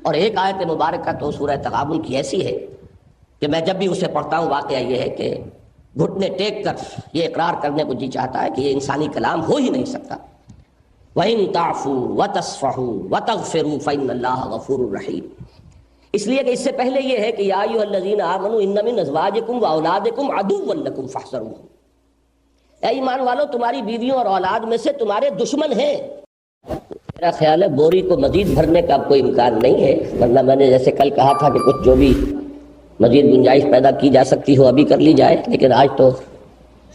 اور ایک آیت مبارکہ تو سورہ تغابن کی ایسی ہے کہ میں جب بھی اسے پڑھتا ہوں واقعہ یہ ہے کہ گھٹنے ٹیک کر یہ اقرار کرنے کو جی چاہتا ہے کہ یہ انسانی کلام ہو ہی نہیں سکتا۔ وَإِن تَعْفُوا وَتَصْفَحُوا وَتَغْفِرُوا فَإِنَّ اللَّهَ غَفُورٌ رَحِيمٌ۔ اس لیے کہ اس سے پہلے یہ ہے کہ یا ایھا الذین آمنوا ان من ازواجکم واولادکم عدوا لکم فاحذروہم، اے ایمان والو تمہاری بیویوں اور اولاد میں سے تمہارے دشمن ہیں۔ میرا خیال ہے بوری کو مزید بھرنے کا کوئی امکان نہیں ہے، ورنہ میں نے جیسے کل کہا تھا کہ کچھ جو بھی مزید گنجائش پیدا کی جا سکتی ہو ابھی کر لی جائے، لیکن آج تو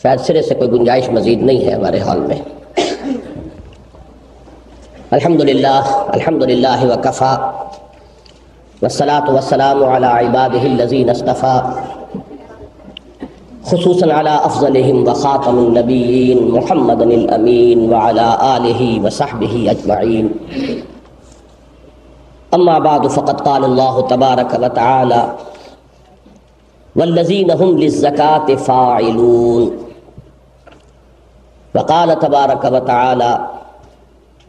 شاید سرے سے کوئی گنجائش مزید نہیں ہے ہمارے ہال میں۔ الحمدللہ وکفا والصلاة والسلام علی عباده الذین اصطفى، خصوصا علی افضلهم وخاتم النبیین محمد الامین وعلی آلہ وصحبہ اجمعین۔ اما بعد فقد قال اللہ تبارک وتعالی والذین هم للزکاة فاعلون، وقال تبارک وتعالی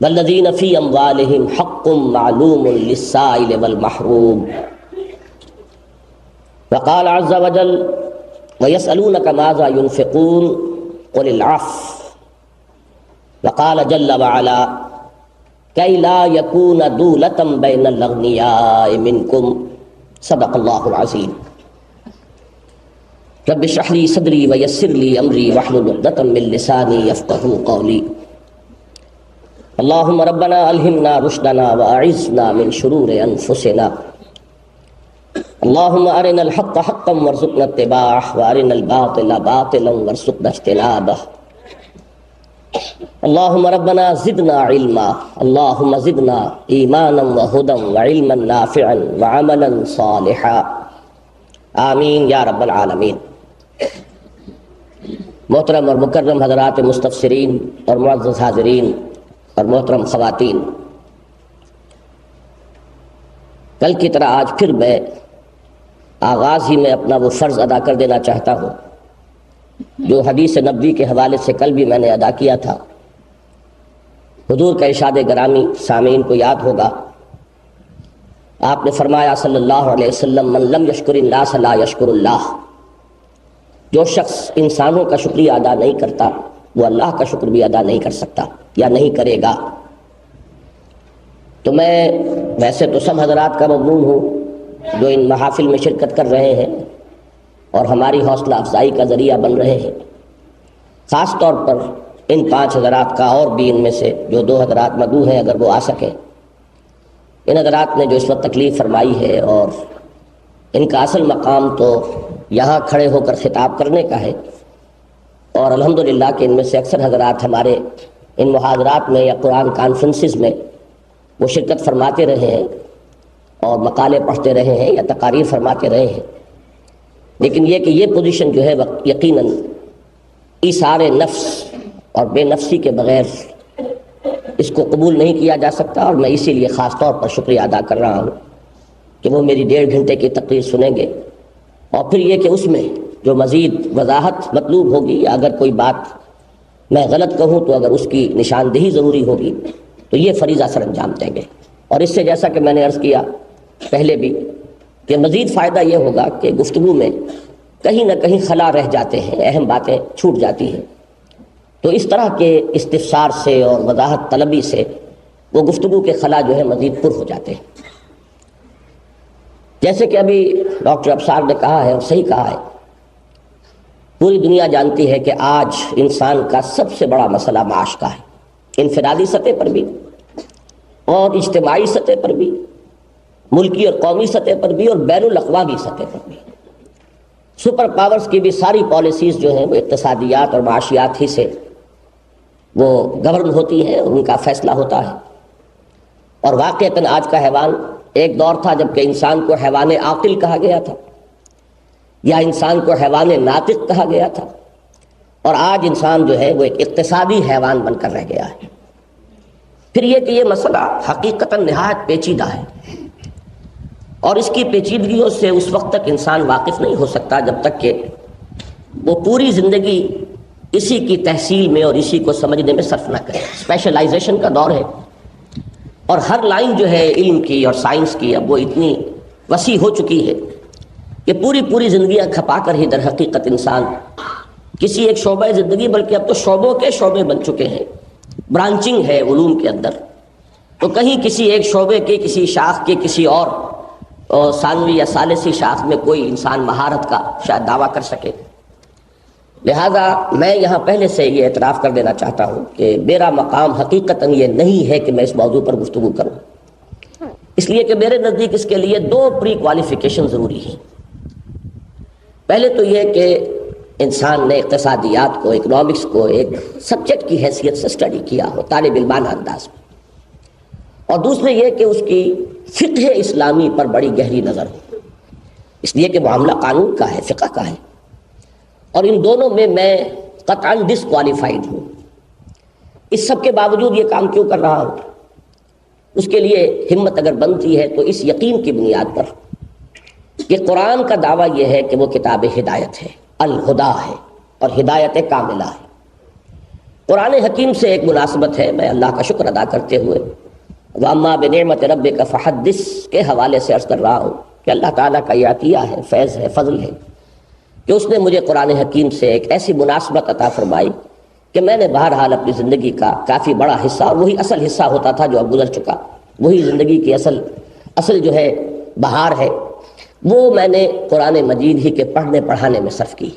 والذین فی اموالہم حق معلوم للسائل والمحروم، وقال عز وجل وَيَسْأَلُونَكَ مَاذَا يُنْفِقُونَ قُلِ الْعَفْوَ، وقال جل وعلا كَيْ لَا يَكُونَ دُولَةً بَيْنَ الْأَغْنِيَاءِ مِنْكُمْ، صدق اللہ العظیم۔ رب اشرح لي صدری ويسر لي امری واحلل عقدۃ من لسانی یفقہوا قولی۔ اللہم ربنا الہمنا رشدنا واعذنا من شرور انفسنا، اللہم ارنا الحق حقا وارزقنا اتباعہ وارنا الباطل باطلا وارزقنا اجتنابہ۔ اللہم ربنا زدنا علما، اللہم زدنا ایمانا وہدا وعلما نافعا وعملا صالحا، آمین یا رب العالمین۔ محترم اور مکرم حضرات مستفسرین اور معزز حاضرین اور محترم خواتین، کل کی طرح آج پھر میں آغاز ہی میں اپنا وہ فرض ادا کر دینا چاہتا ہوں جو حدیث نبوی کے حوالے سے کل بھی میں نے ادا کیا تھا۔ حضور کا ارشاد گرامی سامعین کو یاد ہوگا، آپ نے فرمایا صلی اللہ علیہ وسلم من لم یشکر الناس لا یشکر اللہ، جو شخص انسانوں کا شکریہ ادا نہیں کرتا وہ اللہ کا شکر بھی ادا نہیں کر سکتا یا نہیں کرے گا۔ تو میں ویسے تو سب حضرات کا ممنون ہوں جو ان محافل میں شرکت کر رہے ہیں اور ہماری حوصلہ افزائی کا ذریعہ بن رہے ہیں، خاص طور پر ان 5 حضرات کا، اور بھی ان میں سے جو 2 حضرات مدعو ہیں اگر وہ آ سکیں، ان حضرات نے جو اس وقت تکلیف فرمائی ہے، اور ان کا اصل مقام تو یہاں کھڑے ہو کر خطاب کرنے کا ہے، اور الحمدللہ کہ ان میں سے اکثر حضرات ہمارے ان محاضرات میں یا قرآن کانفرنسز میں وہ شرکت فرماتے رہے ہیں اور مقالے پڑھتے رہے ہیں یا تقاریر فرماتے رہے ہیں، لیکن یہ کہ یہ پوزیشن جو ہے یقیناً ایثار نفس اور بے نفسی کے بغیر اس کو قبول نہیں کیا جا سکتا، اور میں اسی لیے خاص طور پر شکریہ ادا کر رہا ہوں کہ وہ میری 1.5 گھنٹے کی تقریر سنیں گے، اور پھر یہ کہ اس میں جو مزید وضاحت مطلوب ہوگی یا اگر کوئی بات میں غلط کہوں تو اگر اس کی نشاندہی ضروری ہوگی تو یہ فریضہ سر انجام دیں گے۔ اور اس سے جیسا کہ میں نے عرض کیا پہلے بھی کہ مزید فائدہ یہ ہوگا کہ گفتگو میں کہیں نہ کہیں خلا رہ جاتے ہیں، اہم باتیں چھوٹ جاتی ہیں، تو اس طرح کے استفسار سے اور وضاحت طلبی سے وہ گفتگو کے خلا جو ہے مزید پر ہو جاتے ہیں۔ جیسے کہ ابھی ڈاکٹر ابصار نے کہا ہے اور صحیح کہا ہے، پوری دنیا جانتی ہے کہ آج انسان کا سب سے بڑا مسئلہ معاش کا ہے، انفرادی سطح پر بھی اور اجتماعی سطح پر بھی، ملکی اور قومی سطح پر بھی اور بین الاقوامی سطح پر بھی۔ سپر پاورز کی بھی ساری پالیسیز جو ہیں وہ اقتصادیات اور معاشیات ہی سے وہ گورن ہوتی ہیں اور ان کا فیصلہ ہوتا ہے، اور واقعتاً آج کا حیوان، ایک دور تھا جب کہ انسان کو حیوان عاقل کہا گیا تھا یا انسان کو حیوان ناطق کہا گیا تھا، اور آج انسان جو ہے وہ ایک اقتصادی حیوان بن کر رہ گیا ہے۔ پھر یہ کہ یہ مسئلہ حقیقتاً نہایت پیچیدہ ہے، اور اس کی پیچیدگیوں سے اس وقت تک انسان واقف نہیں ہو سکتا جب تک کہ وہ پوری زندگی اسی کی تحصیل میں اور اسی کو سمجھنے میں صرف نہ کرے۔ اسپیشلائزیشن کا دور ہے، اور ہر لائن جو ہے علم کی اور سائنس کی اب وہ اتنی وسیع ہو چکی ہے کہ پوری زندگیاں کھپا کر ہی در حقیقت انسان کسی ایک شعبہ زندگی، بلکہ اب تو شعبوں کے شعبے بن چکے ہیں، برانچنگ ہے علوم کے اندر، تو کہیں کسی ایک شعبے کے کسی شاخ کے کسی اور ثانوی یا ثالثی شاخ میں کوئی انسان مہارت کا شاید دعویٰ کر سکے۔ لہذا میں یہاں پہلے سے یہ اعتراف کر دینا چاہتا ہوں کہ میرا مقام حقیقتاً یہ نہیں ہے کہ میں اس موضوع پر گفتگو کروں، اس لیے کہ میرے نزدیک اس کے لیے 2 پری کوالیفیکیشن ضروری ہیں۔ پہلے تو یہ کہ انسان نے اقتصادیات کو، اکنامکس کو ایک سبجیکٹ کی حیثیت سے اسٹڈی کیا ہو طالب علمانہ انداز میں، اور دوسرے یہ کہ اس کی فقہ اسلامی پر بڑی گہری نظر ہو، اس لیے کہ معاملہ قانون کا ہے، فقہ کا ہے، اور ان دونوں میں قطعاً ڈسکوالیفائڈ ہوں۔ اس سب کے باوجود یہ کام کیوں کر رہا ہوں؟ اس کے لیے ہمت اگر بنتی ہے تو اس یقین کی بنیاد پر کہ قرآن کا دعویٰ یہ ہے کہ وہ کتاب ہدایت ہے، الہدا ہے، اور ہدایت کاملہ ہے۔ قرآن حکیم سے ایک مناسبت ہے، میں اللہ کا شکر ادا کرتے ہوئے وَأَمَّا بِنِعْمَةِ رَبِّكَ فَحَدِّثْ کے حوالے سے عرض کر رہا ہوں کہ اللہ تعالیٰ کا یہ عطیہ ہے، فیض ہے، فضل ہے کہ اس نے مجھے قرآن حکیم سے ایک ایسی مناسبت عطا فرمائی کہ میں نے بہرحال اپنی زندگی کا کافی بڑا حصہ، اور وہی اصل حصہ ہوتا تھا جو اب گزر چکا، وہی زندگی کی اصل جو ہے بہار ہے، وہ میں نے قرآن مجید ہی کے پڑھنے پڑھانے میں صرف کی۔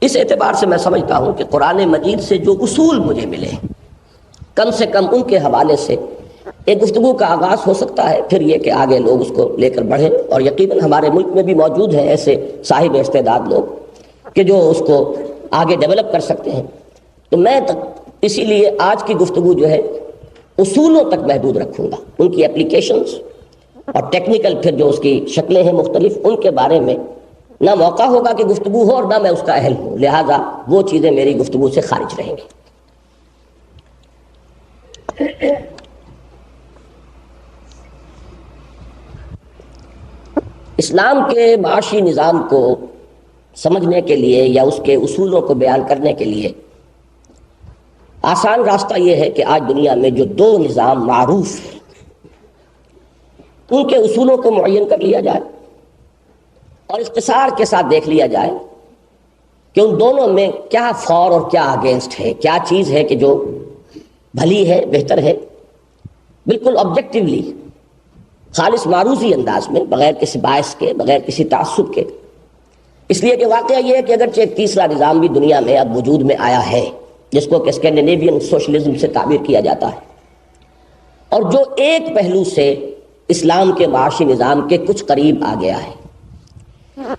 اس اعتبار سے میں سمجھتا ہوں کہ قرآن مجید سے جو اصول مجھے ملے، کم سے کم ان کے حوالے سے ایک گفتگو کا آغاز ہو سکتا ہے، پھر یہ کہ آگے لوگ اس کو لے کر بڑھیں، اور یقیناً ہمارے ملک میں بھی موجود ہیں ایسے صاحب استعداد لوگ کہ جو اس کو آگے ڈیولپ کر سکتے ہیں۔ تو میں اسی لیے آج کی گفتگو جو ہے اصولوں تک محدود رکھوں گا، ان کی اپلیکیشنز اور ٹیکنیکل پھر جو اس کی شکلیں ہیں مختلف، ان کے بارے میں نہ موقع ہوگا کہ گفتگو ہو اور نہ میں اس کا اہل ہوں، لہٰذا وہ چیزیں میری گفتگو سے خارج رہیں گی۔ اسلام کے معاشی نظام کو سمجھنے کے لیے یا اس کے اصولوں کو بیان کرنے کے لیے آسان راستہ یہ ہے کہ آج دنیا میں جو 2 نظام معروف ہیں ان کے اصولوں کو معین کر لیا جائے اور اختصار کے ساتھ دیکھ لیا جائے کہ ان دونوں میں کیا فار اور کیا اگینسٹ ہے، کیا چیز ہے کہ جو بھلی ہے، بہتر ہے، بالکل آبجیکٹیولی، خالص معروضی انداز میں، بغیر کسی باعث کے، بغیر کسی تعصب کے۔ اس لیے کہ واقعہ یہ ہے کہ اگرچہ ایک تیسرا نظام بھی دنیا میں اب وجود میں آیا ہے جس کو کہ اسکینڈینیوین سوشلزم سے تعبیر کیا جاتا ہے، اور جو ایک پہلو سے اسلام کے معاشی نظام کے کچھ قریب آ گیا ہے،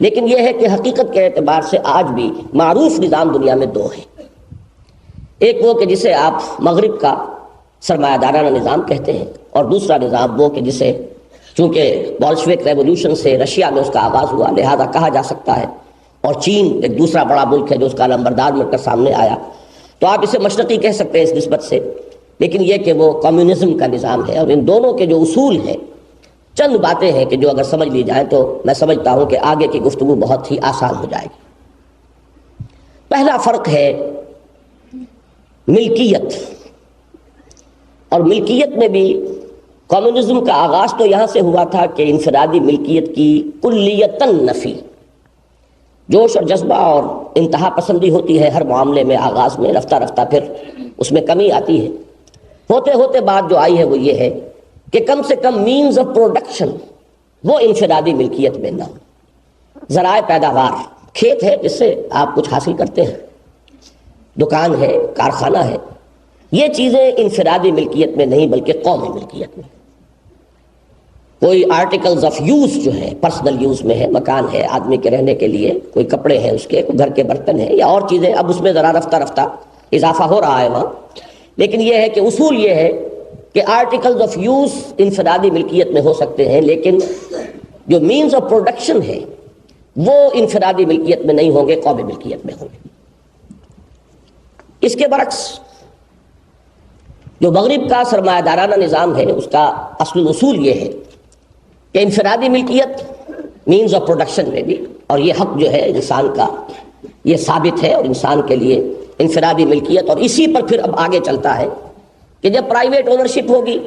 لیکن یہ ہے کہ حقیقت کے اعتبار سے آج بھی معروف نظام دنیا میں 2 ہیں۔ ایک وہ کہ جسے آپ مغرب کا سرمایہ دارانہ نظام کہتے ہیں، اور دوسرا نظام وہ کہ جسے چونکہ بولشوک ریولوشن سے رشیا میں اس کا آغاز ہوا لہذا کہا جا سکتا ہے، اور چین ایک دوسرا بڑا ملک ہے جو اس کا نمبردار مل کر سامنے آیا، تو آپ اسے مشرقی کہہ سکتے ہیں اس نسبت سے، لیکن یہ کہ وہ کمیونزم کا نظام ہے۔ اور ان دونوں کے جو اصول ہیں، چند باتیں ہیں کہ جو اگر سمجھ لی جائیں تو میں سمجھتا ہوں کہ آگے کی گفتگو بہت ہی آسان ہو جائے گی۔ پہلا فرق ہے ملکیت، اور ملکیت میں بھی کمیونزم کا آغاز تو یہاں سے ہوا تھا کہ انفرادی ملکیت کی کلیتاً نفی، جوش اور جذبہ اور انتہا پسندی ہوتی ہے ہر معاملے میں، آغاز میں رفتہ رفتہ پھر اس میں کمی آتی ہے، ہوتے ہوتے بات جو آئی ہے وہ یہ ہے کہ کم سے کم مینز آف پروڈکشن وہ انفرادی ملکیت میں نہ ہو۔ ذرائع پیداوار، کھیت ہے جس سے آپ کچھ حاصل کرتے ہیں، دکان ہے، کارخانہ ہے، یہ چیزیں انفرادی ملکیت میں نہیں بلکہ قومی ملکیت میں۔ کوئی آرٹیکلز آف یوز جو ہے پرسنل یوز میں ہے، مکان ہے آدمی کے رہنے کے لیے، کوئی کپڑے ہیں اس کے، کوئی گھر کے برتن ہیں یا اور چیزیں، اب اس میں ذرا رفتہ رفتہ اضافہ ہو رہا ہے وہاں، لیکن یہ ہے کہ اصول یہ ہے کہ آرٹیکلز آف یوز انفرادی ملکیت میں ہو سکتے ہیں، لیکن جو مینز آف پروڈکشن ہے وہ انفرادی ملکیت میں نہیں ہوں گے، قومی ملکیت میں ہوں گے۔ اس کے برعکس جو مغرب کا سرمایہ دارانہ نظام ہے اس کا اصل اصول یہ ہے کہ انفرادی ملکیت مینز آف پروڈکشن میں بھی، اور یہ حق جو ہے انسان کا یہ ثابت ہے، اور انسان کے لیے انفرادی ملکیت، اور اسی پر پھر اب آگے چلتا ہے کہ جب پرائیویٹ اونرشپ ہوگی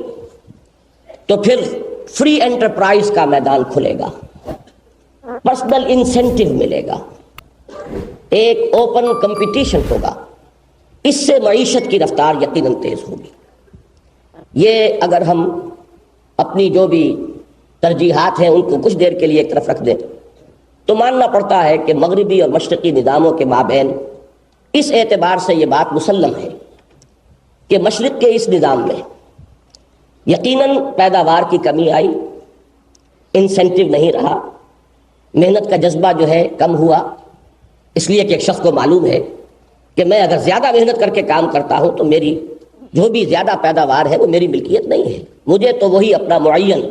تو پھر فری انٹرپرائز کا میدان کھلے گا، پرسنل انسینٹیو ملے گا، ایک اوپن کمپٹیشن ہوگا، اس سے معیشت کی رفتار یقیناً تیز ہوگی۔ یہ اگر ہم اپنی جو بھی ترجیحات ہیں ان کو کچھ دیر کے لیے ایک طرف رکھ دیں تو ماننا پڑتا ہے کہ مغربی اور مشرقی نظاموں کے مابین اس اعتبار سے یہ بات مسلم ہے کہ مشرق کے اس نظام میں یقیناً پیداوار کی کمی آئی، انسینٹیو نہیں رہا، محنت کا جذبہ جو ہے کم ہوا، اس لیے کہ ایک شخص کو معلوم ہے کہ میں اگر زیادہ محنت کر کے کام کرتا ہوں تو میری جو بھی زیادہ پیداوار ہے وہ میری ملکیت نہیں ہے، مجھے تو وہی اپنا معین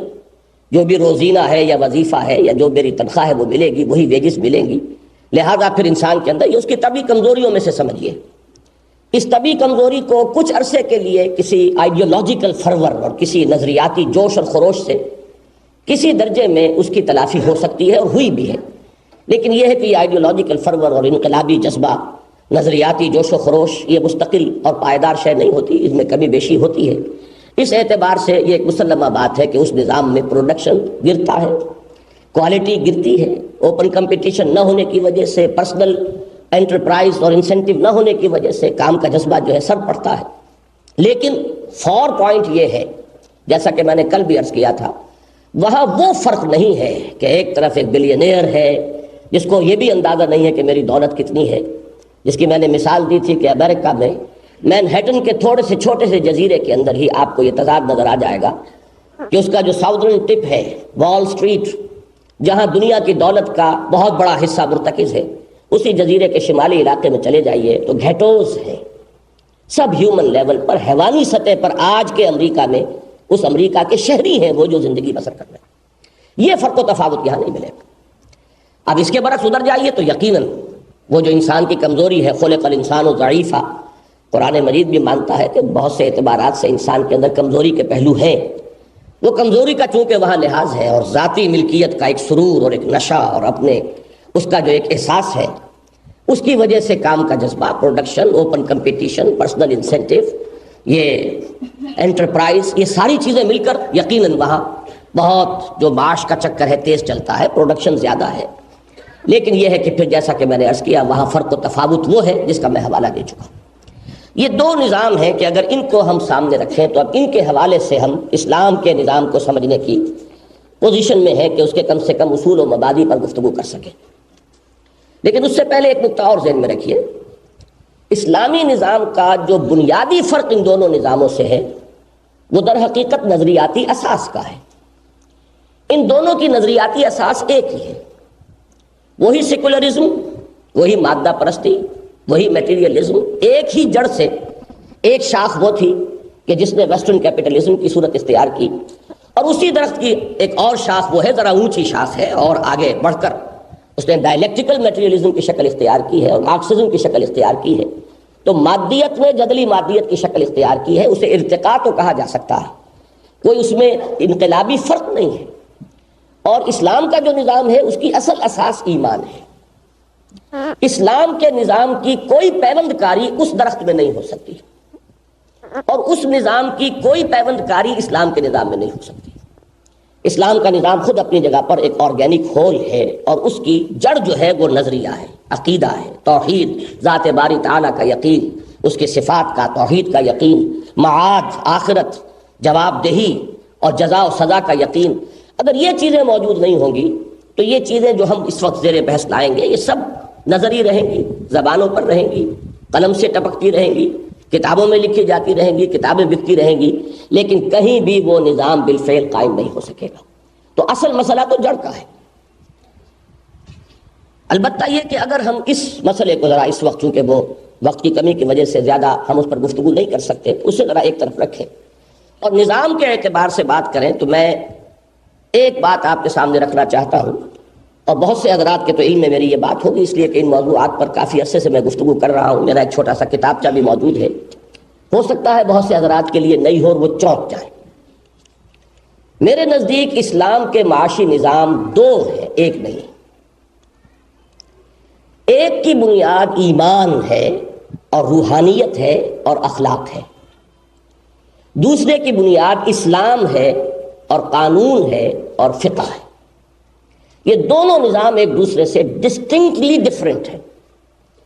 جو بھی روزینہ ہے یا وظیفہ ہے یا جو میری تنخواہ ہے وہ ملے گی، وہی ویجز ملیں گی۔ لہذا پھر انسان کے اندر یہ اس کی طبعی کمزوریوں میں سے سمجھیے، اس طبعی کمزوری کو کچھ عرصے کے لیے کسی آئیڈیولوجیکل فرور اور کسی نظریاتی جوش اور خروش سے کسی درجے میں اس کی تلافی ہو سکتی ہے اور ہوئی بھی ہے، لیکن یہ ہے کہ یہ آئیڈیولوجیکل فرور اور انقلابی جذبہ، نظریاتی جوش و خروش یہ مستقل اور پائیدار شے نہیں ہوتی، اس میں کمی بیشی ہوتی ہے۔ اس اعتبار سے یہ ایک مسلمہ بات ہے کہ اس نظام میں پروڈکشن گرتا ہے، کوالٹی گرتی ہے، اوپن کمپٹیشن نہ ہونے کی وجہ سے، پرسنل انٹرپرائز اور انسینٹیو نہ ہونے کی وجہ سے کام کا جذبہ جو ہے سر پڑتا ہے۔ لیکن فور پوائنٹ یہ ہے، جیسا کہ میں نے کل بھی عرض کیا تھا، وہاں وہ فرق نہیں ہے کہ ایک طرف ایک بلینئر ہے جس کو یہ بھی اندازہ نہیں ہے کہ میری دولت کتنی ہے، جس کی میں نے مثال دی تھی کہ امریکہ میں مینہٹن کے تھوڑے سے چھوٹے سے جزیرے کے اندر ہی آپ کو یہ تضاد نظر آ جائے گا کہ اس کا جو ساؤدرن ٹپ ہے، وال سٹریٹ، جہاں دنیا کی دولت کا بہت بڑا حصہ مرتکز ہے، اسی جزیرے کے شمالی علاقے میں چلے جائیے تو گھیٹوز ہیں، سب ہیومن لیول پر، حیوانی سطح پر آج کے امریکہ میں اس امریکہ کے شہری ہیں وہ جو زندگی بسر کر رہے ہیں۔ یہ فرق و تفاوت یہاں نہیں ملے گا۔ اب اس کے برعکس ادھر جائیے تو یقیناً وہ جو انسان کی کمزوری ہے، خلق الانسان ضعیفا، قرآن مجید بھی مانتا ہے کہ بہت سے اعتبارات سے انسان کے اندر کمزوری کے پہلو ہیں، وہ کمزوری کا چونکہ وہاں لحاظ ہے اور ذاتی ملکیت کا ایک سرور اور ایک نشہ اور اپنے اس کا جو ایک احساس ہے، اس کی وجہ سے کام کا جذبہ، production, open competition, personal incentive, یہ انٹرپرائز، یہ ساری چیزیں مل کر یقیناً وہاں بہت جو معاش کا چکر ہے تیز چلتا ہے، پروڈکشن زیادہ ہے۔ لیکن یہ ہے کہ پھر جیسا کہ میں نے عرض کیا وہاں فرق و تفاوت وہ ہے جس کا میں حوالہ دے چکا ہوں۔ یہ دو نظام ہیں کہ اگر ان کو ہم سامنے رکھیں تو اب ان کے حوالے سے ہم اسلام کے نظام کو سمجھنے کی پوزیشن میں ہیں کہ اس کے کم سے کم اصول و مبادی پر گفتگو کر سکیں۔ لیکن اس سے پہلے ایک نقطہ اور ذہن میں رکھیے، اسلامی نظام کا جو بنیادی فرق ان دونوں نظاموں سے ہے وہ در حقیقت نظریاتی اساس کا ہے۔ ان دونوں کی نظریاتی اساس ایک ہی ہے، وہی سیکولرزم، وہی مادہ پرستی، وہی میٹیریلزم، ایک ہی جڑ سے ایک شاخ وہ تھی کہ جس نے ویسٹرن کیپٹلزم کی صورت اختیار کی، اور اسی درخت کی ایک اور شاخ وہ ہے، ذرا اونچی شاخ ہے اور آگے بڑھ کر اس نے ڈائلیکٹیکل میٹیریلزم کی شکل اختیار کی ہے اور مارکسزم کی شکل اختیار کی ہے۔ تو مادیت میں جدلی مادیت کی شکل اختیار کی ہے، اسے ارتقاء تو کہا جا سکتا ہے، کوئی اس میں انقلابی فرق نہیں ہے۔ اور اسلام کا جو نظام ہے اس کی اصل اساس ایمان ہے۔ اسلام کے نظام کی کوئی پیوند کاری اس درخت میں نہیں ہو سکتی، اور اس نظام کی کوئی پیوند کاری اسلام کے نظام میں نہیں ہو سکتی۔ اسلام کا نظام خود اپنی جگہ پر ایک آرگینک ہول ہے، اور اس کی جڑ جو ہے وہ نظریہ ہے، عقیدہ ہے، توحید، ذات باری تعالیٰ کا یقین، اس کے صفات کا، توحید کا یقین، معاد، آخرت، جواب دہی اور جزا و سزا کا یقین۔ اگر یہ چیزیں موجود نہیں ہوں گی تو یہ چیزیں جو ہم اس وقت زیر بحث لائیں گے یہ سب نظری رہیں گی، زبانوں پر رہیں گی، قلم سے ٹپکتی رہیں گی، کتابوں میں لکھی جاتی رہیں گی، کتابیں بکتی رہیں گی، لیکن کہیں بھی وہ نظام بالفعل قائم نہیں ہو سکے گا۔ تو اصل مسئلہ تو جڑ کا ہے۔ البتہ یہ کہ اگر ہم اس مسئلے کو ذرا اس وقت، چونکہ وہ وقت کی کمی کی وجہ سے زیادہ ہم اس پر گفتگو نہیں کر سکتے، اسے ذرا ایک طرف رکھیں اور نظام کے اعتبار سے بات کریں تو میں ایک بات آپ کے سامنے رکھنا چاہتا ہوں، اور بہت سے حضرات کے تو علم میں میری یہ بات ہوگی اس لیے کہ ان موضوعات پر کافی عرصے سے میں گفتگو کر رہا ہوں، میرا ایک چھوٹا سا کتابچہ بھی موجود ہے، ہو سکتا ہے بہت سے حضرات کے لیے نئی ہو اور وہ چونک جائیں۔ میرے نزدیک اسلام کے معاشی نظام دو ہیں، ایک نہیں۔ ایک کی بنیاد ایمان ہے اور روحانیت ہے اور اخلاق ہے، دوسرے کی بنیاد اسلام ہے اور قانون ہے اور فقہ ہے، یہ دونوں نظام ایک دوسرے سے ڈسٹنکٹلی ڈفرینٹ ہیں،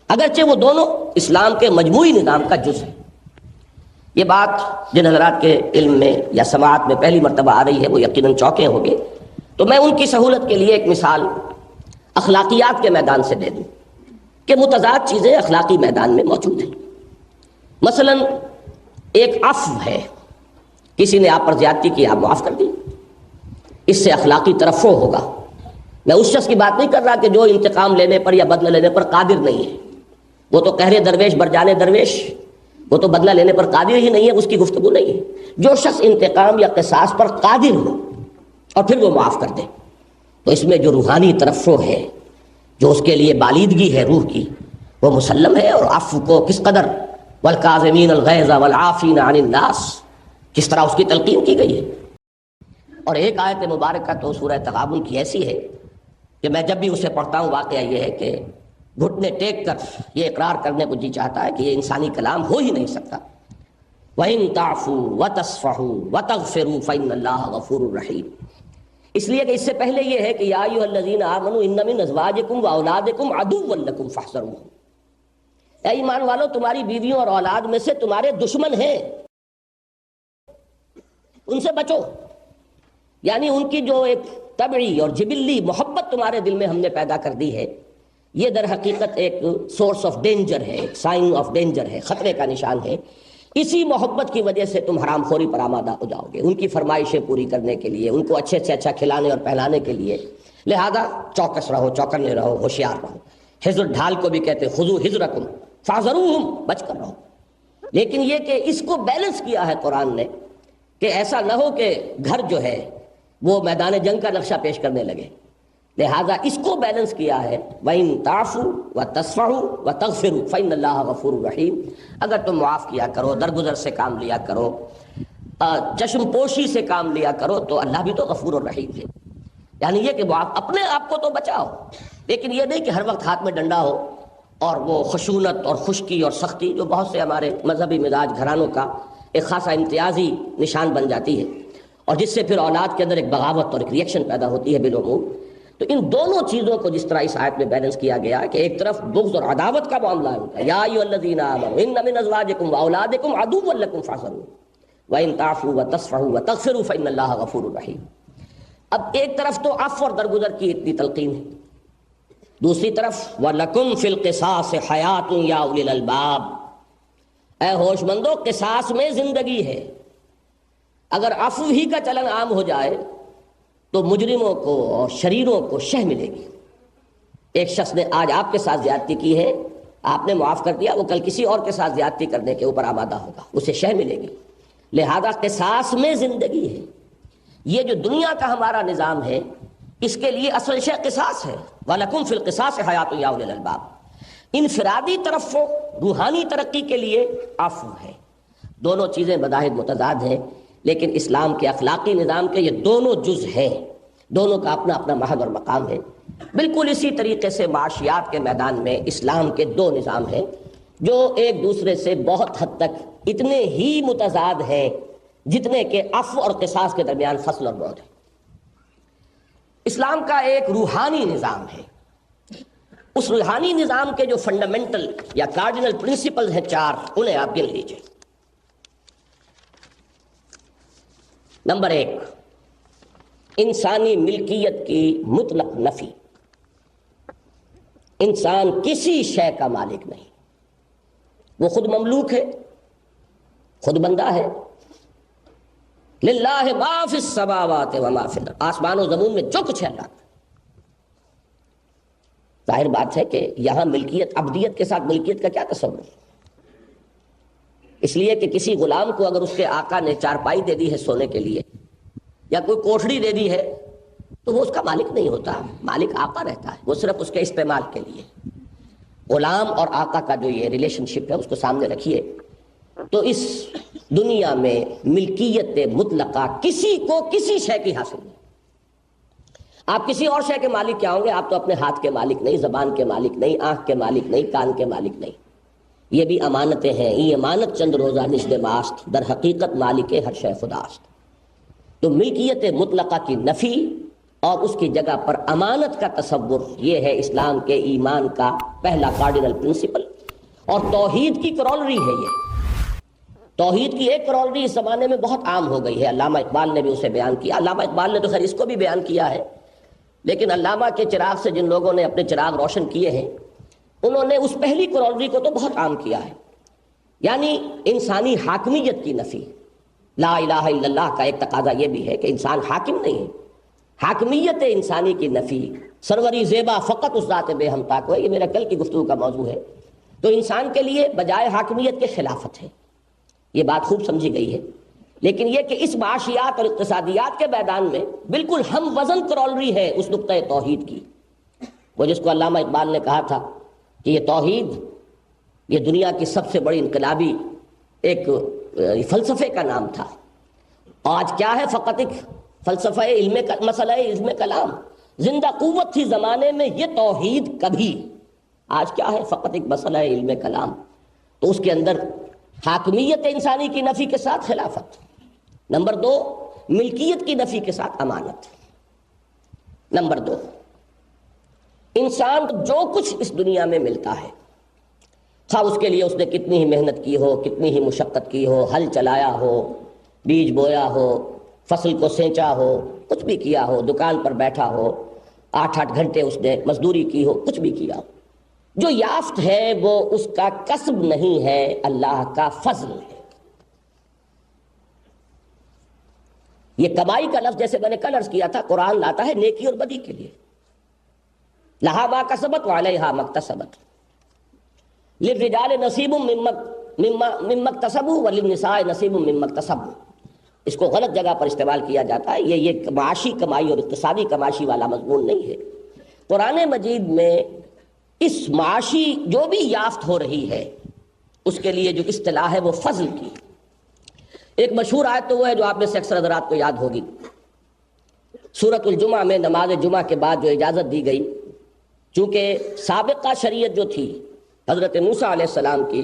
اگرچہ وہ دونوں اسلام کے مجموعی نظام کا جز ہے۔ یہ بات جن حضرات کے علم میں یا سماعت میں پہلی مرتبہ آ رہی ہے وہ یقیناً چونکے ہوں گے، تو میں ان کی سہولت کے لیے ایک مثال اخلاقیات کے میدان سے دے دوں کہ متضاد چیزیں اخلاقی میدان میں موجود ہیں۔ مثلا ایک عفو ہے، کسی نے آپ پر زیادتی کی، آپ معاف کر دی، اس سے اخلاقی ترفع ہوگا۔ میں اس شخص کی بات نہیں کر رہا کہ جو انتقام لینے پر یا بدلہ لینے پر قادر نہیں ہے، وہ تو قہر درویش بر جانے درویش، وہ تو بدلہ لینے پر قادر ہی نہیں ہے، اس کی گفتگو نہیں ہے۔ جو شخص انتقام یا قصاص پر قادر ہو اور پھر وہ معاف کر دے، تو اس میں جو روحانی ترفع ہے، جو اس کے لیے بالیدگی ہے روح کی، وہ مسلم ہے۔ اور عفو کو کس قدر، والکاظمین الغیظ والعافین عن الناس، کس طرح اس کی تلقین کی گئی ہے۔ اور ایک آیت مبارکہ تو سورہ تغابن کی ایسی ہے کہ میں جب بھی اسے پڑھتا ہوں واقعہ یہ ہے کہ گھٹنے ٹیک کر یہ اقرار کرنے کو جی چاہتا ہے کہ یہ انسانی کلام ہو ہی نہیں سکتا۔ وَإِن تَعْفُوا وَتَصْفَحُوا وَتَغْفِرُوا فَإِنَّ اللَّهَ غَفُورٌ رَحِيمٌ، اس لیے کہ اس سے پہلے یہ ہے کہ یا ایھا الذین آمنوا ان من ازواجکم واولادکم عدوا لکم فاحذروہم، اے ایمان والو تمہاری بیویوں اور اولاد میں سے تمہارے دشمن ہیں، ان سے بچو۔ یعنی ان کی جو ایک طبعی اور جبلی محبت تمہارے دل میں ہم نے پیدا کر دی ہے، یہ در حقیقت ایک سورس آف ڈینجر ہے، ایک سائن آف ڈینجر ہے، خطرے کا نشان ہے۔ اسی محبت کی وجہ سے تم حرام خوری پر آمادہ ہو جاؤ گے، ان کی فرمائشیں پوری کرنے کے لیے، ان کو اچھے سے اچھا کھلانے اور پہلانے کے لیے۔ لہذا چوکس رہو، چوکنے رہو، ہوشیار رہو۔ حذر ڈھال کو بھی کہتے ہیں، خذوا حذرکم فاحذروہم، بچ کر رہو۔ لیکن یہ کہ اس کو بیلنس کیا ہے قرآن نے کہ ایسا نہ ہو کہ گھر جو ہے وہ میدان جنگ کا نقشہ پیش کرنے لگے، لہذا اس کو بیلنس کیا ہے، وَإِن تَعْفُوا وَتَصْفَحُوا وَتَغْفِرُوا فَإِنَّ اللَّهَ غَفُورٌ رَحِيمٌ۔ اگر تم معاف کیا کرو، درگزر سے کام لیا کرو، چشم پوشی سے کام لیا کرو، تو اللہ بھی تو غفور الرحیم ہے۔ یعنی یہ کہ معاف، اپنے آپ کو تو بچاؤ، لیکن یہ نہیں کہ ہر وقت ہاتھ میں ڈنڈا ہو اور وہ خشونت اور خشکی اور سختی جو بہت سے ہمارے مذہبی مزاج گھرانوں کا ایک خاصا امتیازی نشان بن جاتی ہے، اور جس سے پھر اولاد کے اندر ایک بغاوت اور ایک ریئیکشن پیدا ہوتی ہے بالعموم۔ تو ان دونوں چیزوں کو جس طرح اس آیت میں بیلنس کیا گیا کہ ایک طرف بغض اور عداوت کا معاملہ ہے، یا ایھا الذین آمنوا ان من ازواجکم واولادکم عدوا لکم فاحذروہم وان تعفوا وتصفحوا وتغفروا فإن اللہ غفور رحیم۔ اب ایک طرف تو عفو اور درگزر کی اتنی تلقین ہے، دوسری طرف وَلَكُمْ فِي الْقِصَاصِ حَيَاةٌ يَا أُولِي الْأَلْبَابِ، اے ہوش مندو قصاص میں زندگی ہے۔ اگر عفو ہی کا چلن عام ہو جائے تو مجرموں کو اور شریروں کو شہ ملے گی۔ ایک شخص نے آج آپ کے ساتھ زیادتی کی ہے، آپ نے معاف کر دیا، وہ کل کسی اور کے ساتھ زیادتی کرنے کے اوپر آمادہ ہوگا، اسے شہ ملے گی۔ لہذا قصاص میں زندگی ہے۔ یہ جو دنیا کا ہمارا نظام ہے، اس کے لیے اصل شے قصاص ہے، وَلَكُمْ فِي الْقِصَاصِ حَيَاةٌ يَا أُولِي الْأَلْبَابِ۔ انفرادی ترفع، روحانی ترقی کے لیے عفو ہے۔ دونوں چیزیں بظاہر متضاد ہیں، لیکن اسلام کے اخلاقی نظام کے یہ دونوں جز ہیں، دونوں کا اپنا اپنا محل اور مقام ہے۔ بالکل اسی طریقے سے معاشیات کے میدان میں اسلام کے دو نظام ہیں جو ایک دوسرے سے بہت حد تک اتنے ہی متضاد ہیں جتنے کہ عفو اور قصاص کے درمیان فصل اور بعد ہے۔ اسلام کا ایک روحانی نظام ہے، اس روحانی نظام کے جو فنڈامنٹل یا کارڈینل پرنسپل ہیں چار، انہیں آپ گن لیجئے۔ نمبر ایک، انسانی ملکیت کی مطلق نفی۔ انسان کسی شے کا مالک نہیں، وہ خود مملوک ہے، خود بندہ ہے۔ للہ ما فی السماوات و ما فی الارض، آسمان و زمین میں جو کچھ ہے اللہ کا۔ ظاہر بات ہے کہ یہاں ملکیت، عبدیت کے ساتھ ملکیت کا کیا تصور ہے؟ اس لیے کہ کسی غلام کو اگر اس کے آقا نے چارپائی دے دی ہے سونے کے لیے یا کوئی کوٹھڑی دے دی ہے تو وہ اس کا مالک نہیں ہوتا، مالک آقا رہتا ہے، وہ صرف اس کے استعمال کے لیے۔ غلام اور آقا کا جو یہ ریلیشن شپ ہے اس کو سامنے رکھیے تو اس دنیا میں ملکیت مطلقہ کسی کو کسی شے کی حاصل نہیں۔ آپ کسی اور شے کے مالک کیا ہوں گے؟ آپ تو اپنے ہاتھ کے مالک نہیں، زبان کے مالک نہیں، آنکھ کے مالک نہیں، کان کے مالک نہیں۔ یہ بھی امانتیں ہیں، یہ امانت چند روزہ نشد ماست، در حقیقت مالک ہر شے خداست۔ تو ملکیت مطلقہ کی نفی اور اس کی جگہ پر امانت کا تصور، یہ ہے اسلام کے ایمان کا پہلا کارڈینل پرنسپل، اور توحید کی کرولری ہے یہ۔ توحید کی ایک کرولری اس زمانے میں بہت عام ہو گئی ہے، علامہ اقبال نے بھی اسے بیان کیا۔ علامہ اقبال نے تو خیر اس کو بھی بیان کیا ہے، لیکن علامہ کے چراغ سے جن لوگوں نے اپنے چراغ روشن کیے ہیں، انہوں نے اس پہلی کرولری کو تو بہت عام کیا ہے، یعنی انسانی حاکمیت کی نفی۔ لا الہ الا اللہ کا ایک تقاضا یہ بھی ہے کہ انسان حاکم نہیں ہے، حاکمیت انسانی کی نفی۔ سروری زیبا فقط اس ذات بے ہمتا کو ہے، یہ میرا کل کی گفتگو کا موضوع ہے۔ تو انسان کے لیے بجائے حاکمیت کے خلافت ہے، یہ بات خوب سمجھی گئی ہے۔ لیکن یہ کہ اس معاشیات اور اقتصادیات کے میدان میں بالکل ہم وزن کرولری ہے اس نقطۂ توحید کی، وہ جس کو علامہ اقبال نے کہا تھا کہ یہ توحید یہ دنیا کی سب سے بڑی انقلابی ایک فلسفے کا نام تھا۔ آج کیا ہے؟ فقط ایک فلسفہ مسئلہ علم کلام، زندہ قوت تھی زمانے میں یہ توحید کبھی، آج کیا ہے؟ فقط ایک مسئلہ علم کلام۔ تو اس کے اندر حاکمیت انسانی کی نفی کے ساتھ خلافت، نمبر دو ملکیت کی نفی کے ساتھ امانت، نمبر دو انسان جو کچھ اس دنیا میں ملتا ہے، خواہ اس کے لیے اس نے کتنی ہی محنت کی ہو، کتنی ہی مشقت کی ہو، ہل چلایا ہو، بیج بویا ہو، فصل کو سینچا ہو، کچھ بھی کیا ہو، دکان پر بیٹھا ہو، 8 گھنٹے اس نے مزدوری کی ہو، کچھ بھی کیا ہو، جو یافت ہے وہ اس کا کسب نہیں ہے، اللہ کا فضل ہے۔ یہ کمائی کا لفظ جیسے میں نے کل عرض کیا تھا، قرآن لاتا ہے نیکی اور بدی کے لیے، لہا ما کسبت وعلیہا ما اکتسبت، للرجال نصیب مما اکتسبوا وللنساء نصیب مما اکتسبوا۔ اس کو غلط جگہ پر استعمال کیا جاتا ہے، یہ معاشی کمائی اور اقتصادی کماشی والا مضمون نہیں ہے۔ قرآن مجید میں اس معاشی جو بھی یافت ہو رہی ہے اس کے لیے جو اصطلاح ہے وہ فضل کی۔ ایک مشہور آیت تو وہ ہے جو آپ میں سے اکثر حضرات کو یاد ہوگی، سورۃ الجمعہ میں نماز جمعہ کے بعد جو اجازت دی گئی، چونکہ سابقہ شریعت جو تھی حضرت موسیٰ علیہ السلام کی،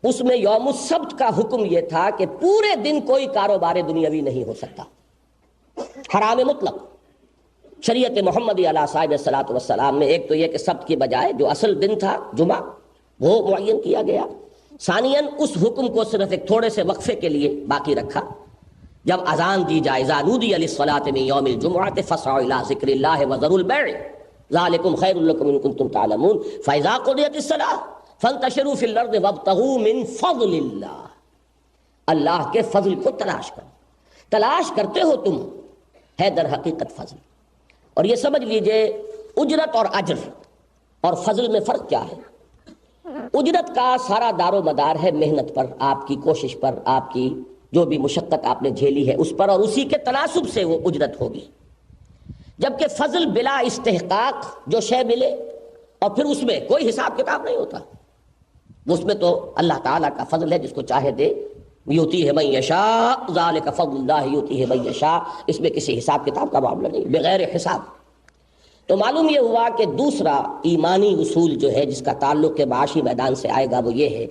اس میں یوم السبت کا حکم یہ تھا کہ پورے دن کوئی کاروبار دنیاوی نہیں ہو سکتا، حرام مطلق۔ شریعت محمدی علیہ صاحب الصلاۃ والسلام میں ایک تو یہ کہ سبت کی بجائے جو اصل دن تھا جمعہ وہ معین کیا گیا، ثانیاً اس حکم کو صرف ایک تھوڑے سے وقفے کے لیے باقی رکھا، جب اذان دی جائے اذا نودی للصلاۃ من یوم الجمعۃ فاسعوا الی ذکر اللہ وذروا البیع ذالکم خیر لکم ان کنتم تعلمون فاذا قضیت الصلاۃ فانتشروا فی الارض وابتغوا من فضل اللہ۔ اللہ کے فضل کو تلاش کرو، تلاش کرتے ہو تم، ہے در حقیقت فضل۔ اور یہ سمجھ لیجئے اجرت اور اجر اور فضل میں فرق کیا ہے۔ اجرت کا سارا دار و مدار ہے محنت پر، آپ کی کوشش پر، آپ کی جو بھی مشقت آپ نے جھیلی ہے اس پر، اور اسی کے تناسب سے وہ اجرت ہوگی۔ جبکہ فضل بلا استحقاق جو شے ملے اور پھر اس میں کوئی حساب کتاب نہیں ہوتا، اس میں تو اللہ تعالیٰ کا فضل ہے، جس کو چاہے دے، یوتی ہے من یشاء ذالک فضل اللہ یوتی ہے من یشاء، اس میں کسی حساب کتاب کا معاملہ نہیں، بغیر حساب۔ تو معلوم یہ ہوا کہ دوسرا ایمانی اصول جو ہے جس کا تعلق کے معاشی میدان سے آئے گا وہ یہ ہے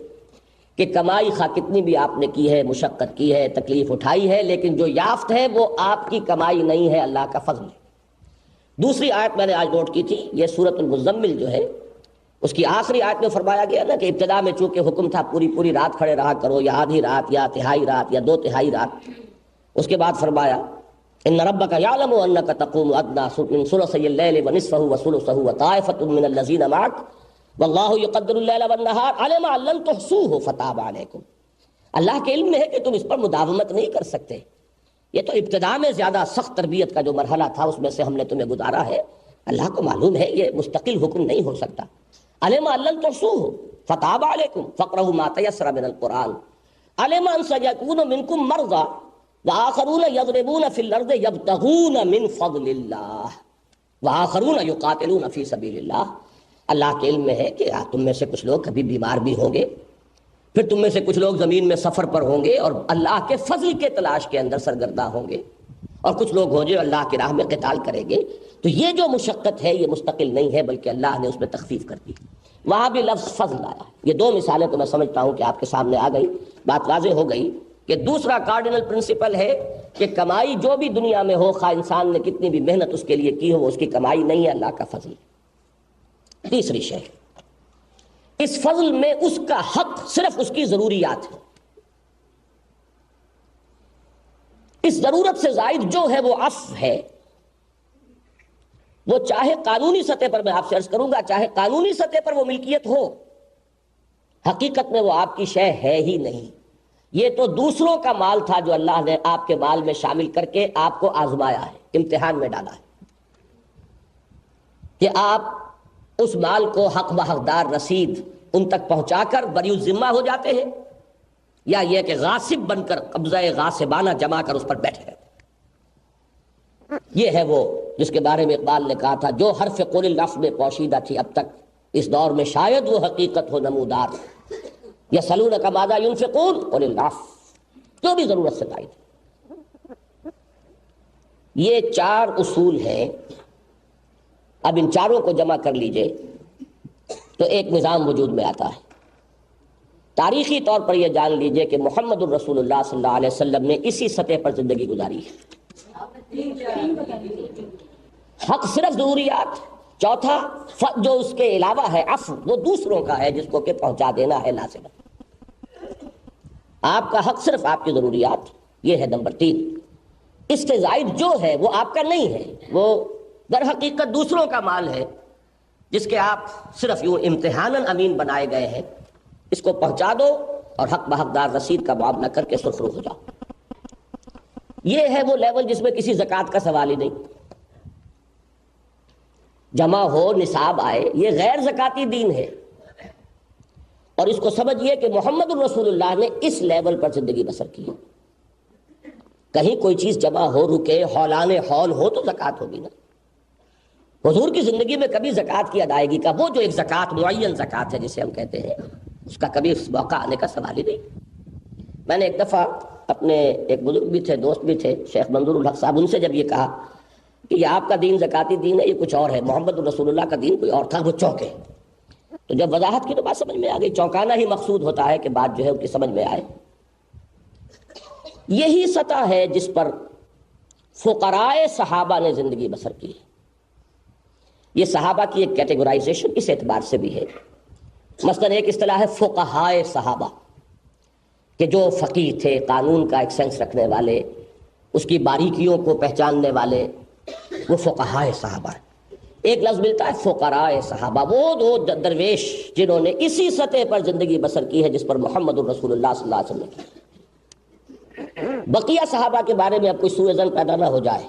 کہ کمائی خواہ کتنی بھی آپ نے کی ہے، مشقت کی ہے، تکلیف اٹھائی ہے، لیکن جو یافت ہے وہ آپ کی کمائی نہیں ہے، اللہ کا فضل ہے۔ دوسری آیت میں نے آج نوٹ کی تھی، یہ سورۃ المزمل جو ہے اس کی آخری آیت میں فرمایا گیا نا کہ ابتدا میں چونکہ حکم تھا پوری رات کھڑے رہا کرو، یا آدھی رات یا تہائی رات یا 2/3 رات، اس کے بعد فرمایا ان ربک یعلم انک تقوم ادنی من ثلثی اللیل ونصفہ وثلثہ وطائفۃ من الذین معک واللہ یقدر اللیل والنہار علم ان لن تحصوہ فتاب علیکم۔ اللہ کے علم میں ہے کہ تم اس پر مداومت نہیں کر سکتے۔ یہ تو ابتدا میں زیادہ سخت تربیت کا جو مرحلہ تھا اس میں سے ہم نے تمہیں گزارا ہے، اللہ کو معلوم ہے یہ مستقل حکم نہیں ہو سکتا۔ علم ان لن تحصوہ فتاب علیکم فاقرؤوا ما تیسر من القرآن علم ان سیکون منکم مرضی وآخرون یضربون فی الارض یبتغون من فضل اللہ وآخرون یقاتلون فی سبیل اللہ۔ اللہ کے علم میں ہے کہ تم میں سے کچھ لوگ کبھی بیمار بھی ہوں گے، پھر تم میں سے کچھ لوگ زمین میں سفر پر ہوں گے اور اللہ کے فضل کے تلاش کے اندر سرگرداں ہوں گے، اور کچھ لوگ ہوں جو اللہ کی راہ میں قتال کریں گے۔ تو یہ جو مشقت ہے یہ مستقل نہیں ہے بلکہ اللہ نے اس میں تخفیف کر دی، وہاں بھی لفظ فضل آیا۔ یہ 2 مثالیں تو میں سمجھتا ہوں کہ آپ کے سامنے آ گئی، بات واضح ہو گئی کہ دوسرا کارڈینل پرنسپل ہے کہ کمائی جو بھی دنیا میں ہو، خواہ انسان نے کتنی بھی محنت اس کے لیے کی ہو، وہ اس کی کمائی نہیں ہے، اللہ کا فضل ہے۔ تیسری شے، اس فضل میں اس کا حق صرف اس کی ضروریات ہے، اس ضرورت سے زائد جو ہے وہ عفو ہے، وہ چاہے قانونی سطح پر، میں آپ سے عرض کروں گا، چاہے قانونی سطح پر وہ ملکیت ہو، حقیقت میں وہ آپ کی شے ہے ہی نہیں۔ یہ تو دوسروں کا مال تھا جو اللہ نے آپ کے مال میں شامل کر کے آپ کو آزمایا ہے، امتحان میں ڈالا ہے کہ آپ اس مال کو حق بحقدار رسید ان تک پہنچا کر بری الذمہ ہو جاتے ہیں، یا یہ کہ غاصب بن کر قبضہ غاصبانہ جما کر اس پر بیٹھے رہتے ہیں۔ یہ ہے وہ جس کے بارے میں اقبال نے کہا تھا، جو حرف قل العفو میں پوشیدہ تھی اب تک، اس دور میں شاید وہ حقیقت ہو نمودار۔ یسألونک ماذا ينفقون قل العفو، جو بھی ضرورت سے زائد۔ یہ 4 اصول ہیں، اب ان چاروں کو جمع کر لیجئے تو ایک نظام وجود میں آتا ہے۔ تاریخی طور پر یہ جان لیجئے کہ محمد الرسول اللہ صلی اللہ علیہ وسلم نے اسی سطح پر زندگی گزاری ہے۔ حق صرف ضروریات، چوتھا جو اس کے علاوہ ہے عفو، وہ دوسروں کا ہے جس کو کہ پہنچا دینا ہے لازم۔ آپ کا حق صرف آپ کی ضروریات، یہ ہے نمبر 3۔ اس سے زائد جو ہے وہ آپ کا نہیں ہے، وہ در حقیقت دوسروں کا مال ہے جس کے آپ صرف یوں امتحاناً امین بنائے گئے ہیں۔ اس کو پہنچا دو اور حق بحقدار رسید کا معاملہ کر کے سرخرو ہو جاؤ۔ یہ ہے وہ لیول جس میں کسی زکوٰۃ کا سوال ہی نہیں، جمع ہو نصاب آئے، یہ غیر زکاتی دین ہے۔ اور اس کو سمجھیے کہ محمد الرسول اللہ نے اس لیول پر زندگی بسر کی ہے۔ کہیں کوئی چیز جمع ہو، رکے، ہولان ہول ہو تو زکوٰۃ ہوگی نا۔ حضور کی زندگی میں کبھی زکوٰۃ کی ادائیگی کا وہ جو ایک زکوٰۃ معین زکوٰۃ ہے جسے ہم کہتے ہیں، اس کا کبھی اس موقع آنے کا سوال ہی نہیں۔ میں نے ایک دفعہ اپنے ایک بزرگ بھی تھے، دوست بھی تھے، شیخ منظور الحق صاحب، ان سے جب یہ کہا کہ یہ آپ کا دین زکاتی دین ہے، یہ کچھ اور ہے، محمد الرسول اللہ کا دین کوئی اور تھا، وہ چونکے۔ تو جب وضاحت کی تو بات سمجھ میں آ گئی، چونکانا ہی مقصود ہوتا ہے کہ بات جو ہے ان کی سمجھ میں آئے۔ یہی سطح ہے جس پر فقراء صحابہ نے زندگی بسر کی ہے۔ یہ صحابہ کی ایک کیٹیگورائزیشن اس اعتبار سے بھی ہے، مثلا ایک اصطلاح ہے فقہائے صحابہ، کہ جو فقیہ تھے، قانون کا ایک سینس رکھنے والے، اس کی باریکیوں کو پہچاننے والے، وہ فقہائے صحابہ ہیں۔ ایک لفظ ملتا ہے فقراء صحابہ، وہ دو درویش جنہوں نے اسی سطح پر زندگی بسر کی ہے جس پر محمد الرسول اللہ صلی اللہ علیہ وسلم نے کی۔ بقیہ صحابہ کے بارے میں اب کوئی سوء ظن پیدا نہ ہو جائے،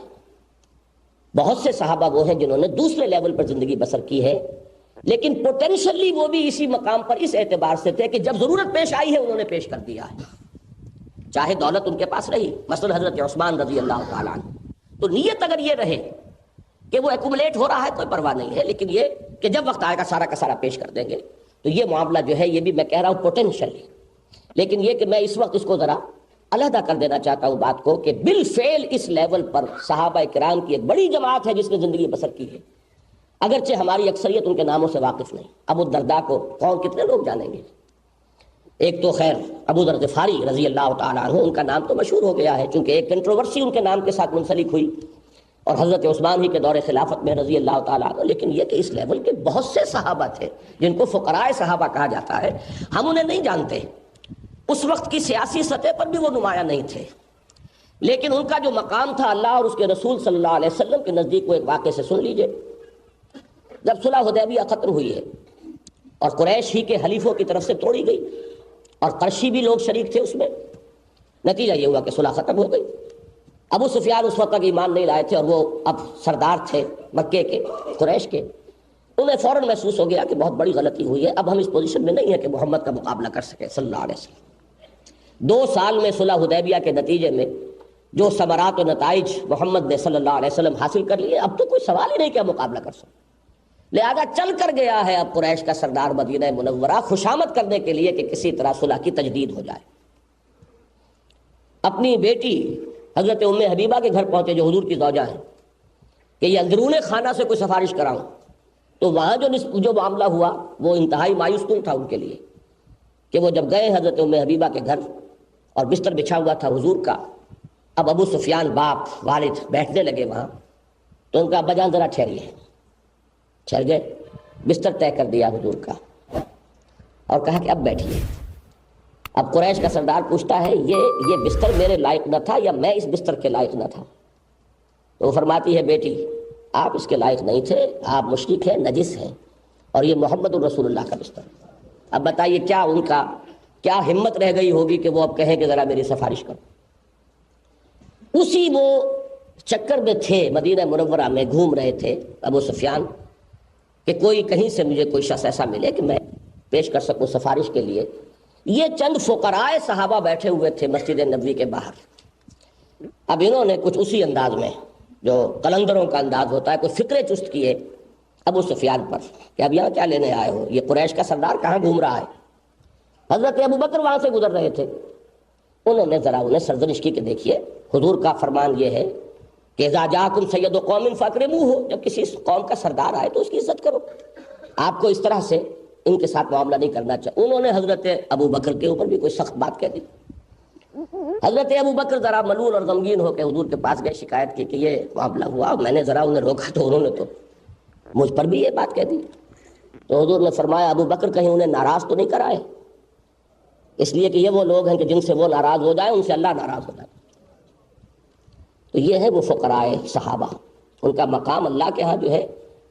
بہت سے صحابہ وہ ہیں جنہوں نے دوسرے لیول پر زندگی بسر کی ہے، لیکن پوٹینشلی وہ بھی اسی مقام پر اس اعتبار سے تھے کہ جب ضرورت پیش آئی ہے انہوں نے پیش کر دیا ہے، چاہے دولت ان کے پاس رہی، مثلا حضرت عثمان رضی اللہ تعالیٰ عنہ۔ تو نیت اگر یہ رہے کہ وہ ایکومولیٹ ہو رہا ہے کوئی پرواہ نہیں ہے، لیکن یہ کہ جب وقت آئے گا سارا کا سارا پیش کر دیں گے، تو یہ معاملہ جو ہے یہ بھی میں کہہ رہا ہوں پوٹینشیل ہے۔ لیکن یہ کہ میں اس وقت اس کو ذرا علیحدہ کر دینا چاہتا ہوں بات کو کہ بالفعل اس لیول پر صحابہ کرام کی ایک بڑی جماعت ہے جس نے زندگی بسر کی ہے، اگرچہ ہماری اکثریت ان کے ناموں سے واقف نہیں۔ ابو الدرداء کو کون کتنے لوگ جانیں گے؟ ایک تو خیر ابو ذر غفاری رضی اللہ تعالیٰ عنہ، ان کا نام تو مشہور ہو گیا ہے چونکہ ایک کنٹروورسی ان کے نام کے ساتھ منسلک ہوئی، اور حضرت عثمان ہی کے دور خلافت میں رضی اللہ تعالیٰ عنہ۔ لیکن یہ کہ اس لیول کے بہت سے صحابہ تھے جن کو فقراء صحابہ کہا جاتا ہے، ہم انہیں نہیں جانتے، اس وقت کی سیاسی سطح پر بھی وہ نمایاں نہیں تھے، لیکن ان کا جو مقام تھا اللہ اور اس کے رسول صلی اللہ علیہ وسلم کے نزدیک، وہ ایک واقعے سے سن لیجئے۔ جب صلح حدیبیہ ختم ہوئی ہے اور قریش ہی کے حلیفوں کی طرف سے توڑی گئی اور قرشی بھی لوگ شریک تھے اس میں، نتیجہ یہ ہوا کہ صلح ختم ہو گئی۔ ابو سفیان اس وقت تک ایمان نہیں لائے تھے اور وہ اب سردار تھے مکے کے، قریش کے، انہیں فوراً محسوس ہو گیا کہ بہت بڑی غلطی ہوئی ہے، اب ہم اس پوزیشن میں نہیں ہے کہ محمد کا مقابلہ کر سکے صلی اللہ علیہ وسلم۔ 2 سال میں صلح حدیبیہ کے نتیجے میں جو ثمرات و نتائج محمد نے صلی اللہ علیہ وسلم حاصل کر لیے، اب تو کوئی سوال ہی نہیں کہ ہم مقابلہ کر سکیں، لہذا چل کر گیا ہے اب قریش کا سردار مدینہ منورہ خوشامد کرنے کے لیے کہ کسی طرح صلح کی تجدید ہو جائے۔ اپنی بیٹی حضرت ام حبیبہ کے گھر پہنچے جو حضور کی زوجہ ہیں کہ یہ اندرون خانہ سے کوئی سفارش کراؤں، تو وہاں جو معاملہ ہوا وہ انتہائی مایوس کن تھا ان کے لیے کہ وہ جب گئے حضرت ام حبیبہ کے گھر اور بستر بچھا ہوا تھا حضور کا. اب ابو سفیان باپ والد بیٹھنے لگے وہاں، تو ان کا ابا جان ذرا ٹھہریے. ٹھہر گئے، بستر طے کر دیا حضور کا اور کہا کہ اب بیٹھیے. اب قریش کا سردار پوچھتا ہے یہ بستر میرے لائق نہ تھا یا میں اس بستر کے لائق نہ تھا؟ تو وہ فرماتی ہے بیٹی آپ اس کے لائق نہیں تھے، آپ مشرک ہیں، نجس ہیں، اور یہ محمد الرسول اللہ کا بستر. اب بتائیے کیا ان کا کیا ہمت رہ گئی ہوگی کہ وہ اب کہیں کہ ذرا میری سفارش کرو. اسی وہ چکر میں تھے، مدینہ منورہ میں گھوم رہے تھے ابو سفیان کہ کوئی کہیں سے مجھے کوئی شخص ایسا ملے کہ میں پیش کر سکوں سفارش کے لیے. یہ چند فقراء صحابہ بیٹھے ہوئے تھے مسجد نبوی کے باہر. اب انہوں نے کچھ اسی انداز میں جو قلندروں کا انداز ہوتا ہے کوئی فکرے چست کیے ابو سفیان پر کہ اب یہاں کیا لینے آئے ہو، یہ قریش کا سردار کہاں گھوم رہا ہے. حضرت ابو بکر وہاں سے گزر رہے تھے، انہوں نے ذرا انہیں سرزنش کی کہ دیکھیے حضور کا فرمان یہ ہے کہ اذا جاءکم سید قوم فاکرموہ، جب کسی قوم کا سردار آئے تو اس کی عزت کرو، آپ کو اس طرح سے ان کے ساتھ معاملہ نہیں کرنا چاہیے. انہوں نے حضرت ابو بکر کے اوپر بھی کوئی سخت بات کہہ دی. حضرت ابو بکر ذرا ملول اور غمگین ہو کے حضور کے پاس گئے، شکایت کی کہ یہ معاملہ ہوا، میں نے ذرا انہیں روکا تو انہوں نے تو مجھ پر بھی یہ بات کہہ دی. تو حضور نے فرمایا ابو بکر کہیں انہیں ناراض تو نہیں کرائے، اس لیے کہ یہ وہ لوگ ہیں کہ جن سے وہ ناراض ہو جائے ان سے اللہ ناراض ہو جائے. تو یہ ہے وہ فقراء صحابہ، ان کا مقام اللہ کے ہاں جو ہے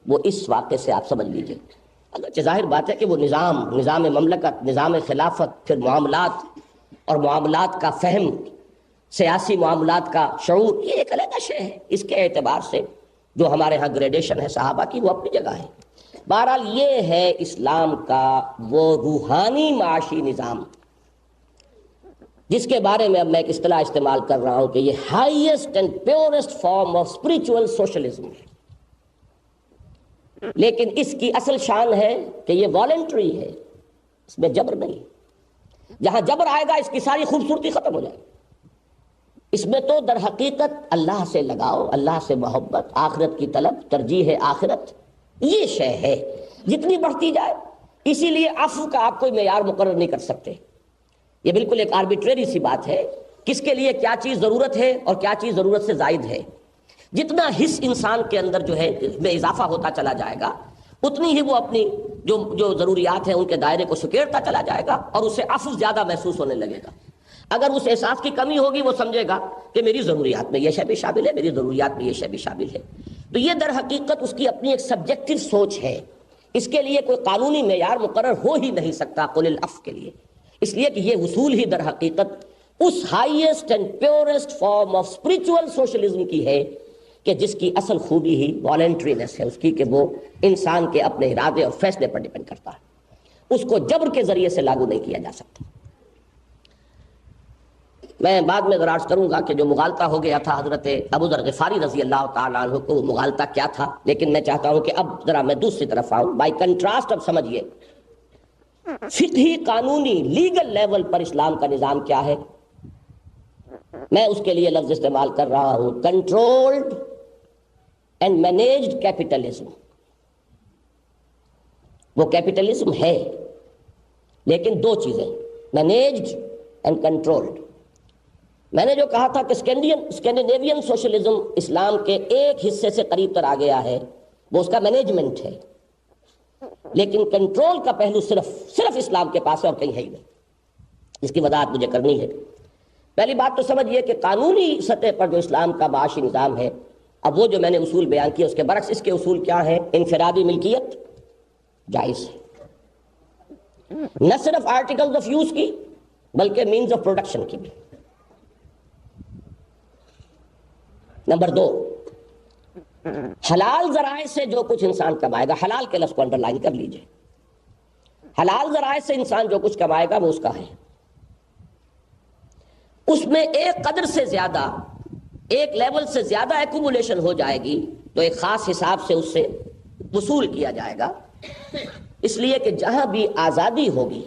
وہ اس واقعے سے آپ سمجھ لیجئے. اگرچہ ظاہر بات ہے کہ وہ نظام مملکت، نظام خلافت، پھر معاملات اور معاملات کا فہم، سیاسی معاملات کا شعور، یہ ایک علیحدہ شے ہے. اس کے اعتبار سے جو ہمارے ہاں گریڈیشن ہے صحابہ کی وہ اپنی جگہ ہے. بہرحال یہ ہے اسلام کا وہ روحانی معاشی نظام جس کے بارے میں اب میں ایک اصطلاح استعمال کر رہا ہوں کہ یہ highest and purest form of spiritual socialism ہے. لیکن اس کی اصل شان ہے کہ یہ والنٹری ہے، اس میں جبر نہیں. جہاں جبر آئے گا اس کی ساری خوبصورتی ختم ہو جائے گی. اس میں تو در حقیقت اللہ سے لگاؤ، اللہ سے محبت، آخرت کی طلب، ترجیح آخرت، یہ شے ہے. جتنی بڑھتی جائے، اسی لیے عفو کا آپ کوئی معیار مقرر نہیں کر سکتے. یہ بالکل ایک آربیٹریری سی بات ہے، کس کے لیے کیا چیز ضرورت ہے اور کیا چیز ضرورت سے زائد ہے. جتنا حص انسان کے اندر جو ہے میں اضافہ ہوتا چلا جائے گا، اتنی ہی وہ اپنی جو ضروریات ہیں ان کے دائرے کو سکیڑتا چلا جائے گا اور اسے عفو زیادہ محسوس ہونے لگے گا. اگر اس احساس کی کمی ہوگی وہ سمجھے گا کہ میری ضروریات میں یہ شے بھی شامل ہے، میری ضروریات میں یہ شے بھی شامل ہے. تو یہ در حقیقت اس کی اپنی ایک سبجیکٹو سوچ ہے. اس کے لیے کوئی قانونی معیار مقرر ہو ہی نہیں سکتا قل العفو کے لیے، اس لیے کہ یہ اصول ہی در حقیقت اس highest and purest form of spiritual socialism کی ہے کہ جس کی اصل خوبی ہی والنٹرینس ہے اس کی، کہ وہ انسان کے اپنے ارادے اور فیصلے پر ڈیپینڈ کرتا ہے. اس کو جبر کے ذریعے سے لاگو نہیں کیا جا سکتا. میں بعد میں ذرا عرض کروں گا کہ جو مغالطہ ہو گیا تھا حضرت ابو ذر غفاری رضی اللہ تعالیٰ عنہ کو، وہ مغالطہ کیا تھا. لیکن میں چاہتا ہوں کہ اب ذرا میں دوسری طرف آؤں. بائی کنٹراسٹ اب سمجھیے فقہی قانونی لیگل لیول پر اسلام کا نظام کیا ہے. میں اس کے لیے لفظ استعمال کر رہا ہوں کنٹرولڈ اینڈ مینیجڈ کیپٹلزم. وہ کیپٹلزم ہے لیکن دو چیزیں، مینیجڈ اینڈ کنٹرولڈ. میں نے جو کہا تھا کہ اسکینڈینیوین سوشلزم اسلام کے ایک حصے سے قریب تر آ گیا ہے، وہ اس کا مینجمنٹ ہے، لیکن کنٹرول کا پہلو صرف اسلام کے پاس ہے اور کہیں ہے ہی نہیں. اس کی وضاحت مجھے کرنی ہے. پہلی بات تو سمجھیے کہ قانونی سطح پر جو اسلام کا معاشی نظام ہے، اب وہ جو میں نے اصول بیان کیا اس کے برعکس اس کے اصول کیا ہیں. انفرادی ملکیت جائز ہے، نہ صرف آرٹیکلز آف یوز کی بلکہ مینز آف پروڈکشن کی بھی. نمبر 2، حلال ذرائع سے جو کچھ انسان کمائے گا، حلال کے لفظ کو انڈر لائن کر لیجئے، حلال ذرائع سے انسان جو کچھ کمائے گا وہ اس کا ہے. اس میں ایک قدر سے زیادہ، ایک لیول سے زیادہ ایکومولیشن ہو جائے گی تو ایک خاص حساب سے اس سے وصول کیا جائے گا. اس لیے کہ جہاں بھی آزادی ہوگی،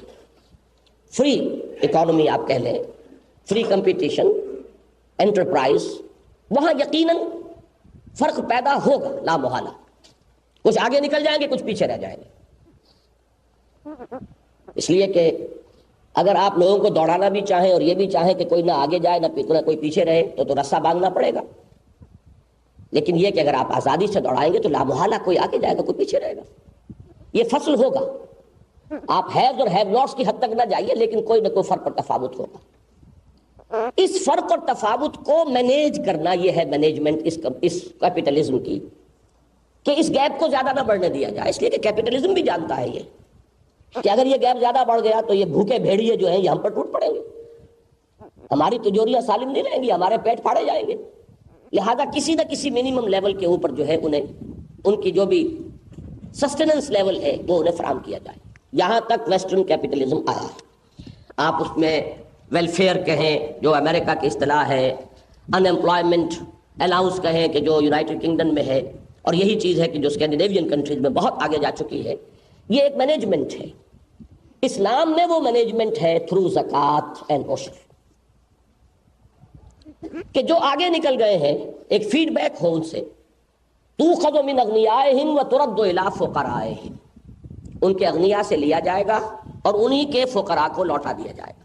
فری اکانومی آپ کہہ لیں، فری کمپٹیشن، انٹرپرائز، وہاں یقیناً فرق پیدا ہوگا لا محالہ. کچھ آگے نکل جائیں گے، کچھ پیچھے رہ جائیں گے. اس لیے کہ اگر آپ لوگوں کو دوڑانا بھی چاہیں اور یہ بھی چاہیں کہ کوئی نہ آگے جائے نہ کوئی پیچھے رہے تو رسہ باندھنا پڑے گا. لیکن یہ کہ اگر آپ آزادی سے دوڑائیں گے تو لامحالہ کوئی آگے جائے گا کوئی پیچھے رہے گا. یہ فصل ہوگا. آپ ہیوز اور ہیو ناٹس کی حد تک نہ جائیے لیکن کوئی نہ کوئی فرق اور تفاوت ہوگا. اس فرق اور تفاوت کو مینیج کرنا یہ ہے مینجمنٹ اس کیپٹلزم کی، کہ اس گیپ کو زیادہ نہ بڑھنے دیا جائے. اس لیے کہ کیپٹلزم بھی جانتا ہے یہ کہ اگر یہ گیپ زیادہ بڑھ گیا تو یہ بھوکے بھیڑیے جو ہیں یہ ہم پر ٹوٹ پڑیں گے، ہماری تجوریاں سالم نہیں رہیں گی، ہمارے پیٹ پھاڑے جائیں گے. لہذا کسی نہ کسی منیمم لیول کے اوپر جو ہے انہیں ان کی جو بھی سسٹیننس لیول ہے وہ انہیں فراہم کیا جائے. یہاں تک ویسٹرن کیپٹلزم آیا ہے. آپ اس میں ویلفیئر کہیں جو امریکہ کی اصطلاح ہے، ان امپلائمنٹ الاؤنس کہیں کہ جو یونائٹڈ کنگڈم میں ہے، اور یہی چیز ہے کہ جو اسکینڈینیوین کنٹریز میں بہت آگے جا چکی ہے. یہ ایک مینجمنٹ ہے. اسلام میں وہ مینجمنٹ ہے تھرو زکوٰۃ اینڈ عشر، کہ جو آگے نکل گئے ہیں ایک فیڈ بیک ہو ان سے. تؤخذ من اغنیائہم وترد الی فقرائہم، ان کے اغنیاء سے لیا جائے گا اور انہی کے فقراء کو لوٹا دیا جائے گا،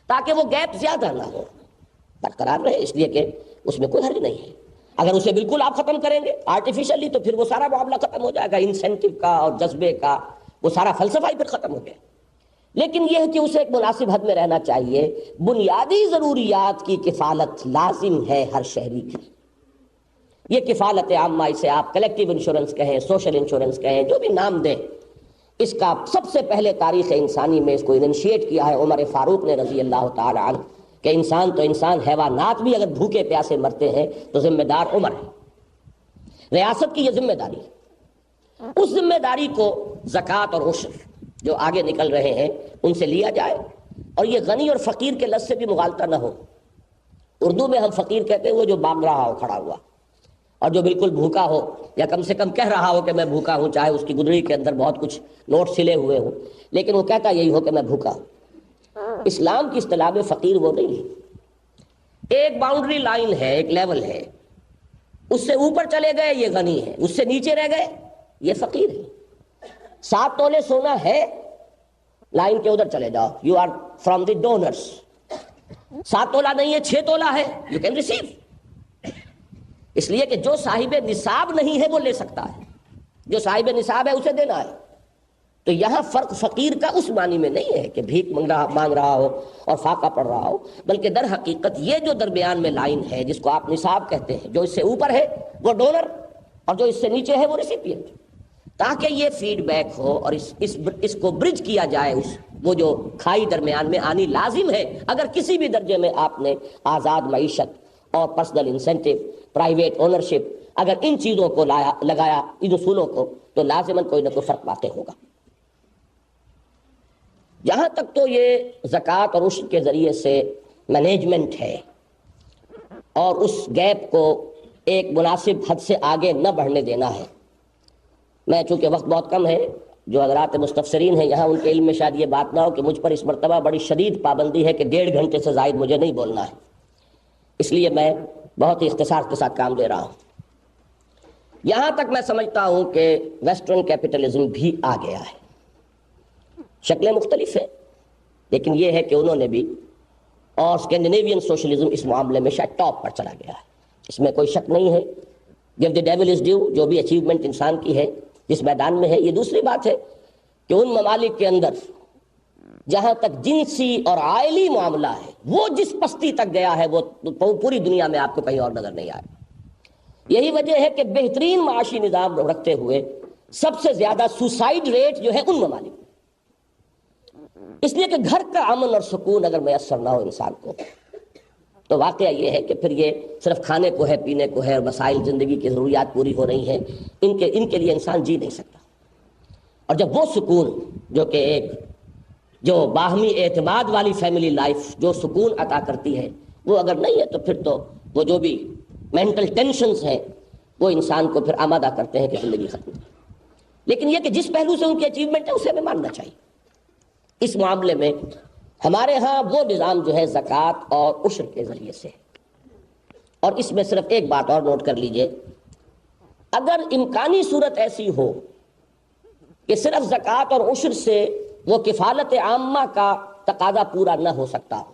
تاکہ وہ گیپ زیادہ نہ ہو، برقرار رہے. اس لیے کہ اس میں کوئی حرج نہیں ہے. اگر اسے بالکل آپ ختم کریں گے آرٹیفیشلی تو پھر وہ سارا معاملہ ختم ہو جائے گا، انسینٹو کا اور جذبے کا وہ سارا فلسفہ ہی پھر ختم ہو گیا. لیکن یہ ہے کہ اسے ایک مناسب حد میں رہنا چاہیے. بنیادی ضروریات کی کفالت لازم ہے ہر شہری کی. یہ کفالت عامہ، اسے آپ کلیکٹیو انشورنس کہیں، سوشل انشورنس کہیں، جو بھی نام دیں، اس کا سب سے پہلے تاریخ انسانی میں اس کو انیشیٹ کیا ہے عمر فاروق نے رضی اللہ تعالی عنہ، کہ انسان تو انسان، حیوانات بھی اگر بھوکے پیاسے مرتے ہیں تو ذمہ دار عمر ہے. ریاست کی یہ ذمہ داری ہے. اس ذمہ داری کو زکوٰۃ اور عشر جو آگے نکل رہے ہیں ان سے لیا جائے، اور یہ غنی اور فقیر کے لفظ سے بھی مغالطہ نہ ہو. اردو میں ہم فقیر کہتے ہیں وہ جو مانگ رہا ہو کھڑا ہوا، اور جو بالکل بھوکا ہو یا کم سے کم کہہ رہا ہو کہ میں بھوکا ہوں، چاہے اس کی گدڑی کے اندر بہت کچھ نوٹ سلے ہوئے ہوں، لیکن وہ کہتا یہی ہو کہ میں بھوکا ہوں. اسلام کی اصطلاح میں فقیر وہ نہیں ہے. ایک باؤنڈری لائن ہے، ایک لیول ہے، اس سے اوپر چلے گئے یہ غنی ہے، اس سے نیچے رہ گئے یہ فقیر ہے. 7 تولے سونا ہے، لائن کے ادھر چلے جاؤ، you are from the donors. 7 تولہ نہیں ہے، 6 تولہ ہے، یو کین ریسیو. اس لیے کہ جو صاحب نصاب نہیں ہے وہ لے سکتا ہے، جو صاحب نصاب ہے اسے دینا ہے. تو یہاں فرق فقیر کا اس معنی میں نہیں ہے کہ بھیک مانگ رہا ہو اور فاقہ پڑ رہا ہو، بلکہ در حقیقت یہ جو درمیان میں لائن ہے جس کو آپ نصاب کہتے ہیں، جو اس سے اوپر ہے وہ ڈونر اور جو اس سے نیچے ہے وہ ریسیپینٹ، تاکہ یہ فیڈ بیک ہو اور اس کو برج کیا جائے. وہ جو کھائی درمیان میں آنی لازم ہے. اگر کسی بھی درجے میں آپ نے آزاد معیشت اور پرسنل انسینٹو، پرائیویٹ اونرشپ، اگر ان چیزوں کو لگایا، ان اصولوں کو، تو لازماً کوئی نہ کوئی فرق واقع ہوگا. جہاں تک تو یہ زکوٰۃ اور عشر کے ذریعے سے مینجمنٹ ہے اور اس گیپ کو ایک مناسب حد سے آگے نہ بڑھنے دینا ہے. میں چونکہ وقت بہت کم ہے، جو حضرات مستفسرین ہیں یہاں ان کے علم میں شاید یہ بات نہ ہو کہ مجھ پر اس مرتبہ بڑی شدید پابندی ہے کہ 1.5 گھنٹے سے زائد مجھے نہیں بولنا ہے، اس لیے میں بہت ہی اختصار کے ساتھ کام دے رہا ہوں. یہاں تک میں سمجھتا ہوں کہ ویسٹرن کیپٹلزم بھی آ گیا ہے. شکلیں مختلف ہیں، لیکن یہ ہے کہ انہوں نے بھی، اور اسکینڈینیوین سوشلزم اس معاملے میں شاید ٹاپ پر چلا گیا ہے، اس میں کوئی شک نہیں ہے. Give the dual is due, جو بھی اچیومنٹ انسان کی ہے جس میدان میں ہے. یہ دوسری بات ہے کہ ان ممالک کے اندر جہاں تک جنسی اور عائلی معاملہ ہے وہ جس پستی تک گیا ہے وہ پوری دنیا میں آپ کو کہیں اور نظر نہیں آئے. یہی وجہ ہے کہ بہترین معاشی نظام رکھتے ہوئے سب سے زیادہ سوسائڈ ریٹ جو ہے ان ممالک، اس لیے کہ گھر کا امن اور سکون اگر میسر نہ ہو انسان کو تو واقعہ یہ ہے کہ پھر یہ صرف کھانے کو ہے، پینے کو ہے، اور مسائل زندگی کی ضروریات پوری ہو رہی ہیں، ان کے لیے انسان جی نہیں سکتا. اور جب وہ سکون جو کہ ایک جو باہمی اعتماد والی فیملی لائف جو سکون عطا کرتی ہے وہ اگر نہیں ہے تو پھر تو وہ جو بھی مینٹل ٹینشنز ہیں وہ انسان کو پھر آمادہ کرتے ہیں کہ زندگی ختم. لیکن یہ کہ جس پہلو سے ان کی اچیومنٹ ہے اسے ہمیں ماننا چاہیے. اس معاملے میں ہمارے ہاں وہ نظام جو ہے زکوٰۃ اور عشر کے ذریعے سے. اور اس میں صرف ایک بات اور نوٹ کر لیجئے، اگر امکانی صورت ایسی ہو کہ صرف زکوٰۃ اور عشر سے وہ کفالت عامہ کا تقاضا پورا نہ ہو سکتا ہو.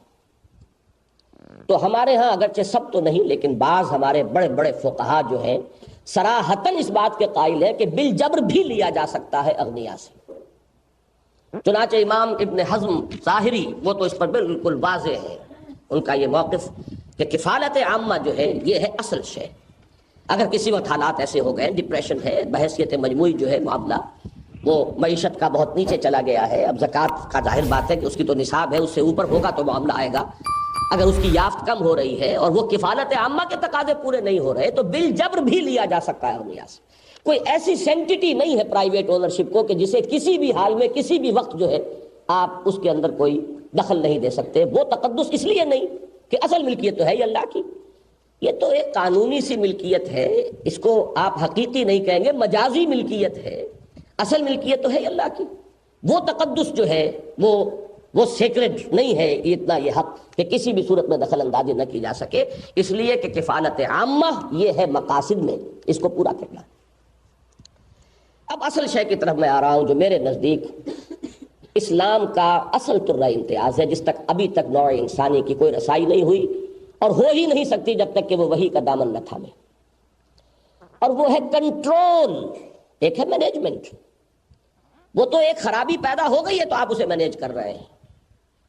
تو ہمارے ہاں اگرچہ سب تو نہیں لیکن بعض ہمارے بڑے بڑے فقہا جو ہیں صراحتاً اس بات کے قائل ہے کہ بالجبر بھی لیا جا سکتا ہے اغنیا سے. چنانچہ امام ابن حزم ظاہری وہ تو اس پر بالکل واضح ہے ان کا یہ موقف کہ کفالت عامہ جو ہے یہ ہے اصل شے. اگر کسی وقت حالات ایسے ہو گئے، ڈپریشن ہے، بحیثیت مجموعی جو ہے معاملہ وہ معیشت کا بہت نیچے چلا گیا ہے، اب زکوٰۃ کا ظاہر بات ہے کہ اس کی تو نصاب ہے، اس سے اوپر ہوگا تو معاملہ آئے گا. اگر اس کی یافت کم ہو رہی ہے اور وہ کفالت عامہ کے تقاضے پورے نہیں ہو رہے تو بالجبر بھی لیا جا سکتا ہے اغنیا سے. کوئی ایسی سینٹٹی نہیں ہے پرائیویٹ اونرشپ کو کہ جسے کسی بھی حال میں کسی بھی وقت جو ہے آپ اس کے اندر کوئی دخل نہیں دے سکتے. وہ تقدس اس لیے نہیں کہ اصل ملکیت تو ہے ہی اللہ کی، یہ تو ایک قانونی سی ملکیت ہے، اس کو آپ حقیقی نہیں کہیں گے، مجازی ملکیت ہے. اصل ملکیت تو ہے اللہ کی. وہ تقدس جو ہے وہ سیکرڈ نہیں ہے اتنا یہ حق کہ کسی بھی صورت میں دخل اندازی نہ کی جا سکے. اس لیے کہ کفالت عامہ یہ ہے مقاصد میں اس کو پورا کرنا. اب اصل شے کی طرف میں آ رہا ہوں جو میرے نزدیک اسلام کا اصل ترہ امتیاز ہے، جس تک ابھی تک نوع انسانی کی کوئی رسائی نہیں ہوئی اور ہو ہی نہیں سکتی جب تک کہ وہ وحی کا دامن نہ تھامے. اور وہ ہے کنٹرول. ایک ہے مینجمنٹ. وہ تو ایک خرابی پیدا ہو گئی ہے تو آپ اسے مینیج کر رہے ہیں.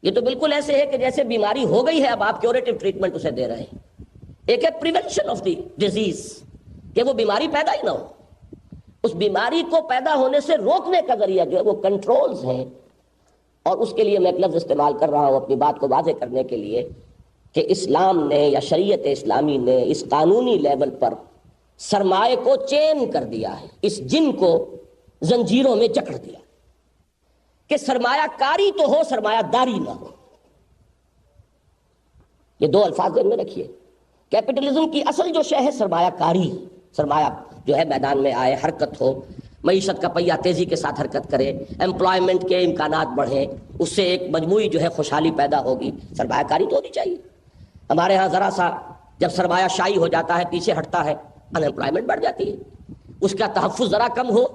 یہ تو بالکل ایسے ہے کہ جیسے بیماری ہو گئی ہے اب آپ کیوریٹو ٹریٹمنٹ اسے دے رہے ہیں. ایک ہے پریونشن آف دی ڈیزیز کہ وہ بیماری پیدا ہی نہ ہو. اس بیماری کو پیدا ہونے سے روکنے کا ذریعہ جو ہے وہ کنٹرولز ہیں. اور اس کے لیے میں ایک لفظ استعمال کر رہا ہوں اپنی بات کو واضح کرنے کے لیے کہ اسلام نے یا شریعت اسلامی نے اس قانونی لیول پر سرمایہ کو چین کر دیا ہے، اس جن کو زنجیروں میں جکڑ دیا کہ سرمایہ کاری تو ہو، سرمایہ داری نہ ہو. یہ دو الفاظ ذہن میں رکھیے. کیپٹلزم کی اصل جو شے ہے سرمایہ کاری. سرمایہ جو ہے میدان میں آئے، حرکت ہو، معیشت کا پہیہ تیزی کے ساتھ حرکت کرے، امپلائمنٹ کے امکانات بڑھیں، اس سے ایک مجموعی جو ہے خوشحالی پیدا ہوگی. سرمایہ کاری تو ہونی چاہیے. ہمارے ہاں ذرا سا جب سرمایہ شائی ہو جاتا ہے، پیچھے ہٹتا ہے، ان امپلائمنٹ بڑھ جاتی ہے. اس کا تحفظ ذرا کم ہو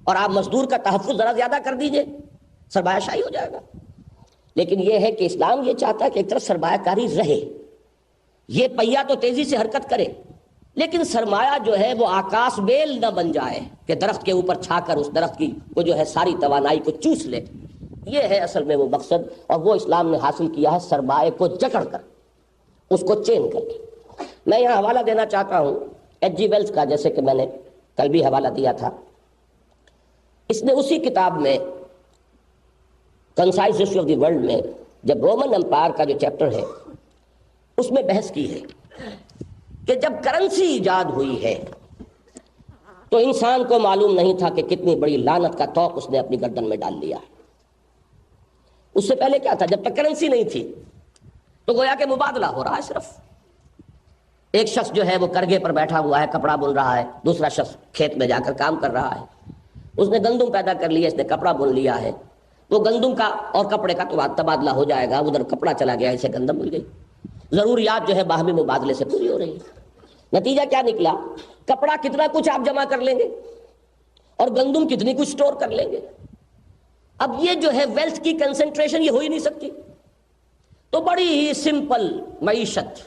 اور آپ مزدور کا تحفظ ذرا زیادہ کر دیجئے، سرمایہ شائی ہو جائے گا. لیکن یہ ہے کہ اسلام یہ چاہتا ہے کہ ایک طرف سرمایہ کاری رہے، یہ پہیہ تو تیزی سے حرکت کرے، لیکن سرمایہ جو ہے وہ آکاش بیل نہ بن جائے کہ درخت کے اوپر چھا کر اس درخت کی وہ جو ہے ساری توانائی کو چوس لے. یہ ہے اصل میں وہ مقصد، اور وہ اسلام نے حاصل کیا ہے سرمایہ کو جکڑ کر، اس کو چین کر کے. میں یہاں حوالہ دینا چاہتا ہوں ایچ جی ویلز کا، جیسے کہ میں نے کل بھی حوالہ دیا تھا. اس نے اسی کتاب میں concise history of the world میں جب رومن امپائر کا جو چیپٹر ہے اس میں بحث کی ہے کہ جب کرنسی ایجاد ہوئی ہے تو انسان کو معلوم نہیں تھا کہ کتنی بڑی لعنت کا طوق اس نے اپنی گردن میں ڈال لیا. اس سے پہلے کیا تھا؟ جب تک کرنسی نہیں تھی تو گویا کہ مبادلہ ہو رہا ہے. صرف ایک شخص جو ہے وہ کرگے پر بیٹھا ہوا ہے، کپڑا بن رہا ہے، دوسرا شخص کھیت میں جا کر کام کر رہا ہے. اس نے گندم پیدا کر لیا، اس نے کپڑا بن لیا ہے. وہ گندم کا اور کپڑے کا تو تبادلہ ہو جائے گا. ادھر کپڑا چلا گیا، اسے گندم مل گئی. ضروریات جو ہے باہمی مبادلے سے پوری ہو رہی ہے. نتیجہ کیا نکلا؟ کپڑا کتنا کچھ آپ جمع کر لیں گے اور گندم کتنی کچھ سٹور کر لیں گے. اب یہ جو ہے ویلتھ کی کنسنٹریشن یہ ہو ہی نہیں سکتی. تو بڑی ہی سمپل معیشت.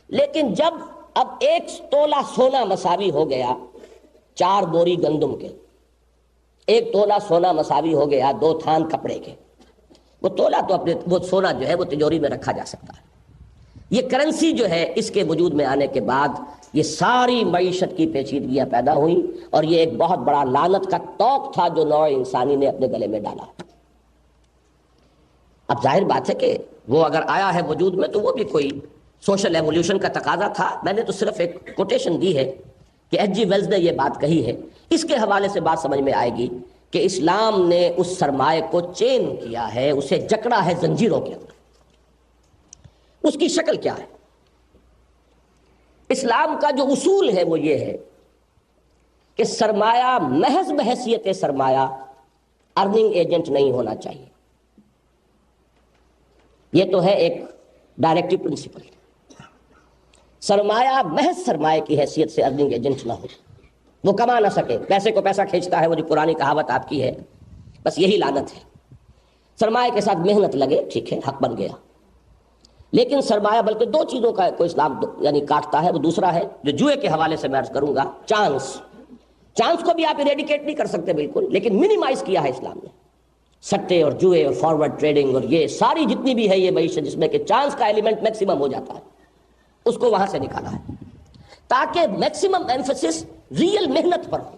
لیکن جب اب ایک تولہ سونا مساوی ہو گیا 4 بوری گندم کے، ایک تولہ سونا مساوی ہو گیا 2 تھان کپڑے کے، وہ تولہ تو اپنے وہ سونا جو ہے وہ تجوری میں رکھا جا سکتا ہے. یہ کرنسی جو ہے اس کے وجود میں آنے کے بعد یہ ساری معیشت کی پیچیدگیاں پیدا ہوئیں اور یہ ایک بہت بڑا لعنت کا طوق تھا جو نوع انسانی نے اپنے گلے میں ڈالا. اب ظاہر بات ہے کہ وہ اگر آیا ہے وجود میں تو وہ بھی کوئی سوشل ایولیوشن کا تقاضا تھا. میں نے تو صرف ایک کوٹیشن دی ہے کہ ایچ جی ویلز نے یہ بات کہی ہے. اس کے حوالے سے بات سمجھ میں آئے گی کہ اسلام نے اس سرمایہ کو چین کیا ہے، اسے جکڑا ہے زنجیروں کے اندر. اس کی شکل کیا ہے؟ اسلام کا جو اصول ہے وہ یہ ہے کہ سرمایہ محض بحیثیت سرمایہ ارننگ ایجنٹ نہیں ہونا چاہیے. یہ تو ہے ایک ڈائریکٹو پرنسپل. سرمایہ محض سرمایہ کی حیثیت سے ارننگ ایجنٹ نہ ہو، وہ کما نہ سکے، پیسے کو پیسہ کھینچتا ہے، وہ جو پرانی کہاوت آپ کی ہے، بس یہی لعنت ہے. سرمایہ کے ساتھ محنت لگے، ٹھیک ہے، حق بن گیا، لیکن سرمایہ بلکہ دو چیزوں کا کوئی اسلام یعنی کاٹتا ہے. وہ دوسرا ہے جو جوئے کے حوالے سے میں عرض کروں گا، چانس کو بھی آپ ایریڈیکیٹ نہیں کر سکتے بالکل، لیکن منیمائز کیا ہے اسلام نے. سٹے اور جوئے اور فارورڈ ٹریڈنگ اور یہ ساری جتنی بھی ہے یہ معیشت جس میں کہ چانس کا ایلیمنٹ میکسیمم ہو جاتا ہے، اس کو وہاں سے نکالا ہے تاکہ میکسیمم ایمفیسس ریئل محنت پر ہو،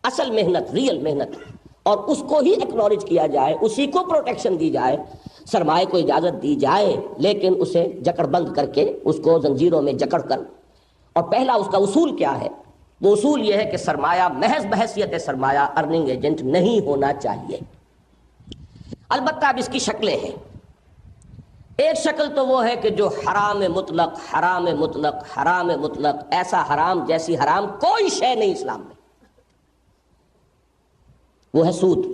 اصل محنت، ریئل محنت، اور اس کو ہی ایکنالج کیا جائے، اسی کو پروٹیکشن دی جائے، سرمایہ کو اجازت دی جائے، لیکن اسے جکڑ بند کر کے، اس کو زنجیروں میں جکڑ کر. اور پہلا اس کا اصول کیا ہے؟ وہ اصول یہ ہے کہ سرمایہ محض بحیثیت سرمایہ ارننگ ایجنٹ نہیں ہونا چاہیے. البتہ اب اس کی شکلیں ہیں. ایک شکل تو وہ ہے کہ جو حرام مطلق، حرام مطلق، حرام مطلق، ایسا حرام جیسی حرام کوئی شے نہیں اسلام میں، وہ ہے سود.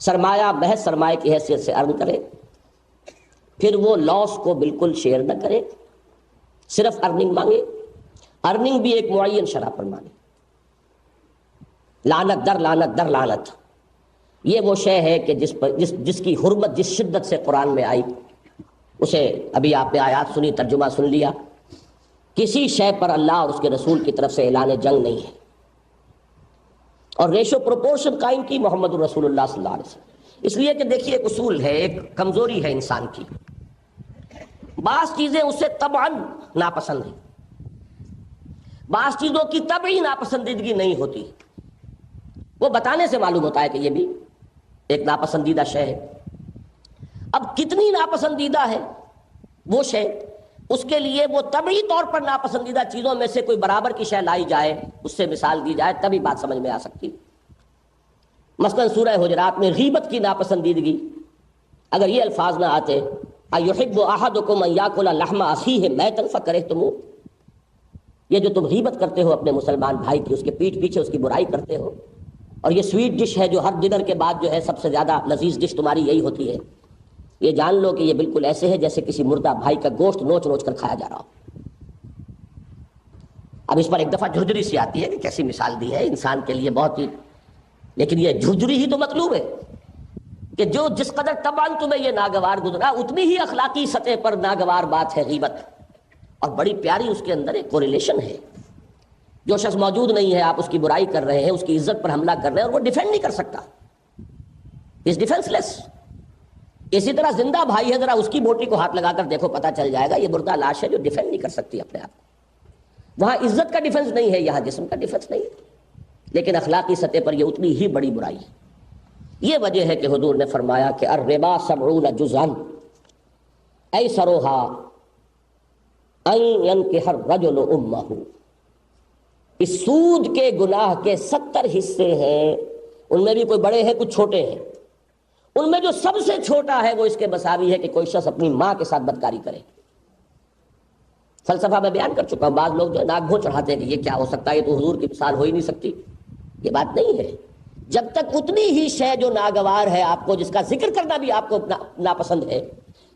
سرمایہ محض سرمایہ کی حیثیت سے ارن کرے، پھر وہ لاس کو بالکل شیئر نہ کرے، صرف ارننگ مانگے، ارننگ بھی ایک معین شرح پر مانگے. لعنت در لعنت در لعنت، یہ وہ شے ہے کہ جس کی حرمت جس شدت سے قرآن میں آئی، اسے ابھی آپ نے آیات سنی، ترجمہ سن لیا. کسی شے پر اللہ اور اس کے رسول کی طرف سے اعلان جنگ نہیں ہے، اور ریشو پروپورشن قائم کی محمد رسول اللہ صلی اللہ علیہ وسلم. اس لیے کہ دیکھیے ایک اصول ہے، ایک کمزوری ہے انسان کی، بعض چیزیں اسے طبعاً ناپسند ہیں، بعض چیزوں کی طبعی ناپسندیدگی نہیں ہوتی. وہ بتانے سے معلوم ہوتا ہے کہ یہ بھی ایک ناپسندیدہ شے ہے. اب کتنی ناپسندیدہ ہے وہ شے، اس کے لیے وہ طبعی طور پر ناپسندیدہ چیزوں میں سے کوئی برابر کی شے لائی جائے، اس سے مثال دی جائے، تبھی بات سمجھ میں آ سکتی. مثلا سورہ حجرات میں غیبت کی ناپسندیدگی، اگر یہ الفاظ نہ آتے اَيُحِبُّ أَحَدُكُمْ أَن يَأْكُلَ لَحْمَ أَخِيهِ مَيْتًا فَكَرِهْتُمُوهُ، یہ جو تم غیبت کرتے ہو اپنے مسلمان بھائی کی، اس کے پیٹھ پیچھے اس کی برائی کرتے ہو، اور یہ سویٹ ڈش ہے جو ہر ڈنر کے بعد جو ہے سب سے زیادہ لذیذ ڈش تمہاری یہی ہوتی ہے، یہ جان لو کہ یہ بالکل ایسے ہے جیسے کسی مردہ بھائی کا گوشت نوچ نوچ کر کھایا جا رہا ہو. اب اس پر ایک دفعہ جھجری سی آتی ہے کہ کیسی مثال دی ہے انسان کے لیے بہت ہی، لیکن یہ جھجری ہی تو مطلوب ہے کہ جو جس قدر طبعاً تمہیں یہ ناگوار گزرا، اتنی ہی اخلاقی سطح پر ناگوار بات ہے غیبت. اور بڑی پیاری اس کے اندر ایک کوریلیشن ہے. جو شخص موجود نہیں ہے، آپ اس کی برائی کر رہے ہیں، اس کی عزت پر حملہ کر رہے ہیں، اور وہ ڈیفینڈ نہیں کر سکتا، از ڈیفینس لیس. اسی طرح زندہ بھائی ہے، ذرا اس کی بوٹی کو ہاتھ لگا کر دیکھو، پتہ چل جائے گا یہ مردہ لاش ہے جو ڈیفینڈ نہیں کر سکتی اپنے آپ کو. وہاں عزت کا ڈیفینس نہیں ہے، یہاں جسم کا ڈیفینس نہیں ہے، لیکن اخلاقی سطح پر یہ اتنی ہی بڑی برائی ہے. یہ وجہ ہے کہ حضور نے فرمایا کہ الربا 70 جزءا ایسرها ان ينكح الرجل امه، اس سود کے گناہ کے 70 حصے ہیں، ان میں بھی کوئی بڑے ہیں کچھ چھوٹے ہیں. ان میں جو سب سے چھوٹا ہے وہ اس کے مساوی ہے کہ کوئی شخص اپنی ماں کے ساتھ بدکاری کرے. فلسفہ میں بیان کر چکا ہوں، بعض لوگ جو ہے ناک بھوں چڑھاتے ہیں کہ یہ کیا ہو سکتا ہے، یہ تو حضور کی مثال ہو ہی نہیں سکتی. یہ بات نہیں ہے. جب تک اتنی ہی شے جو ناگوار ہے آپ کو، جس کا ذکر کرنا بھی آپ کو ناپسند ہے،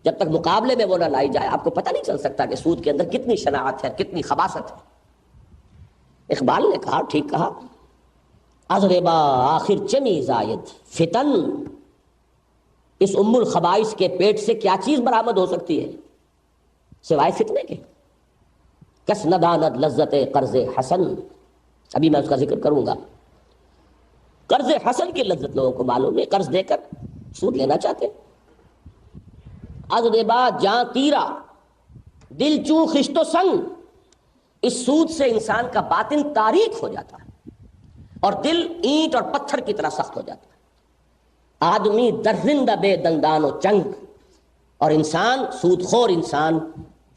جب تک مقابلے میں وہ نہ لائی جائے، آپ کو پتہ نہیں چل سکتا کہ سود کے اندر کتنی شناعت ہے، کتنی خباثت ہے. اقبال نے کہا، ٹھیک کہا، از ربا آخر چمی زاید فتن، اس ام الخبائث کے پیٹ سے کیا چیز برآمد ہو سکتی ہے سوائے فتنے کے. کس نداند لذت قرض حسن، ابھی میں اس کا ذکر کروں گا. قرض حسن کی لذت لوگوں کو معلوم ہے، قرض دے کر سود لینا چاہتے. از ربا جاں تیرا دل چوں خشت و سنگ، اس سود سے انسان کا باطن تاریک ہو جاتا ہے اور دل اینٹ اور پتھر کی طرح سخت ہو جاتا ہے. آدمی درندہ بے دندان و چنگ، اور انسان سود خور انسان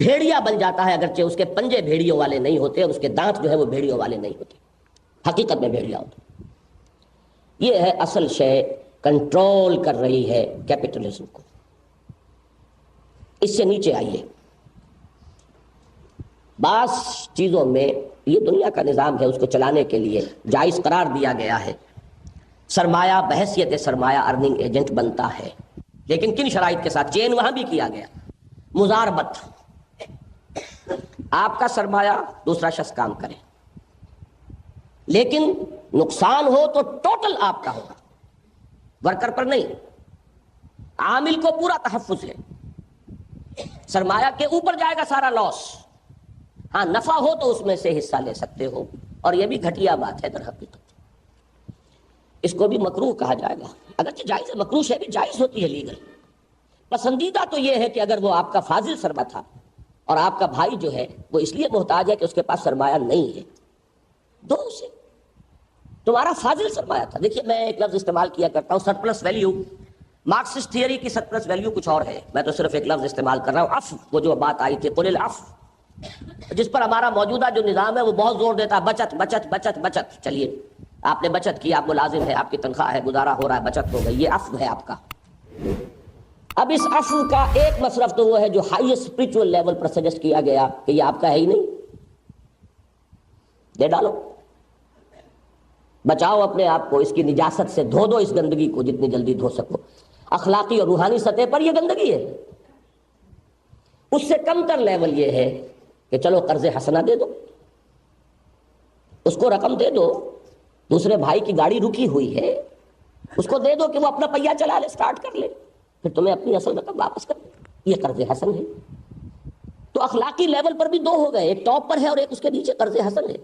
بھیڑیا بن جاتا ہے، اگرچہ اس کے پنجے بھیڑیوں والے نہیں ہوتے اور اس کے دانت جو ہے وہ بھیڑیوں والے نہیں ہوتے، حقیقت میں بھیڑیا ہوتے. یہ ہے اصل شے کنٹرول کر رہی ہے کیپٹلزم کو. اس سے نیچے آئیے، بعض چیزوں میں یہ دنیا کا نظام ہے، اس کو چلانے کے لیے جائز قرار دیا گیا ہے. سرمایہ بحیثیت سرمایہ ارننگ ایجنٹ بنتا ہے، لیکن کن شرائط کے ساتھ؟ چین وہاں بھی کیا گیا. مزاربت، آپ کا سرمایہ دوسرا شخص کام کرے، لیکن نقصان ہو تو ٹوٹل آپ کا ہوگا، ورکر پر نہیں. عامل کو پورا تحفظ ہے، سرمایہ کے اوپر جائے گا سارا لاس، ہاں نفع ہو تو اس میں سے حصہ لے سکتے ہو، اور یہ بھی گھٹیا بات ہے در حقیقت، اس کو بھی مکروہ کہا جائے گا، اگرچہ جائز ہے، مکروہ ہے بھی جائز ہوتی ہے لیگل۔ پسندیدہ تو یہ ہے کہ اگر وہ آپ کا فاضل سرمایہ تھا اور آپ کا بھائی جو ہے وہ اس لیے محتاج ہے کہ اس کے پاس سرمایہ نہیں ہے، دو اسے، تمہارا فاضل سرمایہ تھا۔ دیکھیے میں ایک لفظ استعمال کیا کرتا ہوں، سرپلس ویلیو، مارکسسٹ تھیوری کی سرپلس ویلیو کچھ اور ہے، میں تو صرف ایک لفظ استعمال کر رہا ہوں، عفو، وہ جو بات آئی تھی قل العفو، جس پر ہمارا موجودہ جو نظام ہے وہ بہت زور دیتا ہے، بچت بچت بچت بچت۔ چلیے آپ نے بچت کی، آپ ملازم ہے، آپ کی تنخواہ ہے، گزارا ہو رہا ہے، بچت ہو گئی، یہ عفو ہے آپ کا۔ اب اس عفو کا ایک مصرف تو وہ ہے جو ہائیسٹ اسپرچول لیول پر سجیسٹ کیا گیا کہ یہ آپ کا ہے ہی نہیں، دے ڈالو، بچاؤ اپنے آپ کو، اس کی نجاست سے دھو دو اس گندگی کو جتنی جلدی دھو سکو۔ اخلاقی اور روحانی سطح پر یہ گندگی ہے۔ اس سے کم تر لیول یہ ہے کہ چلو قرض حسنہ دے دو، اس کو رقم دے دو، دوسرے بھائی کی گاڑی رکی ہوئی ہے، اس کو دے دو کہ وہ اپنا پہیہ چلا لے، سٹارٹ کر لے، پھر تمہیں اپنی اصل رقم واپس کر دے، یہ قرض حسن ہے۔ تو اخلاقی لیول پر بھی دو ہو گئے، ایک ٹاپ پر ہے اور ایک اس کے نیچے قرض حسن ہے۔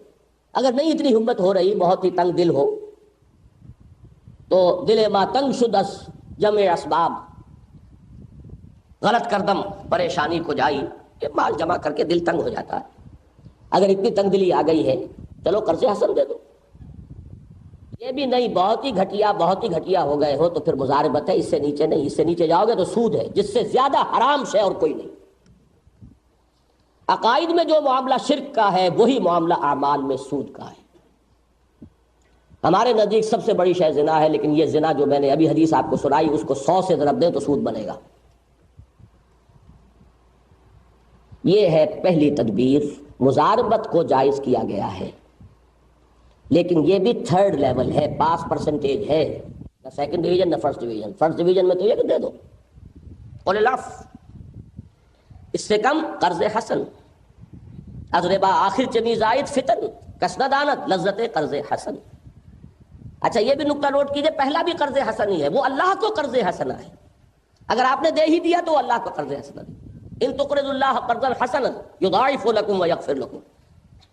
اگر نہیں اتنی ہمت ہو رہی، بہت ہی تنگ دل ہو، تو دل ما تنگ شدس جمع اسباب، غلط کردم پریشانی کو جائی، کہ مال جمع کر کے دل تنگ ہو جاتا ہے۔ اگر اتنی تنگ دلی آ گئی ہے، چلو قرض حسن دے دو۔ یہ بھی نہیں، بہت ہی گھٹیا ہو گئے ہو تو پھر مضاربت ہے، اس سے نیچے نہیں، اس سے نیچے جاؤ گے تو سود ہے، جس سے زیادہ حرام شے اور کوئی نہیں۔ عقائد میں جو معاملہ شرک کا ہے وہی معاملہ اعمال میں سود کا ہے۔ ہمارے نزدیک سب سے بڑی شے زنا ہے، لیکن یہ زنا جو میں نے ابھی حدیث آپ کو سنائی اس کو 100 سے ضرب دیں تو سود بنے گا۔ یہ ہے پہلی تدبیر، مضاربت کو جائز کیا گیا ہے، لیکن یہ بھی تھرڈ لیول ہے، پاس پرسنٹیج ہے، نہ سیکنڈ ڈویژن نہ فرسٹ ڈویژن۔ فرسٹ ڈویژن میں تو یہ کہ دے دو قول العفو، اس سے کم قرض حسن، از ربا آخر چنی زائد فتن کس ندانت لذت قرض حسن۔ اچھا یہ بھی نقطہ نوٹ کیجئے، پہلا بھی قرض حسن ہی ہے، وہ اللہ کو قرض حسنہ ہے، اگر آپ نے دے ہی دیا تو اللہ کو قرض حسنہ دے، ان تقرضوا اللہ قرضا حسنا یضاعف لکم ویغفر لکم،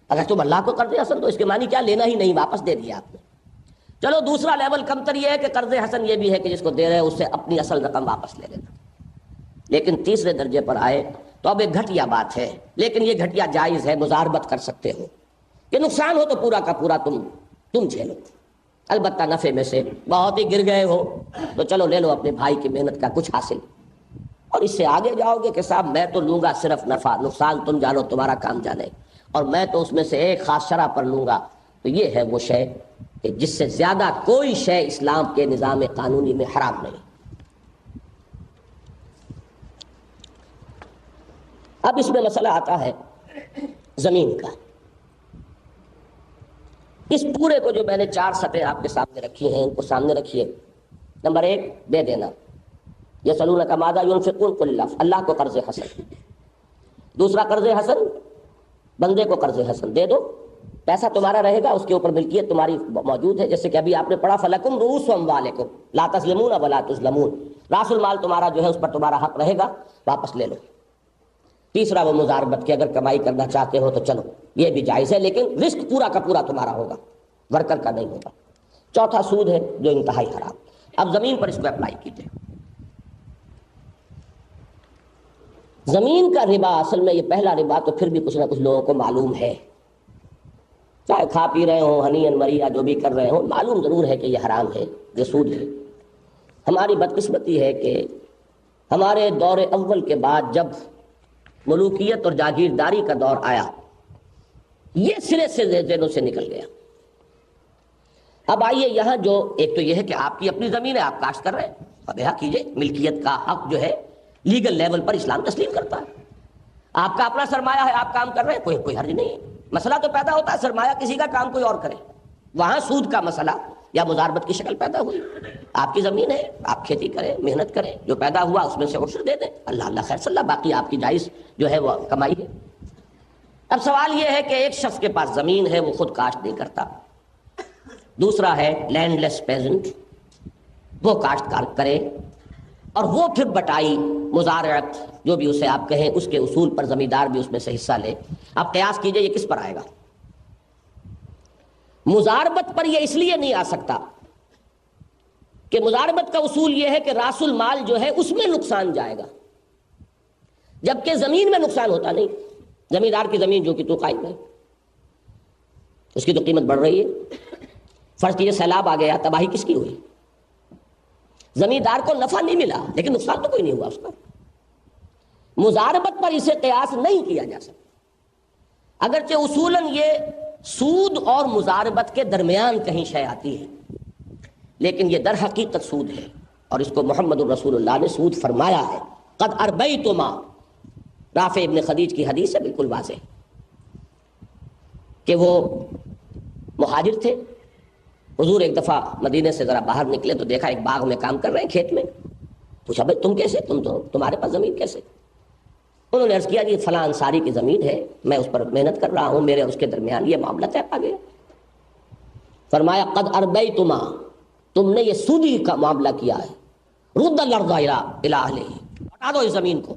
اگر تم اللہ کو قرض حسن تو اس کے معنی کیا، لینا ہی نہیں، واپس دے دیا آپ نے۔ چلو دوسرا لیول کم تر یہ ہے کہ قرض حسن یہ بھی ہے کہ جس کو دے رہے ہیں اس سے اپنی اصل رقم واپس لے لینا، لیکن تیسرے درجے پر آئے تو اب ایک گھٹیا بات ہے، لیکن یہ گھٹیا جائز ہے، مضاربت کر سکتے ہو، کہ نقصان ہو تو پورا کا پورا تم جھیلو، البتہ نفع میں سے بہت ہی گر گئے ہو تو چلو لے لو اپنے بھائی کی محنت کا کچھ حاصل، اور اس سے آگے جاؤ گے کہ صاحب میں تو لوں گا صرف نفع، نقصان تم جانو، تمہارا کام جانے، اور میں تو اس میں سے ایک خاص شرح پر لوں گا، تو یہ ہے وہ شے کہ جس سے زیادہ کوئی شے اسلام کے نظام قانونی میں حرام نہیں۔ اب اس میں مسئلہ آتا ہے زمین کا۔ اس پورے کو جو میں نے 4 سطح آپ کے سامنے رکھی ہیں، ان کو سامنے رکھیے۔ نمبر 1 دے دینا، یسألونک ماذا ينفقون قل اللہ، اللہ کو قرض حسن۔ دوسرا قرض حسن، بندے کو قرض حسن دے دو، پیسہ تمہارا رہے گا، اس کے اوپر ملکیت تمہاری موجود ہے، جیسے کہ ابھی آپ نے پڑھا فلکم رؤوس اموالکم لا تظلمون ولا تظلمون، راس المال تمہارا جو ہے اس پر تمہارا حق رہے گا، واپس لے لو۔ تیسرا وہ مضاربت کی، اگر کمائی کرنا چاہتے ہو تو چلو یہ بھی جائز ہے، لیکن رزق پورا کا پورا تمہارا ہوگا، ورکر کا نہیں ہوگا۔ چوتھا سود ہے جو انتہائی حرام۔ اب زمین پر اس کو اپلائی کیجیے۔ زمین کا ربا اصل میں یہ پہلا ربا تو پھر بھی کچھ نہ کچھ لوگوں کو معلوم ہے، چاہے کھا پی رہے ہوں، ہنی مریا جو بھی کر رہے ہوں، معلوم ضرور ہے کہ یہ حرام ہے، یہ سود ہے۔ ہماری بدقسمتی ہے کہ ہمارے دور اول کے بعد جب ملوکیت اور جاگیرداری کا دور آیا، یہ سرے سے ذہنوں سے نکل گیا۔ اب آئیے یہاں جو ایک تو یہ ہے کہ آپ کی اپنی زمین ہے، آپ کاشت کر رہے ہیں، فبیہا کیجئے، ملکیت کا حق جو ہے لیگل لیول پر اسلام تسلیم کرتا ہے۔ آپ کا اپنا سرمایہ ہے، آپ کام کر رہے ہیں، کوئی حرج نہیں ہے۔ مسئلہ تو پیدا ہوتا ہے سرمایہ کسی کا، کام کوئی اور کرے، وہاں سود کا مسئلہ یا مضاربت کی شکل پیدا ہوئی۔ آپ کی زمین ہے، آپ کھیتی کریں، محنت کریں، جو پیدا ہوا اس میں سے عشر دے دیں، اللہ خیر صلی اللہ، باقی آپ کی جائز جو ہے وہ کمائی ہے۔ اب سوال یہ ہے کہ ایک شخص کے پاس زمین ہے، وہ خود کاشت نہیں کرتا، دوسرا ہے لینڈ لیس پیزنٹ، وہ کاشت کار کرے، اور وہ پھر بٹائی مزارعت جو بھی اسے آپ کہیں اس کے اصول پر زمیندار بھی اس میں سے حصہ لے. اب قیاس کیجئے یہ کس پر آئے گا؟ مزاربت پر یہ اس لیے نہیں آ سکتا کہ مزاربت کا اصول یہ ہے کہ راس المال جو ہے اس میں نقصان جائے گا، جبکہ زمین میں نقصان ہوتا نہیں. زمیندار کی زمین جو کہ تو قائم ہے، اس کی تو قیمت بڑھ رہی ہے. فرض کیجئے سیلاب آ گیا، تباہی کس کی ہوئی؟ زمیندار کو نفع نہیں ملا لیکن نقصان تو کوئی نہیں ہوا اس کا. مزاربت پر اسے قیاس نہیں کیا جا سکتا، اگرچہ اصولاً یہ سود اور مزاربت کے درمیان کہیں شے آتی ہے، لیکن یہ در حقیقت سود ہے، اور اس کو محمد الرسول اللہ نے سود فرمایا ہے. قد اربیتما، رافع ابن خدیج کی حدیث ہے، بالکل واضح کہ وہ مہاجر تھے. حضور ایک دفعہ مدینے سے ذرا باہر نکلے تو دیکھا ایک باغ میں کام کر رہے ہیں، کھیت میں. پوچھا بھائی تم کیسے، تمہارے پاس زمین کیسے؟ انہوں نے عرض کیا کہ فلاں انصاری کی زمین ہے، میں اس پر محنت کر رہا ہوں، میرے اور اس کے درمیان یہ معاملہ طے پا گیا. فرمایا قد اربیتما، تم نے یہ سودی کا معاملہ کیا ہے. رد الارض الی اہلہ، ہٹا دو اس زمین کو،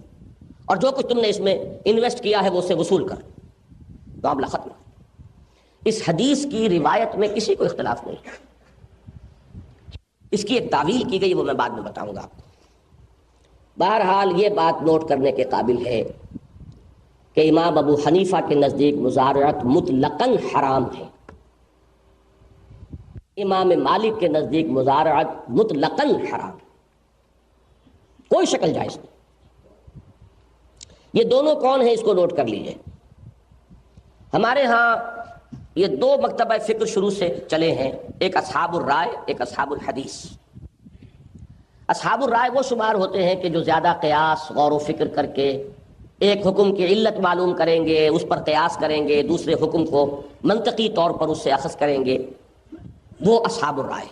اور جو کچھ تم نے اس میں انویسٹ کیا ہے وہ اسے وصول کر. معاملہ ختم. اس حدیث کی روایت میں کسی کو اختلاف نہیں. اس کی ایک تعویل کی گئی، وہ میں بعد میں بتاؤں گا آپ کو. بہرحال یہ بات نوٹ کرنے کے قابل ہے کہ امام ابو حنیفہ کے نزدیک مزارعت مطلقاً حرام ہے. امام مالک کے نزدیک مزارعت مطلقاً حرام، کوئی شکل جائز نہیں. یہ دونوں کون ہیں اس کو نوٹ کر لیجئے. ہمارے ہاں یہ دو مکتبہ فکر شروع سے چلے ہیں، ایک اصحاب الرائے، ایک اصحاب الحدیث. اصحاب الرائے وہ شمار ہوتے ہیں کہ جو زیادہ قیاس غور و فکر کر کے ایک حکم کی علت معلوم کریں گے، اس پر قیاس کریں گے، دوسرے حکم کو منطقی طور پر اس سے اخذ کریں گے، وہ اصحاب الرائے.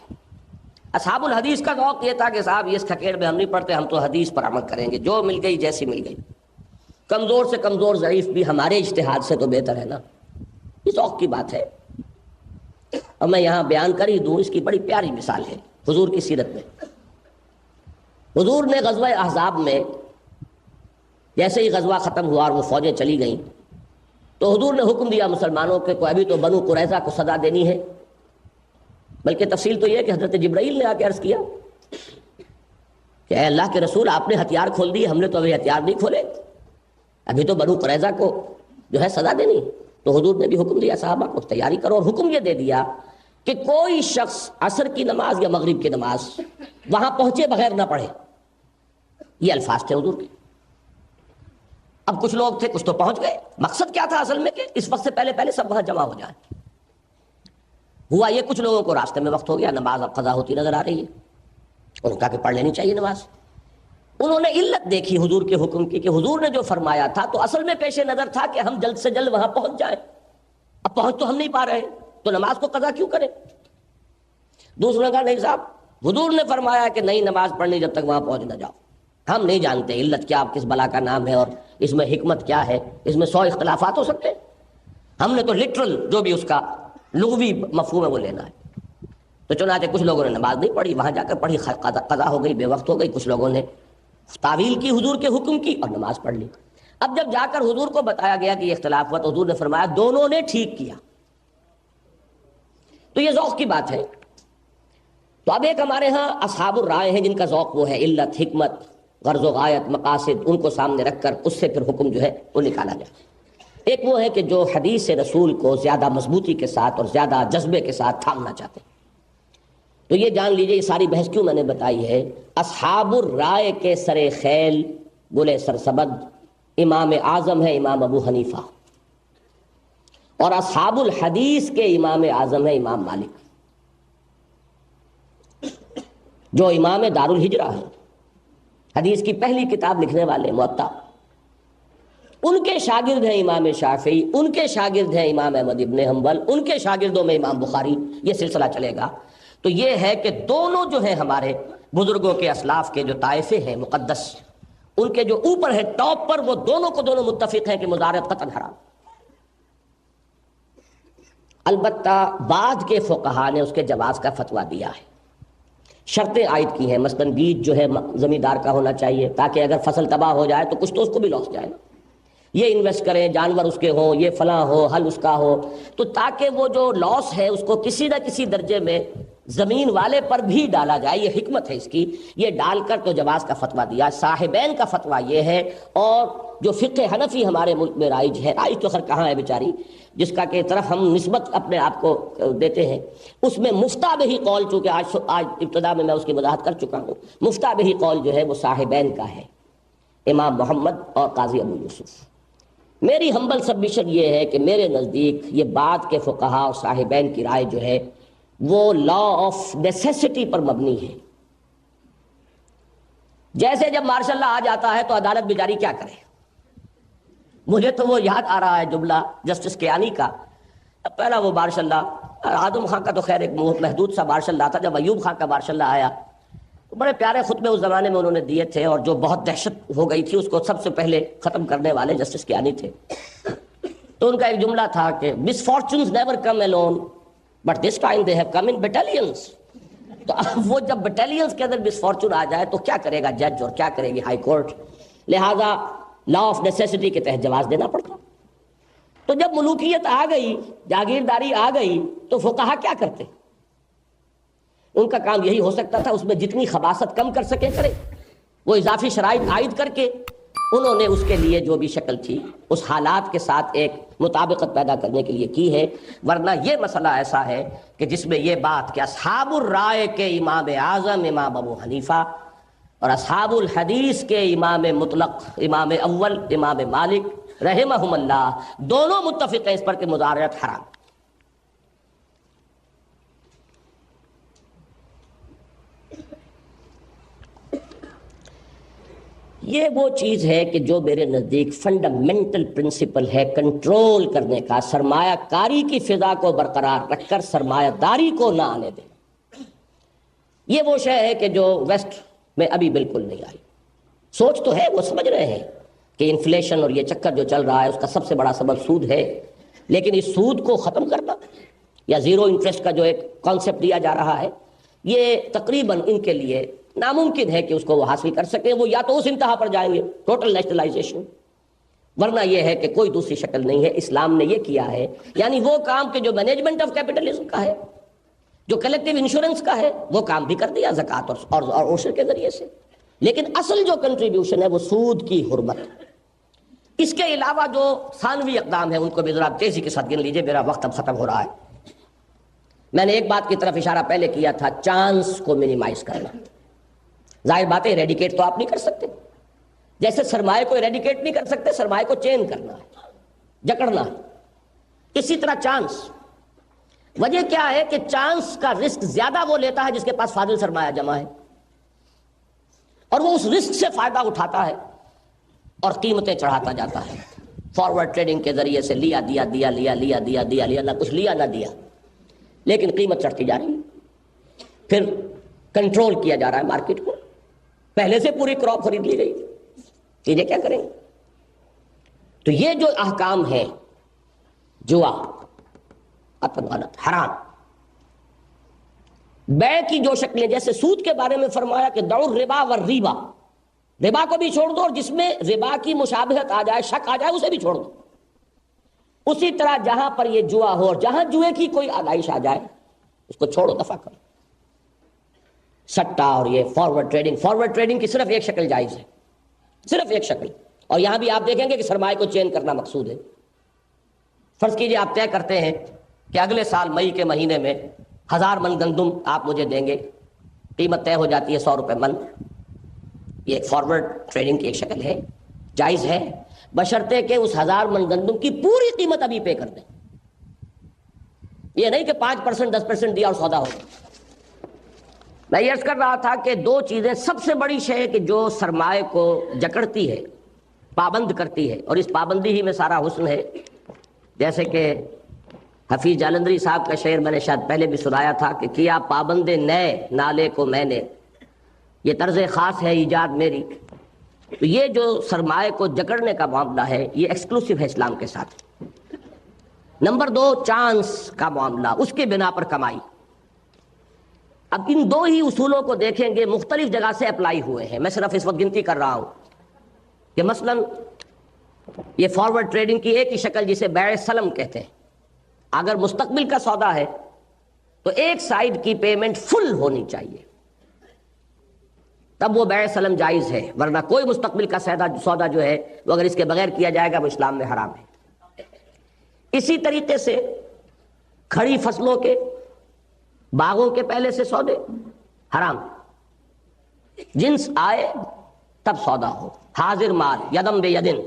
اصحاب الحدیث کا ذوق یہ تھا کہ صاحب یہ اس کھکیڑ میں ہم نہیں پڑھتے، ہم تو حدیث پر عمل کریں گے، جو مل گئی جیسی مل گئی، کمزور سے کمزور ضعیف بھی ہمارے اجتہاد سے تو بہتر ہے نا. یہ ذوق کی بات ہے. اور میں یہاں بیان کر ہی دوں، اس کی بڑی پیاری مثال ہے حضور کی سیرت میں. حضور نے غزوہ احزاب میں جیسے ہی غزوہ ختم ہوا اور وہ فوجیں چلی گئیں تو حضور نے حکم دیا مسلمانوں کے کو ابھی تو بنو قریظہ کو سزا دینی ہے. بلکہ تفصیل تو یہ ہے کہ حضرت جبرائیل نے آ کے عرض کیا کہ اے اللہ کے رسول، آپ نے ہتھیار کھول دیے، ہم نے تو ابھی ہتھیار نہیں کھولے، ابھی تو بنو قریظہ کو جو ہے سزا دینی. تو حضور نے بھی حکم دیا صحابہ کو تیاری کرو، اور حکم یہ دے دیا کہ کوئی شخص عصر کی نماز یا مغرب کی نماز وہاں پہنچے بغیر نہ پڑھے. یہ الفاظ تھے حضور کے. اب کچھ لوگ تھے، کچھ تو پہنچ گئے. مقصد کیا تھا اصل میں کہ اس وقت سے پہلے سب وہاں جمع ہو جائیں. ہوا یہ کچھ لوگوں کو راستے میں وقت ہو گیا، نماز اب قضا ہوتی نظر آ رہی ہے، انہوں نے کہا کہ پڑھ لینی چاہیے نماز. انہوں نے علت دیکھی حضور کے حکم کی کہ حضور نے جو فرمایا تھا تو اصل میں پیش نظر تھا کہ ہم جلد سے جلد وہاں پہنچ جائیں. اب پہنچ تو ہم نہیں پا رہے تو نماز کو قضا کیوں کریں. دوسروں نے کہا نہیں صاحب، حضور نے فرمایا کہ نہیں نماز پڑھنی جب تک وہاں پہنچ نہ جاؤ. ہم نہیں جانتے علت کیا، کس بلا کا نام ہے اور اس میں حکمت کیا ہے، اس میں 100 اختلافات ہو سکتے ہیں. ہم نے تو لٹرل جو بھی اس کا لغوی مفہوم ہے وہ لینا ہے. تو چنانچہ کچھ لوگوں نے نماز نہیں پڑھی، وہاں جا کر پڑھی، قضا ہو گئی، بے وقت ہو گئی. کچھ لوگوں نے تعویل کی حضور کے حکم کی اور نماز پڑھ لی. اب جب جا کر حضور کو بتایا گیا کہ یہ اختلاف ہوا تو حضور نے فرمایا دونوں نے ٹھیک کیا. تو یہ ذوق کی بات ہے. تو اب ایک ہمارے ہاں اصحاب الرائے ہیں جن کا ذوق وہ ہے علت، حکمت، غرض و غایت، مقاصد، ان کو سامنے رکھ کر اس سے پھر حکم جو ہے وہ نکالا جائے. ایک وہ ہے کہ جو حدیث رسول کو زیادہ مضبوطی کے ساتھ اور زیادہ جذبے کے ساتھ تھامنا چاہتے ہیں. تو یہ جان لیجئے، یہ ساری بحث کیوں میں نے بتائی ہے. اصحاب الرائے کے سر خیل گلے سرسبد امام اعظم ہے امام ابو حنیفہ، اور اصحاب الحدیث کے امام اعظم ہے امام مالک، جو امام دار الہجرہ ہے، حدیث کی پہلی کتاب لکھنے والے موطا. ان کے شاگرد ہیں امام شافعی، ان کے شاگرد ہیں امام احمد ابن حنبل، ان کے شاگردوں میں امام بخاری. یہ سلسلہ چلے گا. تو یہ ہے کہ دونوں جو ہیں ہمارے بزرگوں کے اسلاف کے جو طائفے ہیں مقدس، ان کے جو اوپر ہے ٹاپ پر، وہ دونوں کو دونوں متفق ہیں کہ مزارعت قطعاً حرام. البتہ بعض کے فقہا نے اس کے جواز کا فتویٰ دیا ہے. شرطیں عائد کی ہیں، مثلاً بیج جو ہے زمیندار کا ہونا چاہیے تاکہ اگر فصل تباہ ہو جائے تو کچھ تو اس کو بھی لاس جائے نا، یہ انویسٹ کریں، جانور اس کے ہوں، یہ فلاں ہو، ہل اس کا ہو، تو تاکہ وہ جو لاس ہے اس کو کسی نہ کسی درجے میں زمین والے پر بھی ڈالا جائے، یہ حکمت ہے اس کی، یہ ڈال کر تو جواز کا فتویٰ دیا۔ صاحبین کا فتویٰ یہ ہے، اور جو فقہ حنفی ہمارے ملک میں رائج ہے، رائج تو خیر کہاں ہے بیچاری، جس کا کہ طرف ہم نسبت اپنے آپ کو دیتے ہیں، اس میں مفتہ بہی قول، چونکہ آج ابتدا میں اس کی وضاحت کر چکا ہوں، مفتہ بہی قول جو ہے وہ صاحبین کا ہے، امام محمد اور قاضی ابو یوسف۔ میری ہمبل سبمیشن یہ ہے کہ میرے نزدیک یہ بعد کے فقہا اور صاحبین کی رائے جو ہے وہ لا آف نیسیسٹی پر مبنی ہے۔ جیسے جب مارشل لا آ جاتا ہے تو عدالت بیچاری کیا کرے؟ مجھے تو وہ یاد آ رہا ہے جملہ جسٹس کیانی کا، پہلا وہ مارشل لا، آدم خان کا تو خیر ایک محدود سا مارشل لا تھا، جب ایوب خان کا مارشل لا آیا تو بڑے پیارے خطبے اس زمانے میں انہوں نے دیے تھے، اور جو بہت دہشت ہو گئی تھی اس کو سب سے پہلے ختم کرنے والے جسٹس کیانی تھے۔ تو ان کا ایک جملہ تھا کہ misfortunes never come alone but this time they have come in battalions۔ تو وہ جب بٹالینز کے اندر مس فارچون آ جائے تو کیا کرے گا جج اور کیا کرے گی ہائی کورٹ؟ لہذا لا آف نیسیسٹی کے تحت جواز دینا پڑتا۔ تو جب ملوکیت آ گئی، جاگیرداری آ گئی، تو فقہا کیا کرتے؟ ان کا کام یہی ہو سکتا تھا اس میں جتنی خباثت کم کر سکے کرے، وہ اضافی شرائط عائد کر کے انہوں نے اس کے لیے جو بھی شکل تھی اس حالات کے ساتھ ایک مطابقت پیدا کرنے کے لیے کی ہے۔ ورنہ یہ مسئلہ ایسا ہے کہ جس میں یہ بات کہ اصحاب الرائے کے امام اعظم امام ابو حنیفہ اور اصحاب الحدیث کے امام مطلق امام اول امام مالک رحمہم اللہ دونوں متفق ہیں اس پر کہ مضارعت حرام۔ یہ وہ چیز ہے کہ جو میرے نزدیک فنڈامنٹل پرنسپل ہے کنٹرول کرنے کا، سرمایہ کاری کی فضا کو برقرار رکھ کر سرمایہ داری کو نہ آنے دینا۔ یہ وہ شے ہے کہ جو ویسٹ میں ابھی بالکل نہیں آئی۔ سوچ تو ہے، وہ سمجھ رہے ہیں کہ انفلیشن اور یہ چکر جو چل رہا ہے اس کا سب سے بڑا سبب سود ہے، لیکن اس سود کو ختم کرنا یا زیرو انٹرسٹ کا جو ایک کانسیپٹ دیا جا رہا ہے، یہ تقریباً ان کے لیے ناممکن ہے کہ اس کو وہ حاصل کر سکیں۔ وہ یا تو اس انتہا پر جائیں گے ٹوٹل نیشنلائزیشن، ورنہ یہ ہے کہ کوئی دوسری شکل نہیں ہے۔ اسلام نے یہ کیا ہے، یعنی وہ کام کہ جو مینجمنٹ آف کیپٹلزم کا ہے، جو کلیکٹیو انشورنس کا ہے، وہ کام بھی کر دیا زکوٰۃ اور عشر کے ذریعے سے، لیکن اصل جو کنٹریبیوشن ہے وہ سود کی حرمت۔ اس کے علاوہ جو ثانوی اقدام ہیں ان کو بھی ذرا تیزی کے ساتھ گن لیجیے، میرا وقت اب ختم ہو رہا ہے۔ میں نے ایک بات کی طرف اشارہ پہلے کیا تھا، چانس کو منیمائز کرنا۔ ظاہر بات ہے ایریڈیکیٹ تو آپ نہیں کر سکتے، جیسے سرمایہ کو ایریڈیکیٹ نہیں کر سکتے، سرمایہ کو چین کرنا ہے، جکڑنا ہے۔ اسی طرح چانس، وجہ کیا ہے کہ چانس کا رسک زیادہ وہ لیتا ہے جس کے پاس فاضل سرمایہ جمع ہے، اور وہ اس رسک سے فائدہ اٹھاتا ہے اور قیمتیں چڑھاتا جاتا ہے۔ فارورڈ ٹریڈنگ کے ذریعے سے لیا دیا دیا لیا لیا دیا دیا لیا، نہ کچھ لیا نہ دیا، لیکن قیمت چڑھتی جا رہی ہے۔ پھر کنٹرول کیا جا رہا ہے مارکیٹ کو، پہلے سے پوری کراپ خرید لی گئی، چیزیں کیا کریں؟ تو یہ جو احکام ہیں، جوا، قطعاً غلط، حرام، بیع کی جو شکلیں، جیسے سود کے بارے میں فرمایا کہ دعوا الربا والریبا، ربا کو بھی چھوڑ دو، اور جس میں ربا کی مشابہت آ جائے، شک آ جائے، اسے بھی چھوڑ دو۔ اسی طرح جہاں پر یہ جوا ہو اور جہاں جوئے کی کوئی آلائش آ جائے اس کو چھوڑو، دفع کرو۔ سٹا اور یہ فارورڈ ٹریڈنگ کی صرف ایک شکل جائز ہے، صرف ایک شکل، اور یہاں بھی آپ دیکھیں گے کہ سرمایہ کو چین کرنا مقصود ہے۔ فرض کیجئے آپ طے کرتے ہیں کہ اگلے سال مئی کے مہینے میں 1000 من گندم آپ مجھے دیں گے، قیمت طے ہو جاتی ہے 100 روپے من۔ یہ ایک فارورڈ ٹریڈنگ کی ایک شکل ہے، جائز ہے، بشرطے کہ اس 1000 من گندم کی پوری قیمت ابھی پے کر دیں۔ یہ نہیں کہ 5% 10% دیا اور سودا ہو۔ میں یہ عرض کر رہا تھا کہ دو چیزیں سب سے بڑی شے کہ جو سرمایہ کو جکڑتی ہے، پابند کرتی ہے، اور اس پابندی ہی میں سارا حسن ہے۔ جیسے کہ حفیظ جالندری صاحب کا شعر میں نے شاید پہلے بھی سنایا تھا کہ کیا پابند نئے نالے کو میں نے، یہ طرز خاص ہے ایجاد میری۔ تو یہ جو سرمایہ کو جکڑنے کا معاملہ ہے یہ ایکسکلوسیو ہے اسلام کے ساتھ۔ نمبر 2، چانس کا معاملہ، اس کے بنا پر کمائی۔ اب ان دو ہی اصولوں کو دیکھیں گے مختلف جگہ سے اپلائی ہوئے ہیں. میں صرف اس وقت گنتی کر رہا ہوں کہ مثلا یہ فارورڈ ٹریڈنگ کی ایک ہی شکل جسے بیع سلم کہتے ہیں. اگر مستقبل کا سودا ہے تو ایک سائڈ کی پیمنٹ فل ہونی چاہیے, تب وہ بیع سلم جائز ہے, ورنہ کوئی مستقبل کا سودا جو ہے وہ اگر اس کے بغیر کیا جائے گا وہ اسلام میں حرام ہے. اسی طریقے سے کھڑی فصلوں کے, باغوں کے پہلے سے سودے حرام, جنس آئے تب سودا ہو, حاضر مال یدم بے یدن.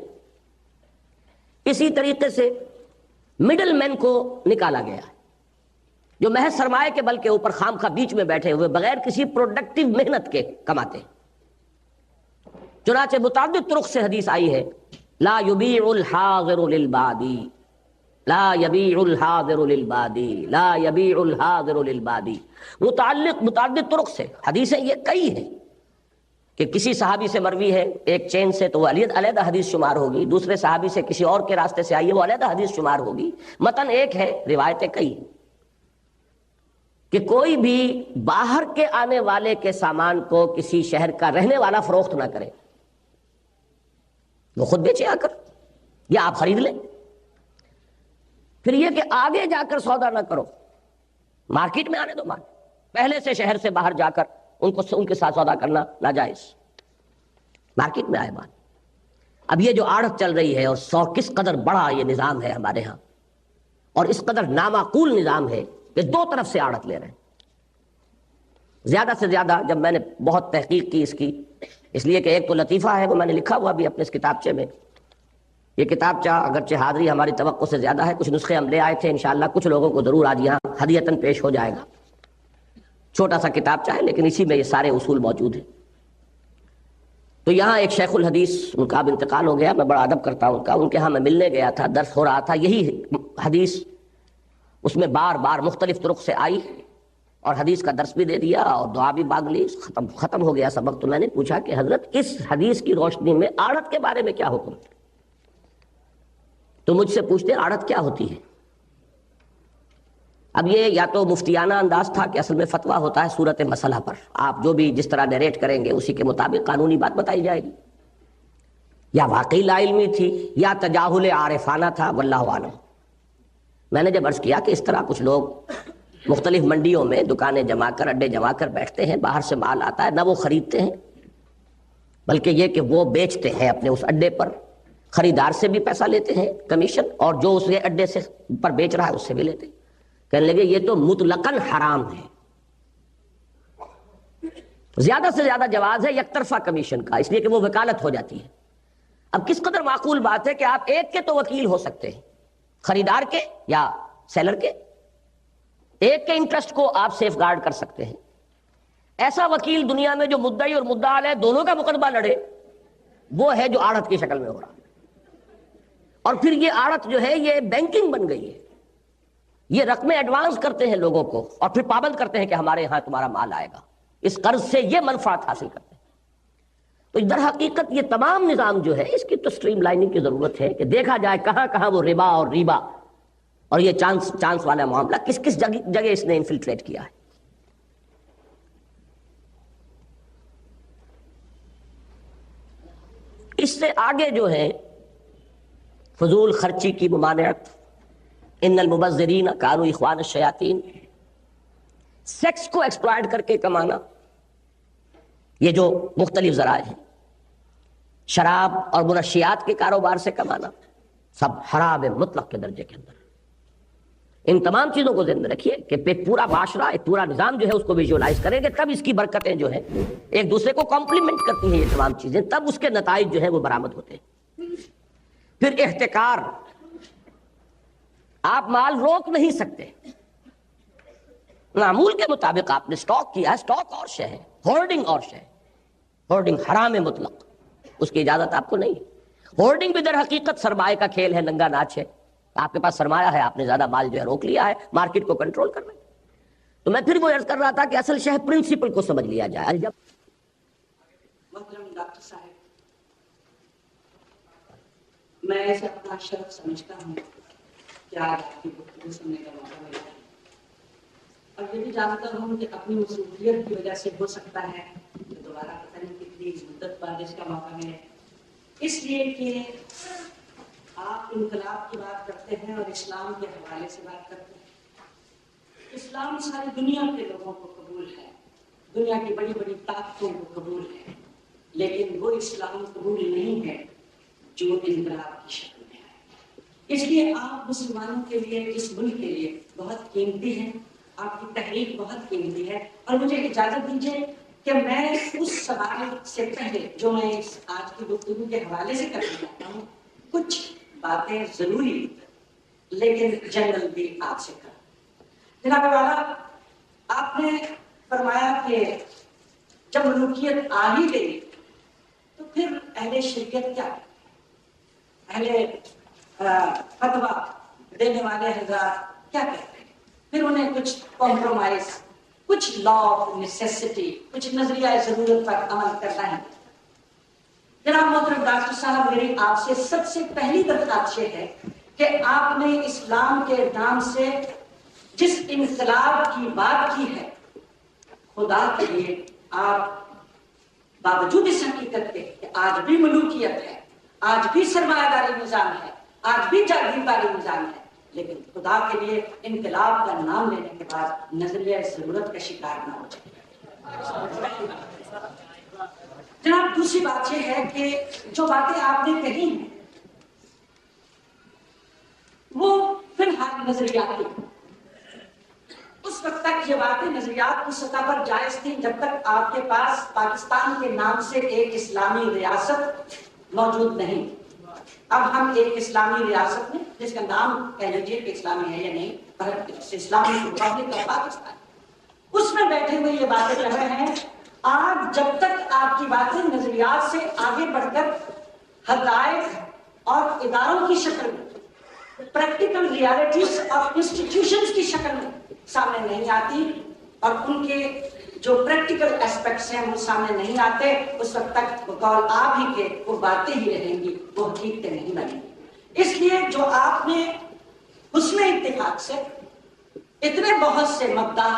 اسی طریقے سے مڈل مین کو نکالا گیا ہے جو محض سرمایہ کے بل کے اوپر خام خواہ بیچ میں بیٹھے ہوئے بغیر کسی پروڈکٹیو محنت کے کماتے. چنانچہ متعدد طرق سے حدیث آئی ہے لا یبیع الحاضر للبادی, لا یبیع الحاضر للبادی, لا یبیع الحاضر للبادی. متعدد طرق سے حدیثیں یہ کئی ہیں کہ کسی صحابی سے مروی ہے ایک چین سے تو وہ علیحدہ حدیث شمار ہوگی, دوسرے صحابی سے کسی اور کے راستے سے آئی ہے وہ علیحدہ حدیث شمار ہوگی. متن ایک ہے, روایتیں کئی, کہ کوئی بھی باہر کے آنے والے کے سامان کو کسی شہر کا رہنے والا فروخت نہ کرے, وہ خود بیچے آ کر یا آپ خرید لیں. پھر یہ کہ آگے جا کر سودا نہ کرو, مارکیٹ میں آنے دو مال, پہلے سے شہر سے باہر جا کر ان کے ساتھ سودا کرنا ناجائز, مارکیٹ میں آئے مال. اب یہ جو آڑت چل رہی ہے اور کس قدر بڑا یہ نظام ہے ہمارے ہاں, اور اس قدر نامعقول نظام ہے کہ دو طرف سے آڑت لے رہے ہیں. زیادہ سے زیادہ جب میں نے بہت تحقیق کی اس لیے کہ ایک تو لطیفہ ہے وہ میں نے لکھا ہوا بھی اپنے اس کتابچے میں. یہ کتابچہ اگرچہ حاضری ہماری توقع سے زیادہ ہے, کچھ نسخے ہم لے آئے تھے, انشاءاللہ کچھ لوگوں کو ضرور آج یہاں ہدیتاً پیش ہو جائے گا. چھوٹا سا کتابچہ ہے لیکن اسی میں یہ سارے اصول موجود ہیں. تو یہاں ایک شیخ الحدیث, ان کا اب انتقال ہو گیا, میں بڑا ادب کرتا ہوں ان کا, ان کے ہاں میں ملنے گیا تھا, درس ہو رہا تھا, یہی حدیث اس میں بار بار مختلف طرق سے آئی اور حدیث کا درس بھی دے دیا اور دعا بھی مانگ لی, ختم ہو گیا سبق. تو میں نے پوچھا کہ حضرت اس حدیث کی روشنی میں آڑت کے بارے میں کیا حکم ہے؟ تو مجھ سے پوچھتے آڑت کیا ہوتی ہے. اب یہ یا تو مفتیانہ انداز تھا کہ اصل میں فتویٰ ہوتا ہے صورت مسئلہ پر, آپ جو بھی جس طرح نیریٹ کریں گے اسی کے مطابق قانونی بات بتائی جائے گی, یا واقعی لا علمی تھی یا تجاہل عارفانہ تھا, واللہ عالم. میں نے جب عرض کیا کہ اس طرح کچھ لوگ مختلف منڈیوں میں دکانیں جما کر اڈے جما کر بیٹھتے ہیں, باہر سے مال آتا ہے, نہ وہ خریدتے ہیں بلکہ یہ کہ وہ بیچتے ہیں اپنے اس اڈے پر, خریدار سے بھی پیسہ لیتے ہیں کمیشن, اور جو اس اڈے سے پر بیچ رہا ہے اس سے بھی لیتے ہیں. کہنے لگے یہ تو مطلقاً حرام ہے. زیادہ سے زیادہ جواز ہے یک طرفہ کمیشن کا, اس لیے کہ وہ وکالت ہو جاتی ہے. اب کس قدر معقول بات ہے کہ آپ ایک کے تو وکیل ہو سکتے ہیں, خریدار کے یا سیلر کے, ایک کے انٹرسٹ کو آپ سیف گارڈ کر سکتے ہیں. ایسا وکیل دنیا میں جو مدعی اور مدعا علیہ دونوں کا مقدمہ لڑے, وہ ہے جو آڑت کی شکل میں ہو رہا. اور پھر یہ آڑت جو ہے یہ بینکنگ بن گئی ہے, یہ رقمیں ایڈوانس کرتے ہیں لوگوں کو اور پھر پابند کرتے ہیں کہ ہمارے یہاں تمہارا مال آئے گا, اس قرض سے یہ منفعت حاصل کرتے ہیں. تو در حقیقت یہ تمام نظام جو ہے اس کی تو سٹریم لائننگ کی ضرورت ہے کہ دیکھا جائے کہاں کہاں وہ ربا اور ریبا اور یہ چانس والا معاملہ کس کس جگہ اس نے انفلٹریٹ کیا ہے. اس سے آگے جو ہے فضول خرچی کی ممانعت, ان المبذرین کانوا اخوان الشیاطین, سیکس کو ایکسپلائٹ کر کے کمانا, یہ جو مختلف ذرائع ہیں, شراب اور منشیات کے کاروبار سے کمانا, سب حرام مطلق کے درجے کے اندر. ان تمام چیزوں کو ذہن میں رکھیے کہ پورا معاشرہ, ایک پورا نظام جو ہے اس کو ویژولائز کریں گے, تب اس کی برکتیں جو ہیں ایک دوسرے کو کمپلیمنٹ کرتی ہیں یہ تمام چیزیں, تب اس کے نتائج جو ہیں وہ برآمد ہوتے ہیں. پھر احتکار, آپ مال روک نہیں سکتے, معمول کے مطابق آپ نے سٹاک کیا ہے, سٹاک اور شے ہے, ہولڈنگ اور شے ہے. ہولڈنگ حرام مطلق, اس کی اجازت آپ کو نہیں. ہولڈنگ بھی در حقیقت سرمایہ کا کھیل ہے, ننگا ناچ ہے. آپ کے پاس سرمایہ ہے, آپ نے زیادہ مال جو ہے روک لیا ہے, مارکیٹ کو کنٹرول کر رہے ہیں. تو میں پھر وہ عرض کر رہا تھا کہ اصل شے پرنسپل کو سمجھ لیا جائے. جب محترم ڈاکٹر صاحب, میں اسے اپنا شرف سمجھتا ہوں کہ آج آپ کی گفتگو سننے کا موقع ملا. اور یہ بھی جانتا ہوں کہ اپنی مصروفیت کی وجہ سے ہو سکتا ہے کہ دوبارہ پتہ نہیں کتنی مدت بعد اس کا موقع ملے، اس لیے کہ آپ انقلاب کی بات کرتے ہیں اور اسلام کے حوالے سے بات کرتے ہیں۔ اسلام ساری دنیا کے لوگوں کو قبول ہے، دنیا کی بڑی بڑی طاقتوں کو قبول ہے، لیکن وہ اسلام قبول نہیں ہے جو انقلاب کی شکل میں ہے۔ اس لیے آپ مسلمانوں کے لیے، اس ملک کے لیے بہت قیمتی ہیں، آپ کی تحریک بہت قیمتی ہے۔ اور مجھے اجازت دیجیے کہ میں اس سوال سے پہلے جو میں آج کی گفتگو کے حوالے سے کرنا چاہتا ہوں، کچھ باتیں ضروری لیکن جنرل بھی آپ سے کروں۔ جناب والا، آپ نے فرمایا کہ جب ملوکیت آ ہی گئی تو پھر اہل شریعت کیا، اہل فتویٰ دینے والے حضرات کیا کرتے ہیں؟ پھر انہیں کچھ کمپرومائز، کچھ لا آف نیسیسٹی، کچھ نظریہ ضرورت پر عمل کرنا ہے۔ جناب محترم ڈاکٹر صاحب، میری آپ سے سب سے پہلی درخواست یہ ہے کہ آپ نے اسلام کے نام سے جس انقلاب کی بات کی ہے، خدا کے لیے آپ باوجود اس حقیقت کے کہ آج بھی ملوکیت ہے، آج بھی سرمایہ داری نظام ہے، آج بھی جاگیرداری نظام ہے، لیکن خدا کے لیے انقلاب کا نام لینے کے بعد نظریہ ضرورت کا شکار نہ ہو جائے۔ جناب دوسری بات یہ ہے کہ جو باتیں آپ نے کہی ہیں وہ فی الحال نظریاتی، اس وقت تک یہ باتیں نظریات کی سطح پر جائز تھی جب تک آپ کے پاس پاکستان کے نام سے ایک اسلامی ریاست موجود نہیں۔ اب ہم ایک اسلامی ریاست میں، جس کا نام کہہ لیجیے کہ اسلامی ہے یا نہیں، پر اسلامی ریپبلک آف پاکستان، اس میں بیٹھے ہوئے یہ باتیں کر رہے ہیں۔ آج جب تک آپ کی باتیں نظریات سے آگے بڑھ کر حقائق اور اداروں کی شکل میں، پریکٹیکل ریالٹیز اور انسٹیٹیوشنز کی شکل میں سامنے نہیں آتی، اور ان کے جو پریکٹیکل ایسپیکٹس ہیں وہ سامنے نہیں آتے، اس وقت تک وہ قول آپ ہی کے وہ باتیں ہی رہیں گی، وہ حقیقتیں نہیں بنیں گی۔ اس لیے جو آپ نے حسن اتفاق سے اتنے بہت سے مبدا،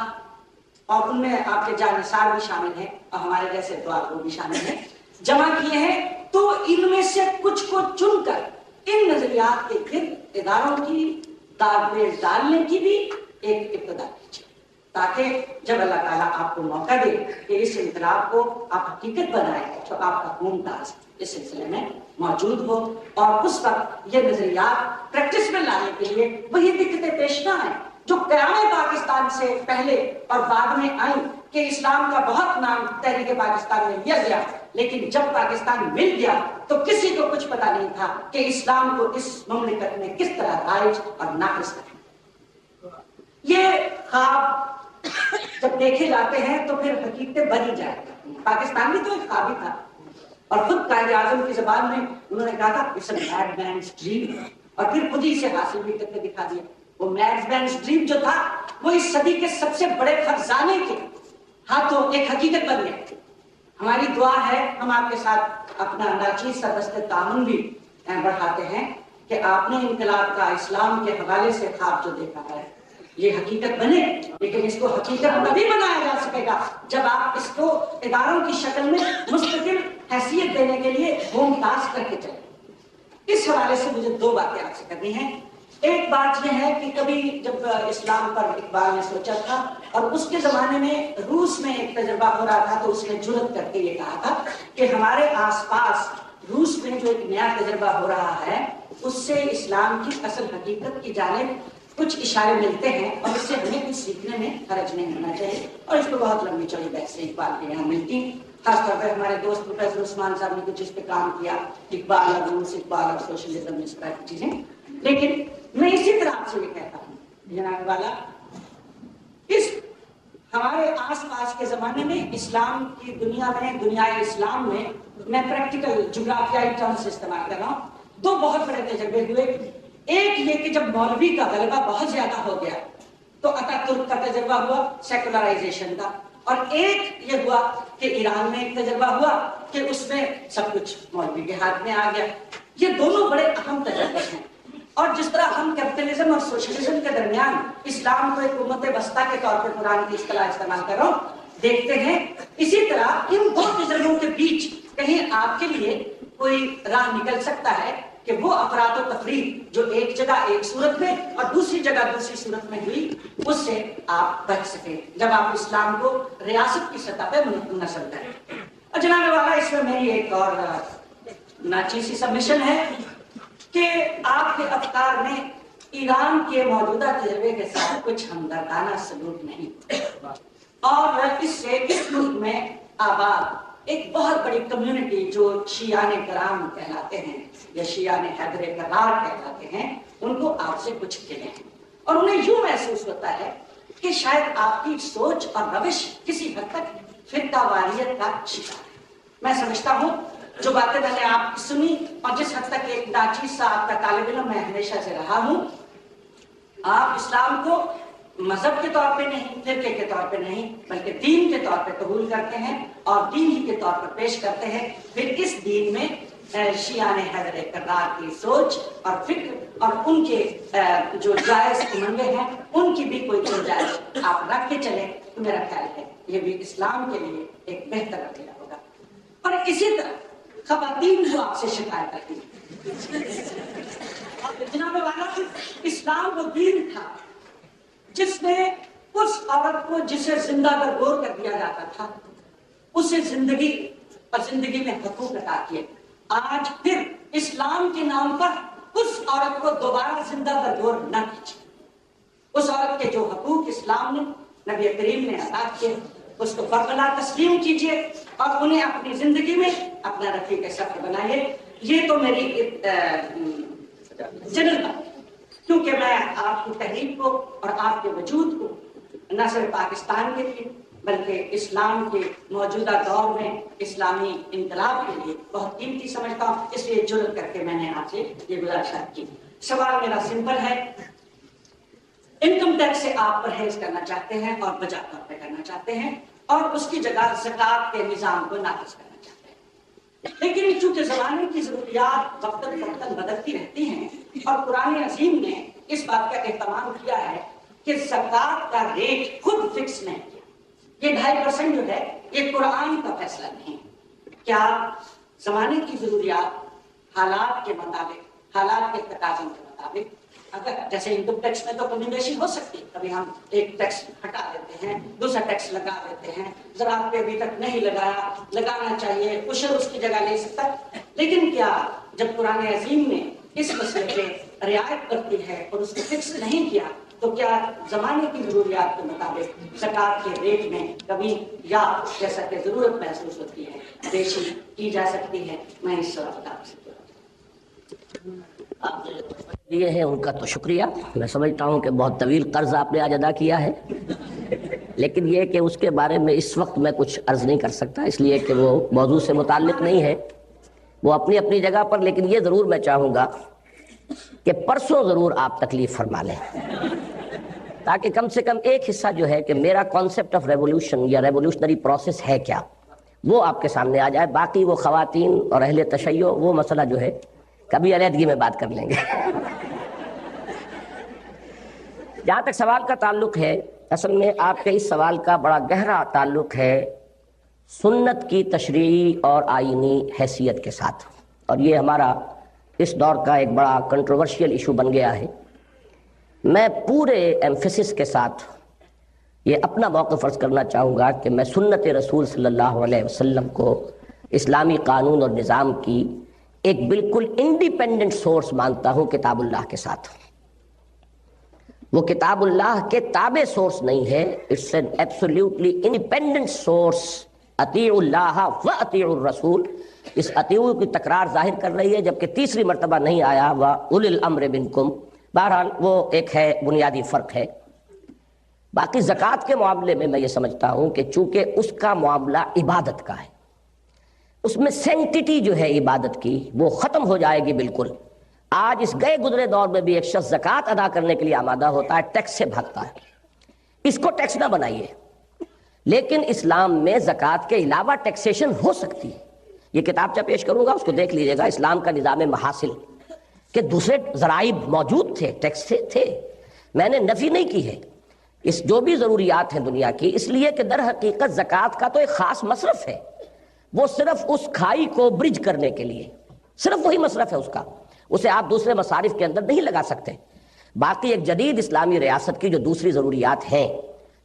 اور ان میں آپ کے جانثار بھی شامل ہیں اور ہمارے جیسے دعا وہ بھی شامل ہیں، جمع کیے ہیں، تو ان میں سے کچھ کو چن کر ان نظریات کے گرد اداروں کی داغ ڈالنے کی بھی ایک ابتدا کیجیے، تاکہ جب اللہ تعالیٰ آپ کو موقع دے کہ اس انقلاب کو آپ حقیقت بنائیں تو آپ کا ممتاز اس سلسلے میں موجود ہو، اور اس وقت یہ نظریات پریکٹس میں لانے کے لیے وہی دقتیں پیش نہ آئیں جو قیام پاکستان سے پہلے اور بعد میں آئیں، کہ اسلام کا بہت نام تحریک پاکستان میں لیا گیا، لیکن جب پاکستان مل گیا تو کسی کو کچھ پتا نہیں تھا کہ اسلام کو اس مملکت میں کس طرح رائج اور نافذ کریں۔ یہ خواب جب دیکھے جاتے ہیں تو پھر حقیقتیں بن ہی جائیں۔ پاکستان بھی تو ایک خواب ہی تھا، اور خود قائد اعظم کی زبان میں انہوں نے کہا تھا it's a mad man's dream, اور پھر خود ہی سے حاصل بھی کر کے دکھا دیا۔ وہ میڈ مینس ڈریم جو تھا وہ اس صدی کے سب سے بڑے خزانے کے ہاتھوں ایک حقیقت بن گیا۔ ہماری دعا ہے، ہم آپ کے ساتھ اپنا ناچیز سا دست تعاون بھی بڑھاتے ہیں کہ آپ نے انقلاب کا اسلام کے حوالے سے خواب جو دیکھا ہے یہ حقیقت بنے، لیکن اس کو حقیقت تبھی بنایا جا سکے گا جب آپ اس کو اداروں کی شکل میں مستقل حیثیت دینے کے لیے ممتاز کر کے چلیں۔ اس حوالے سے مجھے دو باتیں آپ سے کرنی ہیں۔ ایک بات یہ ہے کہ کبھی جب اسلام پر اقبال نے سوچا تھا، اور اس کے زمانے میں روس میں ایک تجربہ ہو رہا تھا، تو اس نے جرأت کر کے یہ کہا تھا کہ ہمارے آس پاس روس میں جو ایک نیا تجربہ ہو رہا ہے اس سے اسلام کی اصل حقیقت کی جانب کچھ اشارے ملتے ہیں، اور اس سے ہمیں کچھ سیکھنے میں حرج نہیں ہونا چاہیے، اور اس کو بہت لمبی چوڑی بحثیں اقبال کے یہاں ملتی ہیں۔ خاص طور پہ ہمارے دوست پروفیسر عثمان صاحب نے کچھ اس پہ کام کیا، اقبال اور روس، اقبال اور سوشلزم، اس طرح کی چیزیں۔ لیکن میں اسی طرح آپ سے یہ کہتا ہوں جناب والا، اس ہمارے آس پاس کے زمانے میں اسلام کی دنیا میں، دنیا اسلام میں، میں پریکٹیکل جغرافیائی ٹرمز استعمال کر رہا ہوں، دو بہت بڑے تجربے ہوئے۔ ایک یہ کہ جب مولوی کا غلبہ بہت زیادہ ہو گیا تو اتا ترک کا تجربہ ہوا سیکولرائزیشن کا، اور ایک یہ ہوا کہ ایران میں ایک تجربہ ہوا کہ اس میں سب کچھ مولوی کے ہاتھ میں آ گیا۔ یہ دونوں بڑے اہم تجربے ہیں، اور جس طرح ہم کیپٹلزم اور سوشلزم کے درمیان اسلام کو ایک امت بستہ کے طور پر قرآن کی اصطلاح استعمال کرو دیکھتے ہیں، اسی طرح ان دو تجربوں کے بیچ کہیں آپ کے لیے کوئی راہ نکل سکتا ہے کہ وہ افراد و تفریح جو ایک جگہ ایک صورت میں اور دوسری جگہ دوسری صورت میں ہوئی، اس سے آپ بچ سکیں جب آپ اسلام کو ریاست کی سطح پہ نشر کریں۔ اور جناب والا، اس میں میری ایک اور ناچیز سی سبمیشن ہے کہ آپ کے افکار میں ایران کے موجودہ تجربے کے ساتھ کچھ ہمدردانہ سلوک نہیں، اور اس سے اس ملک میں آباد ایک بہت بڑی کمیونٹی جو شیعان کرام کہلاتے ہیں یا شیعان حیدر کرار کہلاتے ہیں، ان کو آپ سے کچھ گلے ہیں، اور انہیں یوں محسوس ہوتا ہے کہ شاید آپ کی سوچ اور روش کسی حد تک فرقہ واریت کا شکار ہے۔ میں سمجھتا ہوں جو باتیں میں نے آپ کی سنی اور جس حد تک ایک ناچیز سا آپ کا طالب علم میں ہمیشہ سے رہا ہوں، آپ اسلام کو مذہب کے طور پہ نہیں، فرقے کے طور پہ نہیں، بلکہ دین کے طور پہ قبول کرتے ہیں اور دین ہی کے طور پر پیش کرتے ہیں۔ پھر اس دین میں شیعان حیدر کرار کی سوچ اور فکر اور ان کے جو جائز منگے ہیں ان کی بھی کوئی گنجائش آپ رکھ کے چلیں تو میرا خیال ہے یہ بھی اسلام کے لیے ایک بہتر رویہ ہوگا۔ اور اسی طرح خواتین جو آپ سے شکایت کرتی ہیں، جناب والا، اسلام وہ دین تھا جس نے اس عورت کو جسے زندہ برگور کر دیا جاتا تھا اسے زندگی اور زندگی میں حقوق عطا کیے۔ آج پھر اسلام کے نام پر اس عورت کو دوبارہ زندہ برگور نہ کیجیے۔ اس عورت کے جو حقوق اسلام نے، نبی کریم نے عطا کیے، اس کو برقرار تسلیم کیجیے اور انہیں اپنی زندگی میں اپنا رفیق سفر بنائیے۔ یہ تو میری جنرل بات ہے، کیونکہ میں آپ کی تحریک کو اور آپ کے وجود کو نہ صرف پاکستان کے لیے بلکہ اسلام کے موجودہ دور میں اسلامی انقلاب کے لیے بہت قیمتی سمجھتا ہوں، اس لیے جرأت کر کے میں نے آپ سے یہ گزارش کی۔ سوال میرا سمپل ہے، انکم ٹیکس سے آپ پرہیز کرنا چاہتے ہیں اور بجا طور پہ کرنا چاہتے ہیں اور اس کی جگہ زکوٰۃ کے نظام کو نافذ کرنا چاہتے ہیں، لیکن چونکہ زمانے کی ضروریات وقتاً فوقتاً بدلتی رہتی ہیں اور قرآن عظیم نے اس بات کا اہتمام کیا ہے کہ زکوٰۃ کا ریٹ خود فکس نہیں کیا۔ یہ 2.5% جو ہے یہ قرآن کا فیصلہ نہیں، کیا زمانے کی ضروریات حالات کے مطابق، حالات کے تقاضوں کے مطابق، اگر جیسے انکم ٹیکس میں تو کمی بیشی ہو سکتی ہے، کبھی ہم ایک ٹیکس ہٹا دیتے ہیں دوسرا ٹیکس لگا دیتے ہیں، زراعت پہ ابھی تک نہیں لگایا، لگانا چاہیے، عشر اس کی جگہ لے سکتا ہے، لیکن کیا جب قرآن عظیم نے اس مسئلے پہ رعایت کرتی ہے اور اس کو فکس نہیں کیا تو کیا زمانے کی ضروریات کے مطابق زکوٰۃ کے ریٹ میں کمی یا جیسا کہ ضرورت محسوس ہوتی ہے بیشی کی جا سکتی ہے؟ میں اس سوال کا آپ سے آپ دیے ہیں ان کا تو شکریہ، میں سمجھتا ہوں کہ بہت طویل قرض آپ نے آج ادا کیا ہے، لیکن یہ کہ اس کے بارے میں اس وقت میں کچھ عرض نہیں کر سکتا، اس لیے کہ وہ موضوع سے متعلق نہیں ہے، وہ اپنی اپنی جگہ پر، لیکن یہ ضرور میں چاہوں گا کہ پرسوں ضرور آپ تکلیف فرما لیں، تاکہ کم سے کم ایک حصہ جو ہے کہ میرا کانسیپٹ آف ریولوشن یا ریولوشنری پروسیس ہے کیا، وہ آپ کے سامنے آ جائے۔ باقی وہ خواتین اور اہل تشیع وہ مسئلہ جو ہے کبھی علیحدگی میں بات کر لیں گے۔ جہاں تک سوال کا تعلق ہے، اصل میں آپ کے اس سوال کا بڑا گہرا تعلق ہے سنت کی تشریعی اور آئینی حیثیت کے ساتھ، اور یہ ہمارا اس دور کا ایک بڑا کنٹروورشیل ایشو بن گیا ہے۔ میں پورے ایمفیسس کے ساتھ یہ اپنا موقف فرض کرنا چاہوں گا کہ میں سنت رسول صلی اللہ علیہ وسلم کو اسلامی قانون اور نظام کی ایک بالکل انڈیپینڈنٹ سورس مانتا ہوں کتاب اللہ کے ساتھ۔ وہ کتاب اللہ کے تابع سورس نہیں ہے، it's an absolutely independent source. اطیعوا اللہ و اطیعوا الرسول، اس اطیعوا کی تکرار ظاہر کر رہی ہے، جبکہ تیسری مرتبہ نہیں آیا وَأُولِي الْأَمْرِ مِنْكُمْ۔ بہرحال وہ ایک ہے، بنیادی فرق ہے۔ باقی زکوٰۃ کے معاملے میں میں یہ سمجھتا ہوں کہ چونکہ اس کا معاملہ عبادت کا ہے، اس میں سینکٹیٹی جو ہے عبادت کی وہ ختم ہو جائے گی بالکل۔ آج اس گئے گزرے دور میں بھی ایک شخص زکوٰۃ ادا کرنے کے لیے آمادہ ہوتا ہے، ٹیکس سے بھاگتا ہے، اس کو ٹیکس نہ بنائیے۔ لیکن اسلام میں زکوٰۃ کے علاوہ ٹیکسیشن ہو سکتی ہے۔ یہ کتابچہ پیش کروں گا، اس کو دیکھ لیجیے گا، اسلام کا نظام محاصل۔ کہ دوسرے ذرائع موجود تھے، ٹیکس تھے، میں نے نفی نہیں کی ہے اس جو بھی ضروریات ہیں دنیا کی، اس لیے کہ در حقیقت زکوٰۃ کا تو ایک خاص مصرف ہے، وہ صرف اس کھائی کو برج کرنے کے لیے، صرف وہی مصرف ہے اس کا، اسے آپ دوسرے مصارف کے اندر نہیں لگا سکتے۔ باقی ایک جدید اسلامی ریاست کی جو دوسری ضروریات ہیں،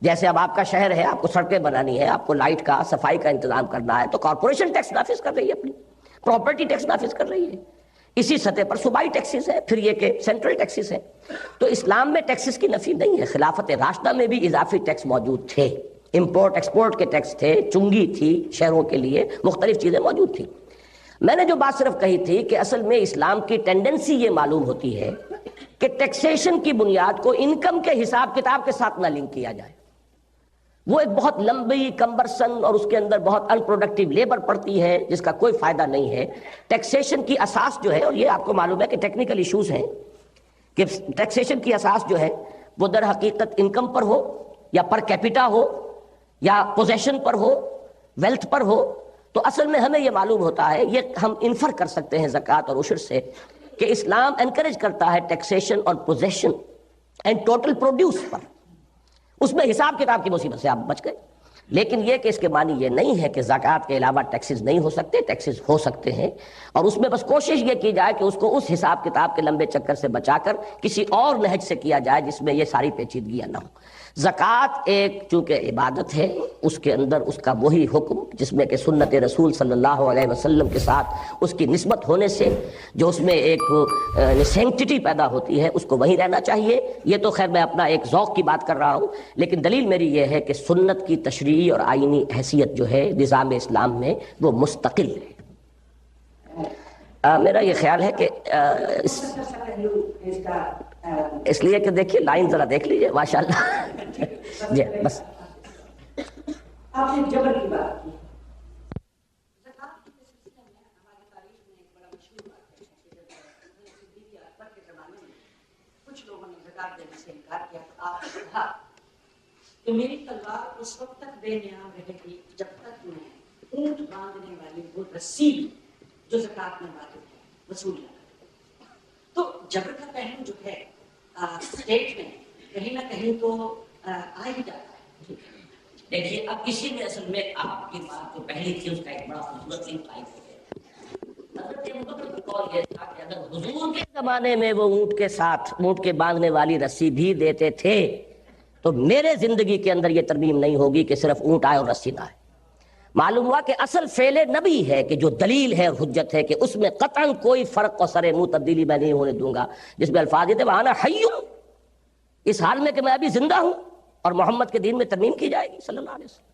جیسے اب آپ کا شہر ہے، آپ کو سڑکیں بنانی ہے، آپ کو لائٹ کا، صفائی کا انتظام کرنا ہے، تو کارپوریشن ٹیکس نافذ کر رہی ہے، اپنی پراپرٹی ٹیکس نافذ کر رہی ہے، اسی سطح پر صوبائی ٹیکسز ہیں، پھر یہ کہ سینٹرل ٹیکسز ہیں۔ تو اسلام میں ٹیکسز کی نفی نہیں ہے، خلافت راشدہ میں بھی اضافی ٹیکس موجود تھے، امپورٹ ایکسپورٹ کے ٹیکس تھے، چنگی تھی شہروں کے لیے، مختلف چیزیں موجود تھیں۔ میں نے جو بات صرف کہی تھی کہ اصل میں اسلام کی ٹینڈنسی یہ معلوم ہوتی ہے کہ ٹیکسیشن کی بنیاد کو انکم کے حساب کتاب کے ساتھ نہ لنک کیا جائے، وہ ایک بہت لمبی کمبرسن اور اس کے اندر بہت ان پروڈکٹیو لیبر پڑتی ہے جس کا کوئی فائدہ نہیں ہے۔ ٹیکسیشن کی اساس جو ہے، اور یہ آپ کو معلوم ہے کہ ٹیکنیکل ایشوز ہیں، کہ ٹیکسیشن کی اساس جو ہے وہ در حقیقت انکم پر ہو یا پر کیپیٹا ہو یا پوزیشن پر ہو، ویلتھ پر ہو، تو اصل میں ہمیں یہ معلوم ہوتا ہے، یہ ہم انفر کر سکتے ہیں زکوٰۃ اور عشر سے، کہ اسلام انکریج کرتا ہے ٹیکسیشن اور پوزیشن اینڈ ٹوٹل پروڈیوس پر، اس میں حساب کتاب کی مصیبت سے آپ بچ گئے۔ لیکن یہ کہ اس کے معنی یہ نہیں ہے کہ زکوٰۃ کے علاوہ ٹیکسز نہیں ہو سکتے، ٹیکسز ہو سکتے ہیں، اور اس میں بس کوشش یہ کی جائے کہ اس کو اس حساب کتاب کے لمبے چکر سے بچا کر کسی اور نہج سے کیا جائے جس میں یہ ساری پیچیدگیاں نہ ہوں۔ زکوٰۃ ایک چونکہ عبادت ہے، اس کے اندر اس کا وہی حکم جس میں کہ سنت رسول صلی اللہ علیہ وسلم کے ساتھ اس کی نسبت ہونے سے جو اس میں ایک سینکٹیٹی پیدا ہوتی ہے، اس کو وہیں رہنا چاہیے۔ یہ تو خیر میں اپنا ایک ذوق کی بات کر رہا ہوں، لیکن دلیل میری یہ ہے کہ سنت کی تشریعی اور آئینی حیثیت جو ہے نظام اسلام میں وہ مستقل ہے۔ میرا یہ خیال ہے کہ اس لیے کہ دیکھیے لائن ذرا دیکھ لیجئے ماشاءاللہ جی بس آپ نے جبر کی بات کی، زکوٰۃ کے سلسلے میں ہماری تاریخ میں ایک بڑا مشہور بات ہے کہ جب صدیق اکبر کے زمانے میں کچھ لوگوں نے زکوٰۃ دینے سے انکار کیا تو آپ نے کہا کہ میری تلوار اس وقت تک بے نیام رہے گی جب تک میں اونٹ باندھنے والی وہ رسی جو زکوٰۃ میں واجب ہے وصول نہ کروں۔ تو جبر کا پہلو جو ہے اسٹیٹ میں کہیں نہ کہیں تو آ ہی جاتا ہے۔ دیکھیے اب اسی میں اصل میں آپ کی بات جو پہلی تھی اس کا ایک بڑا خوبصورت امپلائی ہو گیا۔ حضرت ابوبکر کا قول یہ تھا کہ اگر حضور کے زمانے میں وہ اونٹ کے ساتھ اونٹ کے باندھنے والی رسی بھی دیتے تھے تو میرے زندگی کے اندر یہ ترمیم نہیں ہوگی کہ صرف اونٹ آئے اور رسی نہ آئے۔ معلوم ہوا کہ اصل فعل نبی ہے کہ جو دلیل ہے اور حجت ہے کہ اس میں قطعاً کوئی فرق اور سر منہ تبدیلی میں نہیں ہونے دوں گا، جس میں الفاظ یہ تھے وَأَنَا حَيٌّ، اس حال میں کہ میں ابھی زندہ ہوں اور محمد کے دین میں ترمیم کی جائے گی صلی اللہ علیہ وسلم۔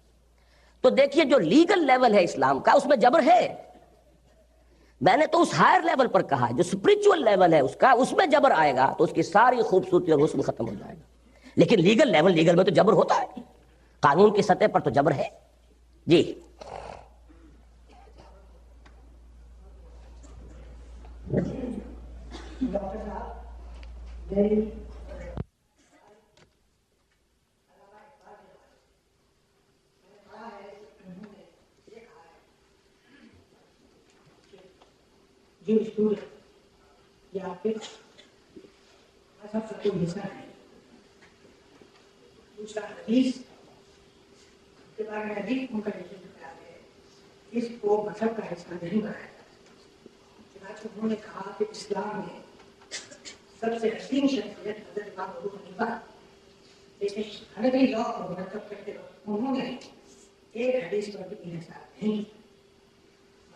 تو دیکھیے جو لیگل لیول ہے اسلام کا اس میں جبر ہے، میں نے تو اس ہائر لیول پر کہا ہے، جو اسپرچول لیول ہے اس کا، اس میں جبر آئے گا تو اس کی ساری خوبصورتی اور حسن ختم ہو جائے گا۔ لیکن لیگل لیول، لیگل میں تو جبر ہوتا ہے، قانون کی سطح پر تو جبر ہے۔ جی ڈاکٹر صاحب میری جو اسکول یا پھر مذہب کا کوئی حصہ ہے، دوسرا حدیث کے بارے میں حدیث منقسم کیا ہے، اس کو مذہب کا حصہ نہیں بنایا جاتا۔ چنانچہ انہوں نے کہا کہ اسلام میں سب سے حسین شخصیت حضرت امام ابو حنیفہ، لیکن حنفی لاء کو مرتب کرتے وقت انہوں نے ایک حدیث پر بھی انحصار نہیں کیا۔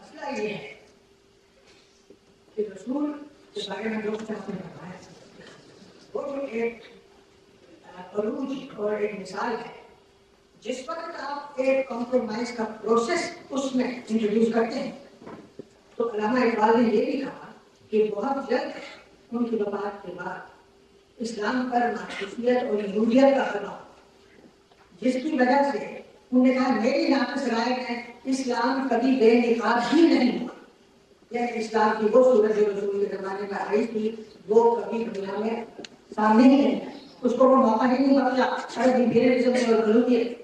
مسئلہ یہ ہے کہ رسول کے بارے میں لوگ چاہتے ہیں وہ جو ایک عروج اور ایک مثال ہے، جس وقت آپ ایک کمپرومائز کا پروسیس اس میں انٹروڈیوس کرتے ہیں تو علامہ اقبال نے یہ بھی کہا کہ بہت جلد ان کی وفات کے بعد اسلام پر مخصوصیت اور یہودیت کا خلا، جس کی وجہ سے انہوں نے کہا میری ناقص رائے میں اسلام کبھی بے نقاب ہی نہیں ہوا۔ یہ اسلام کی وہ صورت جو رسول کے زمانے میں آئی تھی وہ کبھی دنیا میں سامنے ہی نہیں آئی، اس کو وہ موقع ہی نہیں بخشا۔ ہر امپیریلزم اور غلوبیت،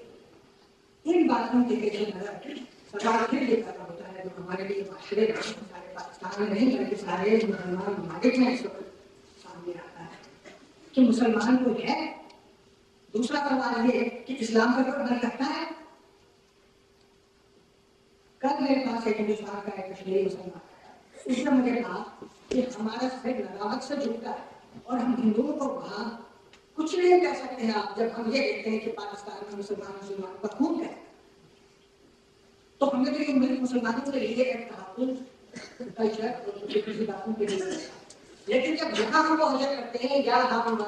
ان باتوں کے پیش نظر سوال پھر یہ پیدا ہوتا ہے جو ہمارے لیے معاشرے کا ہمارے پاس پاکستان میں نہیں بلکہ سارے مسلمان ممالک میں اس وقت سامنے آتا ہے کہ مسلمان کوئی ہے. دوسرا سوال یہ کہ اسلام کا کوئی عمل کرتا ہے. کل میرے پاس ایک ہندوستان کا ایک کشمیری مسلمان آیا, اس نے مجھے کہا کہ ہمارا صرف لگاوت سے جڑتا ہے اور ہم ہندوؤں کو وہاں کچھ نہیں کہہ سکتے ہیں آپ, جب ہم یہ دیکھتے ہیں کہ پاکستان میں مسلمان کا خون ہے. تو ہم نے تو یہ ملک مسلمانوں کے لیے ایک تحفظ کلچر اور کسی باتوں کے لیے, لیکن جب یہاں ہم مہیا کرتے ہیں یا ہم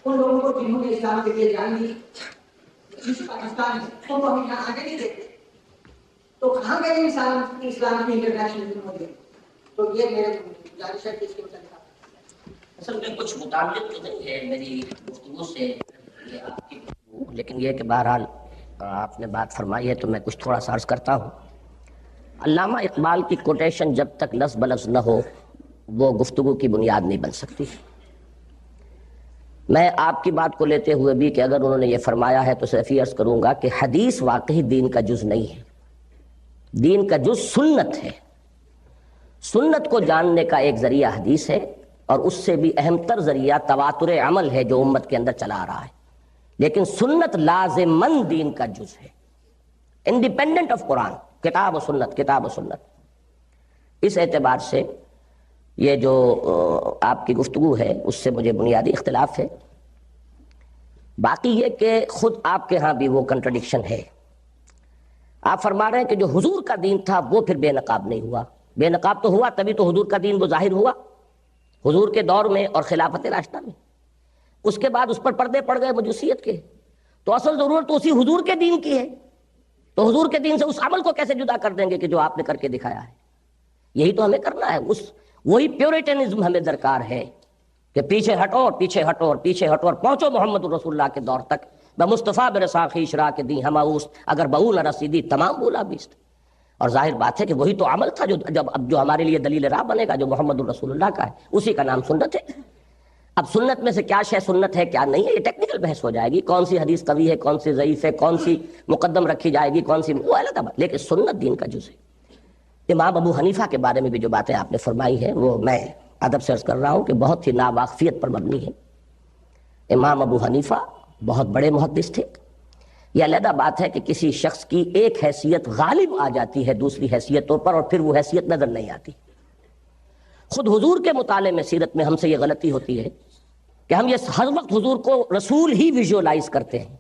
ان لوگوں کو جنہوں نے اسلام کے لیے جان دی اس پاکستان میں, تو وہ ہم یہاں آگے نہیں دیتے, تو کہاں گئے اسلام کی انٹرنیشنل ہوگی. تو یہ میرے گزارش ہے کہ اس کے متعلق اصل میں کچھ متعلق تو نہیں ہے میری گفتگو سے یہ آپ کی گفتگو, لیکن یہ کہ بہرحال آپ نے بات فرمائی ہے تو میں کچھ تھوڑا سا عرض کرتا ہوں. علامہ اقبال کی کوٹیشن جب تک لفظ بلفظ نہ ہو وہ گفتگو کی بنیاد نہیں بن سکتی. میں آپ کی بات کو لیتے ہوئے بھی کہ اگر انہوں نے یہ فرمایا ہے تو صرف یہ عرض کروں گا کہ حدیث واقعی دین کا جز نہیں ہے, دین کا جز سنت ہے. سنت کو جاننے کا ایک ذریعہ حدیث ہے, اور اس سے بھی اہم تر ذریعہ تواتر عمل ہے جو امت کے اندر چلا آ رہا ہے. لیکن سنت لازماً دین کا جز ہے, انڈیپینڈنٹ آف قرآن, کتاب و سنت, کتاب و سنت. اس اعتبار سے یہ جو آپ کی گفتگو ہے اس سے مجھے بنیادی اختلاف ہے. باقی یہ کہ خود آپ کے ہاں بھی وہ کنٹرڈکشن ہے. آپ فرما رہے ہیں کہ جو حضور کا دین تھا وہ پھر بے نقاب نہیں ہوا. بے نقاب تو ہوا, تبھی تو حضور کا دین وہ ظاہر ہوا حضور کے دور میں اور خلافت راشدہ میں. اس کے بعد اس پر پردے پڑ گئے مجوسیت کے. تو اصل ضرورت تو اسی حضور کے دین کی ہے, تو حضور کے دین سے اس عمل کو کیسے جدا کر دیں گے کہ جو آپ نے کر کے دکھایا ہے. یہی تو ہمیں کرنا ہے, وہی پیورٹنزم ہمیں درکار ہے کہ پیچھے ہٹو اور پیچھے ہٹو اور پیچھے ہٹو اور پہنچو محمد رسول اللہ کے دور تک. بمصطفیٰ برسا خویش را کے دی ہماؤس اگر بہو نہ رسیدی تمام بولا بیست. اور ظاہر بات ہے کہ وہی تو عمل تھا جو ہمارے لیے دلیل راہ بنے گا, جو محمد الرسول اللہ کا ہے, اسی کا نام سنت ہے. اب سنت میں سے کیا شے سنت ہے کیا نہیں ہے, یہ ٹیکنیکل بحث ہو جائے گی. کون سی حدیث قوی ہے, کون سی ضعیف ہے, کون سی مقدم رکھی جائے گی, کون سی, وہ علیحدہ بات. لیکن سنت دین کا جز ہے. امام ابو حنیفہ کے بارے میں بھی جو باتیں آپ نے فرمائی ہیں وہ میں ادب سے عرض کر رہا ہوں کہ بہت ہی ناواقفیت پر مبنی ہے. امام ابو حنیفہ بہت بڑے محدث تھے. یہ علیحدہ بات ہے کہ کسی شخص کی ایک حیثیت غالب آ جاتی ہے دوسری حیثیتوں پر اور پھر وہ حیثیت نظر نہیں آتی. خود حضور کے مطالعے میں سیرت میں ہم سے یہ غلطی ہوتی ہے کہ ہم یہ ہر وقت حضور کو رسول ہی ویژولائز کرتے ہیں.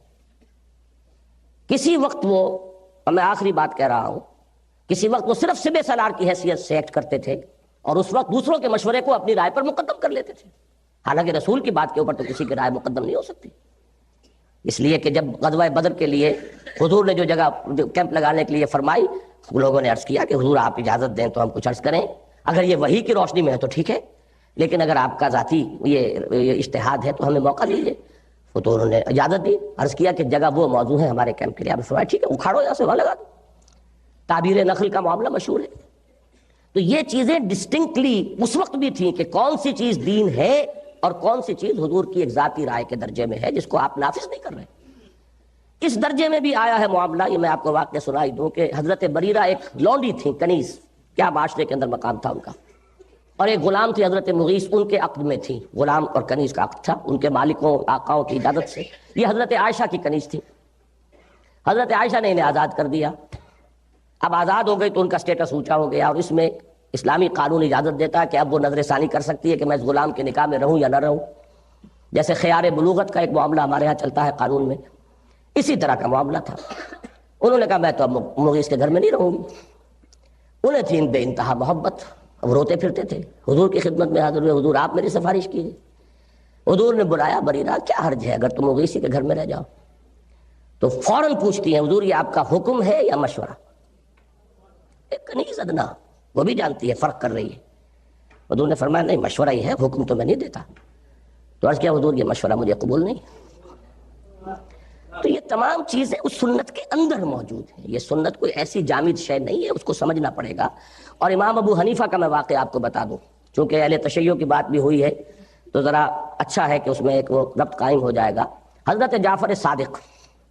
کسی وقت وہ, اور میں آخری بات کہہ رہا ہوں, کسی وقت وہ صرف سب سالار کی حیثیت سے ایکٹ کرتے تھے اور اس وقت دوسروں کے مشورے کو اپنی رائے پر مقدم کر لیتے تھے. حالانکہ رسول کی بات کے اوپر تو کسی کی رائے مقدم نہیں ہو سکتی. اس لیے کہ جب غزوہ بدر کے لیے حضور نے جو جگہ کیمپ لگانے کے لیے فرمائی, لوگوں نے عرض کیا کہ حضور آپ اجازت دیں تو ہم کچھ عرض کریں. اگر یہ وحی کی روشنی میں ہے تو ٹھیک ہے, لیکن اگر آپ کا ذاتی یہ اجتہاد ہے تو ہمیں موقع دیجیے. تو انہوں نے اجازت دی. عرض کیا کہ جگہ وہ موضوع ہے ہمارے کیمپ کے لیے. آپ نے فرمایا ٹھیک ہے, اکھاڑو یہاں سے وہاں لگا دو. تعبیر نخل کا معاملہ مشہور ہے. تو یہ چیزیں ڈسٹنکٹلی اس وقت بھی تھیں کہ کون سی چیز دین ہے اور کون سی چیز حضور کی ایک ذاتی رائے کے درجے میں ہے جس کو آپ نافذ نہیں کر رہے. اس درجے میں بھی آیا ہے معاملہ. یہ میں آپ کو واقعہ سنائی دوں کہ حضرت بریرہ ایک لونڈی تھی, کنیز, کیا معاشرے کے اندر مقام تھا ان کا, اور ایک غلام تھی حضرت مغیث, ان کے عقد میں تھی. غلام اور کنیز کا عقد تھا ان کے مالکوں آقاؤں کی اجازت سے. یہ حضرت عائشہ کی کنیز تھی. حضرت عائشہ نے انہیں آزاد کر دیا. اب آزاد ہو گئی تو ان کا سٹیٹس اونچا ہو گیا, اور اس میں اسلامی قانون اجازت دیتا ہے کہ اب وہ نظر ثانی کر سکتی ہے کہ میں اس غلام کے نکاح میں رہوں یا نہ رہوں. جیسے خیار بلوغت کا ایک معاملہ ہمارے ہاں چلتا ہے قانون میں, اسی طرح کا معاملہ تھا. انہوں نے کہا میں تو اب مغیث کے گھر میں نہیں رہوں گی. انہیں تھی بے انتہا محبت, اب روتے پھرتے تھے, حضور کی خدمت میں حاضر ہوئے, حضور آپ میری سفارش کیجیے. حضور نے بلایا, بریرہ کیا حرج ہے اگر تم مغیثی کے گھر میں رہ جاؤ. تو فوراً پوچھتی ہیں حضور یہ آپ کا حکم ہے یا مشورہ. ایک کنیز ادنا, وہ بھی جانتی ہے, فرق کر رہی ہے. حضور نے فرمایا نہیں مشورہ ہی ہے, حکم تو میں نہیں دیتا. تو عرض کیا حضور یہ مشورہ مجھے قبول نہیں. تو یہ تمام چیزیں اس سنت کے اندر موجود ہیں. یہ سنت کوئی ایسی جامد شے نہیں ہے, اس کو سمجھنا پڑے گا. اور امام ابو حنیفہ کا میں واقعہ آپ کو بتا دوں, چونکہ اہل تشیع کی بات بھی ہوئی ہے تو ذرا اچھا ہے کہ اس میں ایک وہ ربط قائم ہو جائے گا. حضرت جعفر صادق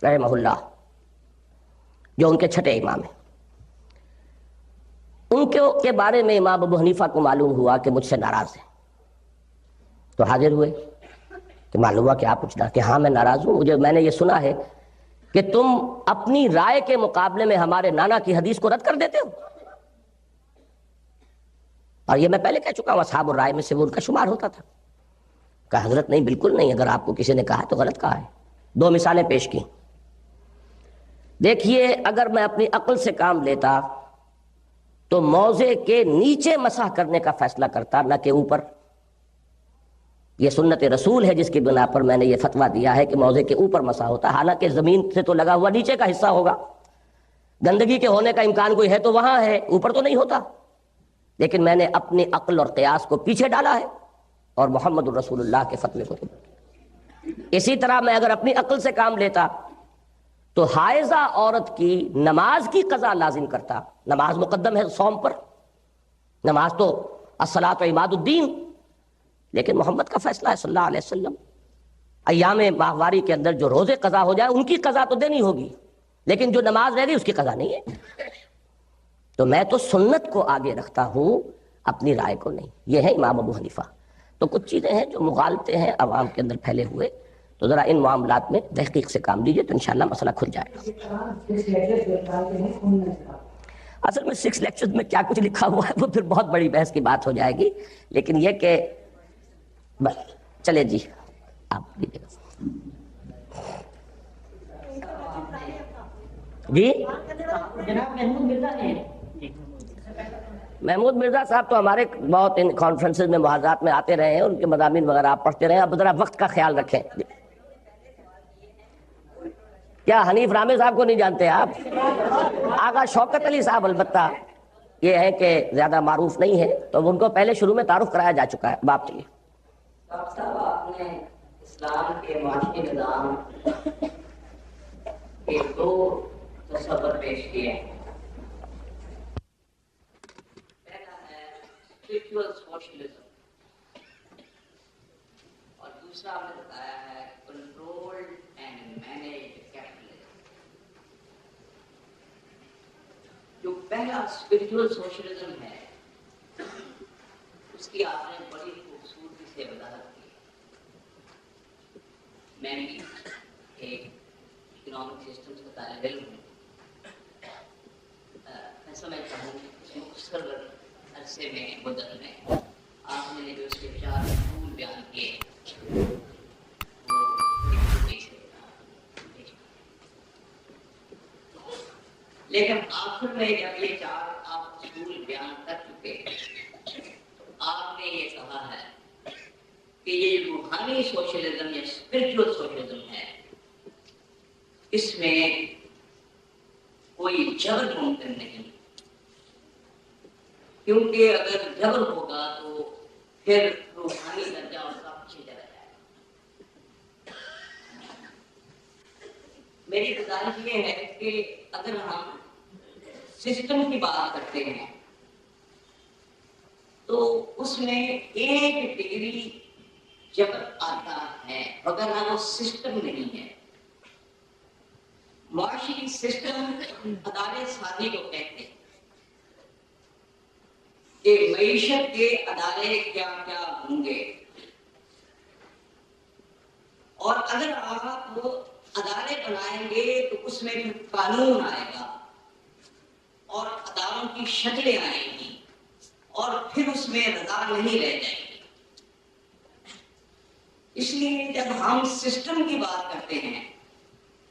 رحمہ اللہ جو ان کے چھٹے امام ہیں, تم کے بارے میں امام ابو حنیفہ کو معلوم ہوا کہ مجھ سے ناراض ہیں، تو حاضر ہوئے کہ معلوم ہوا کہ آپ پوچھنا کہ ہاں میں ناراض ہوں، میں نے یہ سنا ہے کہ تم اپنی رائے کے مقابلے میں ہمارے نانا کی حدیث کو رد کر دیتے ہو، اور یہ میں پہلے کہہ چکا ہوں اصحاب الرائے میں سے وہ ان کا شمار ہوتا تھا۔ کہا حضرت نہیں، بالکل نہیں، اگر آپ کو کسی نے کہا تو غلط کہا ہے۔ دو مثالیں پیش کی۔ دیکھیے، اگر میں اپنی عقل سے کام لیتا تو موضع کے نیچے مسح کرنے کا فیصلہ کرتا، نہ کہ اوپر۔ یہ سنت رسول ہے جس کی بنا پر میں نے یہ فتویٰ دیا ہے کہ موضع کے اوپر مسح ہوتا، حالانکہ زمین سے تو لگا ہوا نیچے کا حصہ ہوگا، گندگی کے ہونے کا امکان کوئی ہے تو وہاں ہے، اوپر تو نہیں ہوتا۔ لیکن میں نے اپنی عقل اور قیاس کو پیچھے ڈالا ہے اور محمد الرسول اللہ کے فتوے کو۔ اسی طرح میں اگر اپنی عقل سے کام لیتا تو حائضہ عورت کی نماز کی قضا لازم کرتا۔ نماز مقدم ہے صوم پر، نماز تو الصلاۃ عماد الدین، لیکن محمد کا فیصلہ ہے صلی اللہ علیہ وسلم، ایام ماہواری کے اندر جو روزے قضا ہو جائے ان کی قضا تو دینی ہوگی، لیکن جو نماز رہ گئی اس کی قضا نہیں ہے۔ تو میں تو سنت کو آگے رکھتا ہوں، اپنی رائے کو نہیں۔ یہ ہے امام ابو حنیفہ۔ تو کچھ چیزیں ہیں جو مغالطے ہیں عوام کے اندر پھیلے ہوئے، تو ذرا ان معاملات میں تحقیق سے کام لیجیے تو انشاءاللہ مسئلہ کھل جائے گا۔ اصل میں 6 لیکچرز میں کیا کچھ لکھا ہوا ہے وہ پھر بہت بڑی بحث کی بات ہو جائے گی، لیکن یہ کہ چلے جی آپ لیجیے گا جی۔ محمود مرزا صاحب تو ہمارے بہت ان کانفرنسز میں محاذات میں آتے رہے ہیں، ان کے مضامین وغیرہ آپ پڑھتے رہے ہیں۔ اب ذرا وقت کا خیال رکھیں۔ کیا حنیف رامے صاحب کو نہیں جانتے آپ؟ آغا شوکت علی صاحب البتہ یہ ہے کہ زیادہ معروف نہیں ہے، تو ان کو پہلے شروع میں تعارف کرایا جا چکا ہے۔ باپ چلیے۔ ڈاکٹر صاحب، آپ نے اسلام کے معاشی نظام کے 2 تصور پیش کیے ہیں۔ پہلا ہے اسپرچول سوشلزم اور دوسرا آپ نے بتایا ہے کنٹرولڈ اینڈ مینیجڈ کیپٹلزم۔ جو پہلا اسپرچول سوشلزم ہے اس کی آپ نے بڑی خوبصورتی سے وضاحت کی۔ میں بھی ایک اکنامک سسٹم کا طالب علم ہوں۔ میں سمجھتا ہوں کہ مختصر عرصے میں مدت میں آپ نے جو اس کے 4 اصول بیان کیے لیکن آخر میں جب یہ 4 آپ اصول بیان کر چکے آپ نے یہ کہا ہے کہ یہ روحانی سوشلزم یا اسپرچول سوشلزم ہے، اس میں کوئی جبر ممکن نہیں، کیونکہ اگر جبر ہوگا تو پھر روحانی درجہ اور کا پیچھے چلا جائے گا۔ میری گزارش یہ ہے کہ اگر ہم سسٹم کی بات کرتے ہیں تو اس میں 1 ڈگری جبر آتا ہے، مگر وہ سسٹم نہیں ہے۔ معاشی سسٹم ادارے سازی کو کہتے ہیں کہ معیشت کے ادارے کیا کیا ہوں گے، اور اگر آپ وہ ادارے بنائیں گے تو اس میں پھر قانون آئے گا اور اداروں کی شکلیں آئیں گی اور پھر اس میں رضا نہیں رہ جائے گی۔ اس لیے جب ہم سسٹم کی بات کرتے ہیں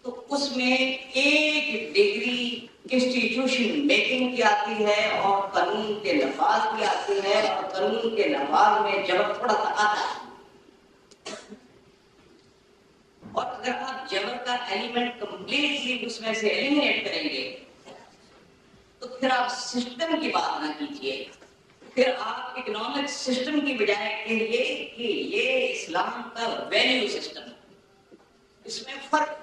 تو اس میں 1 ڈگری انسٹیٹیوشن میکنگ کی آتی ہے اور قانون کے نفاذ کی آتی ہے، اور قانون کے نفاذ میں جبر تھوڑا سا آتا ہے۔ اور اگر آپ جبر کا ایلیمنٹ کمپلیٹلی اس میں سے ایلیمنیٹ کریں گے تو پھر آپ سسٹم کی بات نہ کیجیے، پھر آپ اکنامک سسٹم کی بجائے کہیے کہ یہ اسلام کا ویلیو سسٹم۔ اس میں فرق،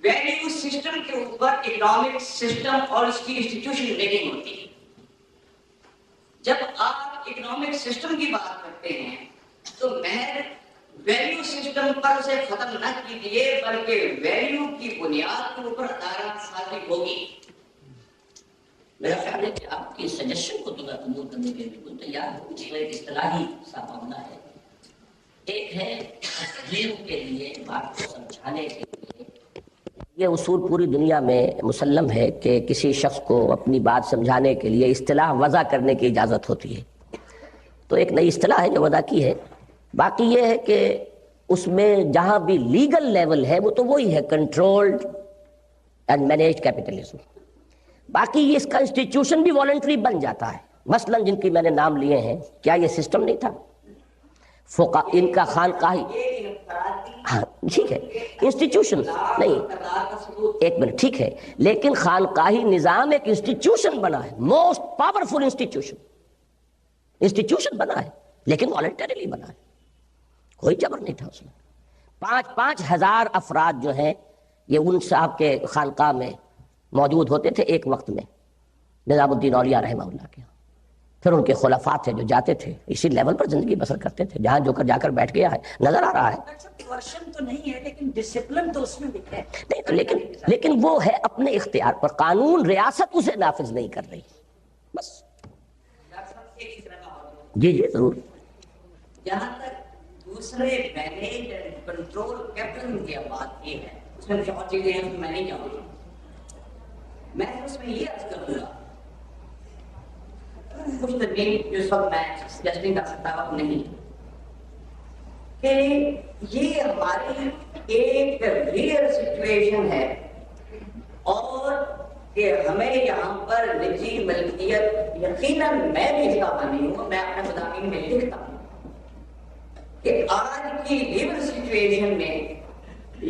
ویلیو سسٹم کے اوپر اکنامک سسٹم اور اس کی انسٹیٹیوشن میکنگ ہوتی ہے۔ جب آپ اکنامک سسٹم کی بات کرتے ہیں تو محض ویلیو سسٹم پر سے ختم نہ کیجیے، بلکہ ویلیو کی بنیاد کے اوپر ادارہ سازی ہوگی۔ میرا خیال ہے کہ آپ کی سجیشن کو تو میں قبول کرنے کے بالکل تیار ہوں، جس میں ایک اصطلاحی سا معاملہ ہے. ایک ہے تصدیق کے لیے، بات کو سمجھانے کے لیے. یہ اصول پوری دنیا میں مسلم ہے کہ کسی شخص کو اپنی بات سمجھانے کے لیے اصطلاح وضع کرنے کی اجازت ہوتی ہے. تو ایک نئی اصطلاح ہے جو وضع کی ہے. باقی یہ ہے کہ اس میں جہاں بھی لیگل لیول ہے وہ تو وہی ہے، کنٹرولڈ اینڈ مینیجڈ کیپٹلزم. باقی یہ اس کا انسٹیٹیوشن بھی والنٹری بن جاتا ہے. مثلا جن کی میں نے نام لیے ہیں، کیا یہ سسٹم نہیں تھا؟ فقہ ان کا خانقاہی، ہاں ٹھیک ہے، انسٹیٹیوشن نہیں، ایک منٹ ٹھیک ہے، لیکن خانقاہی نظام ایک انسٹیٹیوشن بنا ہے، موسٹ پاورفل انسٹیٹیوشن بنا ہے، لیکن والنٹریلی بنا ہے، کوئی جبر نہیں تھا اس میں. 5,000 افراد جو ہیں یہ ان صاحب کے خانقاہ میں موجود ہوتے تھے ایک وقت میں، نظام الدین اولیاء رحمہ اللہ کے. پھر ان کے خلفاء تھے جو جاتے تھے، اسی لیول پر زندگی بسر کرتے تھے. جہاں جو کر جا کر بیٹھ گیا ہے نظر آ رہا ہے. ورشن تو نہیں ہے لیکن ڈسپلن تو اس میں بھی ہے. نہیں تو لیکن وہ ہے اپنے اختیار پر، قانون ریاست اسے نافذ نہیں کر رہی بس. جی جی ضرور. جہاں تک دوسرے مینیج اینڈ کنٹرول کیپٹن کی بات کی ہے، اس میں بہت چیزیں ہیں میں نہیں جاؤں گا. میں اس میں یہ عرض کروں گا کچھ ترمیم جو سب میں سجیسٹنگ کر سکتا ہوں نہیں، کہ یہ ہماری ایک ریئل سچویشن ہے، اور کہ ہمیں یہاں پر نجی ملکیت، یقیناً میں بھی اس کا مانی ہوں، میں اپنے مضامین میں لکھتا ہوں کہ آج کی ریئل سچویشن میں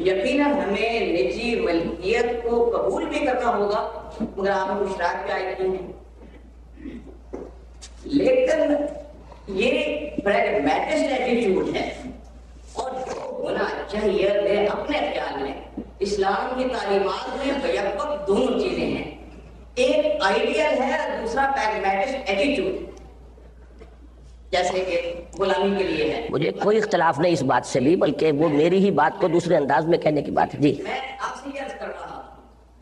یقیناً ہمیں نجی ملکیت کو قبول بھی کرنا ہوگا، مگر آپ کو اشراک بھی آئے ہیں، لیکن یہ پریگمیٹسٹ ایٹیٹیوڈ ہے. اور جو ہونا چاہیے میں اپنے خیال میں اسلام کی تعلیمات میں بیک وقت دونوں چیزیں ہیں، ایک آئیڈیل ہے اور دوسرا پریگمیٹسٹ ایٹیٹیوڈ، جیسے کہ غلامی کے لیے ہے. مجھے کوئی اختلاف نہیں اس بات سے بھی، بلکہ وہ میری ہی بات کو دوسرے انداز میں کہنے کی بات ہے. جی میں آپ سے یہ عرض کر رہا ہوں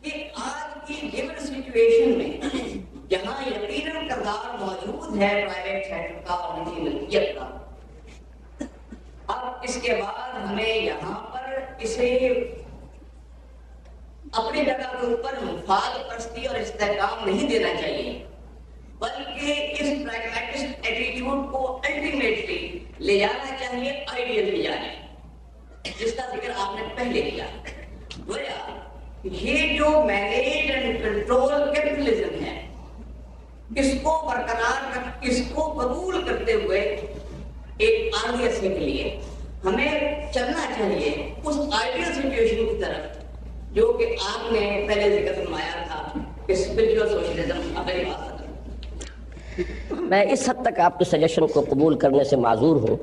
کہ آج کی گیون سچویشن میں جہاں یقیناً کردار موجود ہے پرائیویٹ سیکٹر کا اور نجی ملکیت کا، اب اس کے بعد ہمیں یہاں پر اسے اپنی جگہ کے اوپر مفاد پرستی اور استحکام نہیں دینا چاہیے، بلکہ اس پریگمیٹسٹ ایٹیٹیوڈ کو الٹیمیٹلی لے جانا چاہیے آئیڈیل کی جانب، جس کا ذکر آپ نے پہلے کیا. گویا یہ جو مینیج اینڈ کنٹرول کیپٹلزم ہے، اس کو برقرار رکھ، اس کو قبول کرتے ہوئے ایک آگے عرصے کے لیے ہمیں چلنا چاہیے اس آئیڈیل سچویشن کی طرف جو کہ آپ نے پہلے ذکر فرمایا تھا کہ اسپرچوئل سوشلزم اپنی بات. میں اس حد تک آپ کے سجیشن کو قبول کرنے سے معذور ہوں،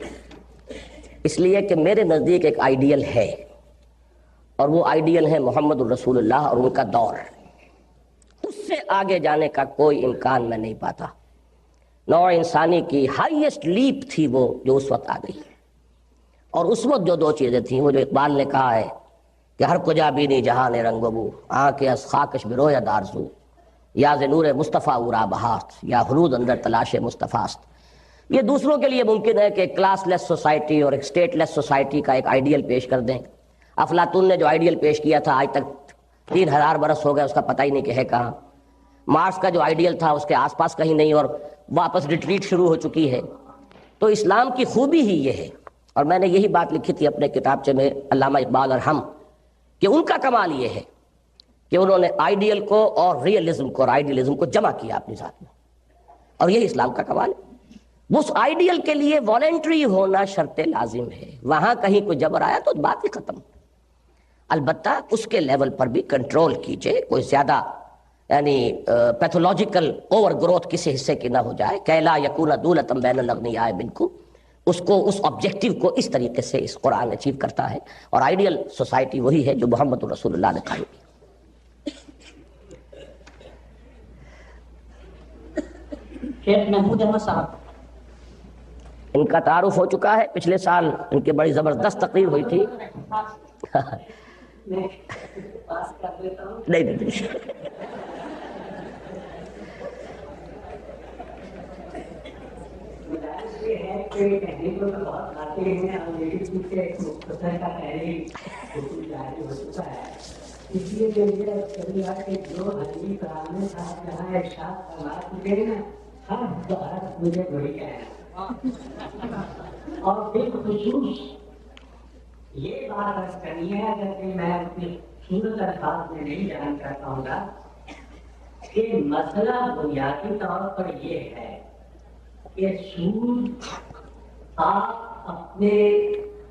اس لیے کہ میرے نزدیک ایک آئیڈیل ہے، اور وہ آئیڈیل ہے محمد الرسول اللہ اور ان کا دور. اس سے آگے جانے کا کوئی امکان میں نہیں پاتا. نوع انسانی کی ہائیسٹ لیپ تھی وہ جو اس وقت آ گئی، اور اس وقت جو دو چیزیں تھیں، وہ جو اقبال نے کہا ہے کہ ہر کجا بینی جہان رنگ و بو، آنکھ از خاکش برو یا دارزو، یا ز نور مصطفیٰ اورا بہاست، یا حرود اندر تلاش مصطفیٰست. یہ دوسروں کے لیے ممکن ہے کہ کلاس لیس سوسائٹی اور ایک اسٹیٹ لیس سوسائٹی کا ایک آئیڈیل پیش کر دیں. افلاطون نے جو آئیڈیل پیش کیا تھا آج تک 3000 برس ہو گئے، اس کا پتہ ہی نہیں کہ ہے کہاں. مارس کا جو آئیڈیل تھا اس کے آس پاس کہیں نہیں، اور واپس ریٹریٹ شروع ہو چکی ہے. تو اسلام کی خوبی ہی یہ ہے، اور میں نے یہی بات لکھی تھی اپنے کتابچے میں علامہ اقبال اور ہم، کہ ان کا کمال یہ ہے کہ انہوں نے آئیڈیل کو اور ریئلزم کو اور آئیڈیلزم کو جمع کیا اپنی ذات میں، اور یہ اسلام کا کمال ہے. اس آئیڈیل کے لیے والنٹری ہونا شرط لازم ہے، وہاں کہیں کوئی جبر آیا تو بات ہی ختم. البتہ اس کے لیول پر بھی کنٹرول کیجئے، کوئی زیادہ یعنی پیتھولوجیکل اوور گروتھ کسی حصے کی نہ ہو جائے. کیلا یکون دولتم بین الاغنیاء منکم، اس کو اس آبجیکٹیو کو اس طریقے سے اس قرآن اچیو کرتا ہے، اور آئیڈیل سوسائٹی وہی ہے جو محمد رسول اللہ نے قائم کی. شیخ محمود احمد صاحب، ان کا تعارف ہو چکا ہے، پچھلے سال ان کی بڑی زبردست تقریر ہوئی تھی. نہیں کے کہنے کو تو بہت آتے ہیں اور لیکن کچھ ایک مختصر کا پہلے ہی حکم جاری ہو چکا ہے، اس لیے جو یہ چلے کہ جو حدیث قرآن صاحب جہاں ارشاد فرما چکے ہیں ہر بات مجھے وہی کہنا اور بالخصوص یہ بات عرض کرنی ہے اگر کہ میں اپنی صورت الفاظ میں نہیں بیان کر پاؤں گا کہ مسئلہ بنیادی طور پر یہ ہے کہ سود آپ اپنے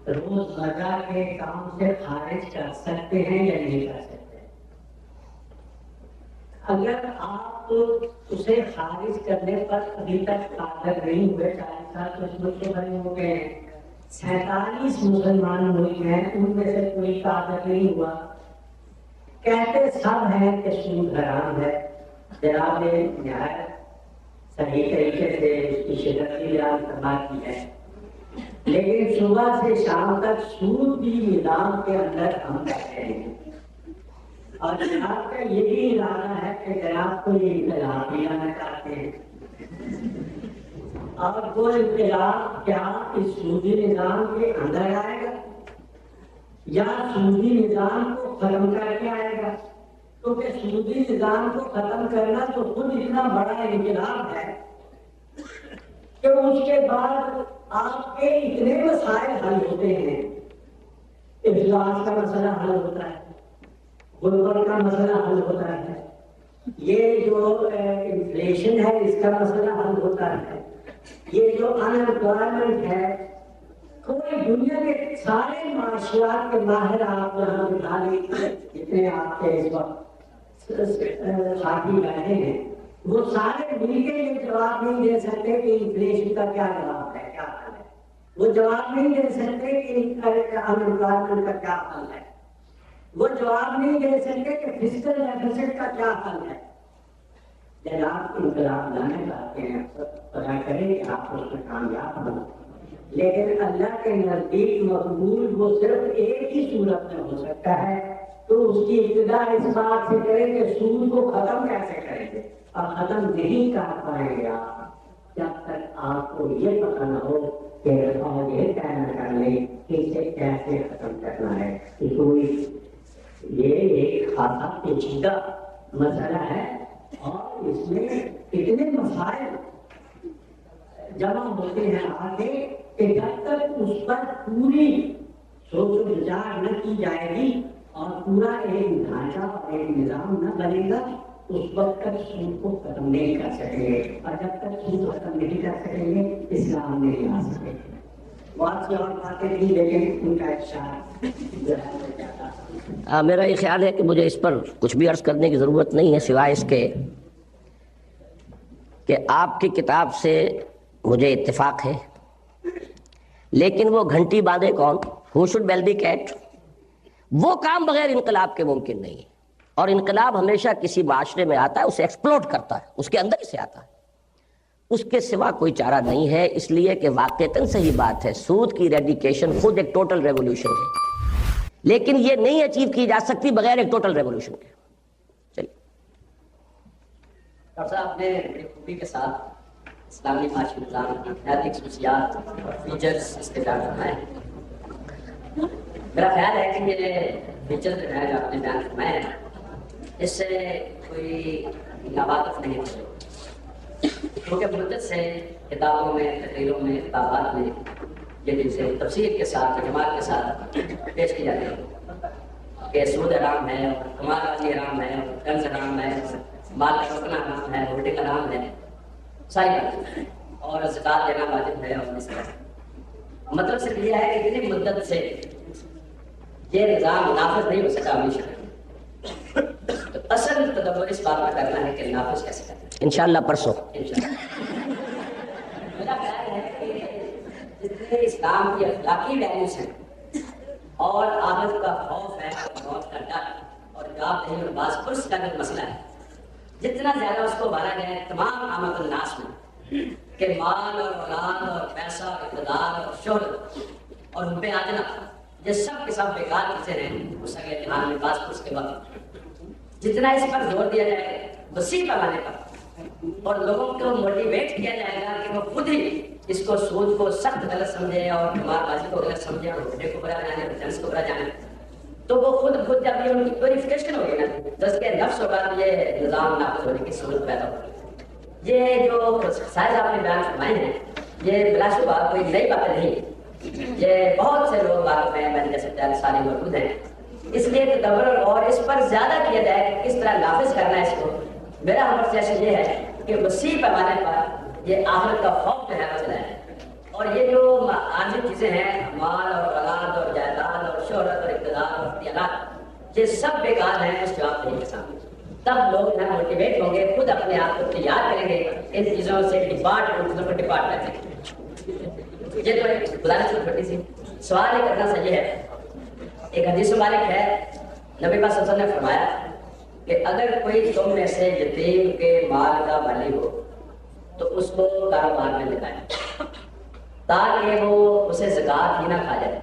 روزمرہ کے کام سے خارج کر سکتے ہیں یا نہیں کر سکتے. اگر آپ اسے خارج کرنے پر ابھی تک قادر نہیں ہوئے، 40 سال تو اس ملک کے بنے ہو گئے ہیں، 47 مسلمان ملک ہیں، ان میں سے کوئی قادر نہیں ہوا، کہتے سب ہیں کہ سود حرام ہے. جناب نے نہایت صحیح طریقے سے اس کی شدت کی بیان فرمائی ہے، لیکن صبح سے شام تک سود بھی نظام کے اندر ہم کرتے ہیں اور جناب کا یہ بھی ارادہ ہے کہ جناب کو یہ انقلاب بھی لانا چاہتے ہیں. اور وہ انقلاب کیا اس سودی نظام کے اندر آئے گا یا سودی نظام کو ختم کر کے آئے گا؟ کیونکہ سودی نظام کو ختم کرنا تو خود اتنا بڑا انقلاب ہے کہ اس کے بعد آپ کے اتنے مسائل حل ہوتے ہیں. افلاس کا مسئلہ حل ہوتا ہے، غربت کا مسئلہ حل ہوتا ہے، یہ جو انفلیشن ہے اس کا مسئلہ حل ہوتا ہے، یہ جو ان امپلائمنٹ ہے، کوئی دنیا کے سارے معاشیات کے ماہر آپ یہاں بٹھا لیجیے جتنے آپ کے اس وقت ساتھی بیٹھے ہیں، وہ سارے مل کے یہ جواب نہیں دے سکتے کہ انفلیشن کا کیا جواب ہے، کیا حل ہے. وہ جواب نہیں دے سکتے کہ ان امپلائمنٹ کا کیا حل ہے. وہ جواب نہیں دے سکتے کہ فسکل ڈیفیسٹ کا کیا حل ہے. جناب انقلاب لانے چاہتے ہیں، پتا کریں کہ آپ اس میں کامیاب ہوں، لیکن اللہ کے نزدیک مقبول وہ صرف ایک ہی صورت میں ہو سکتا ہے. تو اس کی ابتدا اس بات سے کریں کہ سود کو ختم کیسے کریں گے، اور ختم نہیں کر پائیں گے آپ جب تک آپ کو یہ پتہ نہ ہو کہ اور یہ طے نہ کر لیں کہ اسے کیسے ختم کرنا ہے. یہ ایک خاصا پیچیدہ مسئلہ ہے اور اس میں اتنے مسائل جمع ہوتے ہیں آگے کہ جب تک اس پر پوری سوچ و بچار نہ کی جائے گی اور پورا ایک ڈھانچہ اور ایک نظام نہ بنے گا اس وقت تک سود کو ختم نہیں کر سکیں گے، اور جب تک سود ختم نہیں کر سکیں گے اسلام نہیں آ سکے گا. بہت سی اور باتیں تھیں لیکن ان کا اشارہ میرا یہ خیال ہے کہ مجھے اس پر کچھ بھی عرض کرنے کی ضرورت نہیں ہے سوائے اس کے کہ آپ کی کتاب سے مجھے اتفاق ہے، لیکن وہ گھنٹی باندھے کون، who should bell the cat, وہ کام بغیر انقلاب کے ممکن نہیں ہے. اور انقلاب ہمیشہ کسی معاشرے میں آتا ہے، اسے ایکسپلوڈ کرتا ہے، اس کے اندر ہی سے آتا ہے، اس کے سوا کوئی چارہ نہیں ہے. اس لیے کہ واقعتاً صحیح بات ہے، سود کی ریڈیکیشن خود ایک ٹوٹل ریولوشن ہے، لیکن یہ نہیں اچیو کی جا سکتی بغیر ایک ٹوٹل ریولوشن کے. چلیے ڈاکٹر صاحب نے خوبی کے ساتھ اسلامی معاشی نظام کی بنیادی خصوصیات اور فیچرز اس کے بیان فرمائے. میرا خیال ہے کہ یہ فیچر جو ہے جو آپ نے بیان فرمائے ہیں اس سے کوئی ناواقف نہیں ہوتے، کیونکہ مدت سے کتابوں میں، تقریروں میں، کتابات میں یہ چیزیں تفصیل کے ساتھ، جماعت کے ساتھ پیش کی جاتی ہے کہ سود حرام ہے، اور کمال بازی حرام ہے، اور قرض حرام ہے، مال کا روکنا حرام ہے، ہولڈنگ حرام ہے، ساری باتیں، اور زکات دینا واجب ہے. اور اس طرح مطلب صرف یہ ہے کہ اتنی مدت سے یہ نظام نافذ نہیں ہو سکا ہمیشہ. تو اصل تدبر اس بات کا کرنا ہے کہ نافذ کیسے کرنا ہے. انشاءاللہ پرسوں میرا خیال ہے کہ جتنے اسلام کی اخلاقی ویلیوز ہیں اور آخرت کا خوف ہے، موت کا ڈر اور جواب نہیں اور باز پرس کا جو مسئلہ ہے، جتنا زیادہ اس کو بھرا گیا ہے تمام عامت الناس میں کہ مال اور اولاد اور پیسہ اور اقتدار اور شہرت اور ان پہ آ جانا، یہ سب کے سب بیکار چیزیں ہیں اس اگلے جہان میں باز پرس کے وقت. جتنا اس پر زور دیا جائے وسیع پیمانے پر اور لوگوں کو موٹیویٹ کیا جائے گا کہ وہ خود ہی اس کو سود کو سخت غلط سمجھے اور قمار بازی کو غلط سمجھے اور گھوڑے کو برا جانے اور جنس کو برا جانے، تو وہ خود جب یہ ان کی پیوریفیکیشن ہوگی نا، تو اس کے نفس ہوگا تو یہ نظام نافذ ہونے کی صورت پیدا ہوگی۔ یہ جو خصائص آپ نے بیان فرمائے ہیں یہ بلا شبہ کوئی نئی باتیں نہیں، یہ بہت سے لوگ واقف ہیں، میں نے جیسے بیان سارے موجود ہیں۔ اس لیے تدبر اور اس پر زیادہ کیا جائے کہ کس طرح نافذ کرنا ہے اس کو، میرا ہمارا سیاست یہ ہے کہ وسیع پیمانے پر یہ آخرت کا خوف جو ہے مسئلہ ہے، اور یہ جو عارضی چیزیں ہیں، مال اور اولاد اور جائیداد اور شہرت اور اقتدار اور اختیارات، یہ سب بیکار ہیں اس جواب دینے کے سامنے۔ تب لوگ جو ہے موٹیویٹ ہوں گے، خود اپنے آپ کو تیار کریں گے ان چیزوں سے ڈپارٹ کریں گے۔ یہ تو ایک گزارش کی چھوٹی سی سوال یہ کرنا صحیح ہے۔ ایک حدیث مبارک ہے، نبی پاک صلی اللہ علیہ وسلم نے فرمایا کہ اگر کوئی تم میں سے یتیم کے مال کا مالی ہو تو اس کو کاروبار میں لگائے تاکہ وہ اسے زکوٰۃ ہی نہ کھا جائے۔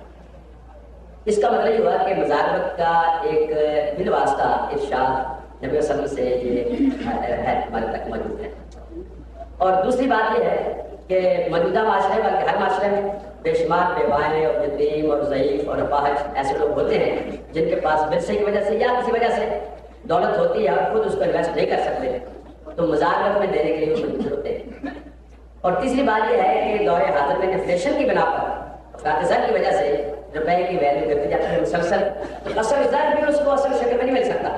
اس کا مطلب یہ ہوا کہ مزاربت کا ایک بالواسطہ ارشاد نبی صلی اللہ علیہ وسلم سے یہ ہے ہمارے تک موجود ہے۔ اور دوسری بات یہ ہے کہ موجودہ معاشرے بلکہ ہر معاشرے میں بے شمار بیوائیں اور یتیم اور ضعیف اور اپاہج ایسے لوگ ہوتے ہیں جن کے پاس ورثے کی وجہ سے یا کسی وجہ سے دولت ہوتی ہے اور خود اس کو انویسٹ نہیں کر سکتے، تو مزاربت میں دینے کے لیے مجبور ہوتے ہیں۔ اور تیسری بات یہ ہے کہ دور حاضر میں انفلیشن کی بنا پر افراط زر کی وجہ سے روپے کی ویلیو گرتی جاتی ہے مسلسل، تو اصل زر بھی اس کو اصل شکل میں نہیں مل سکتا۔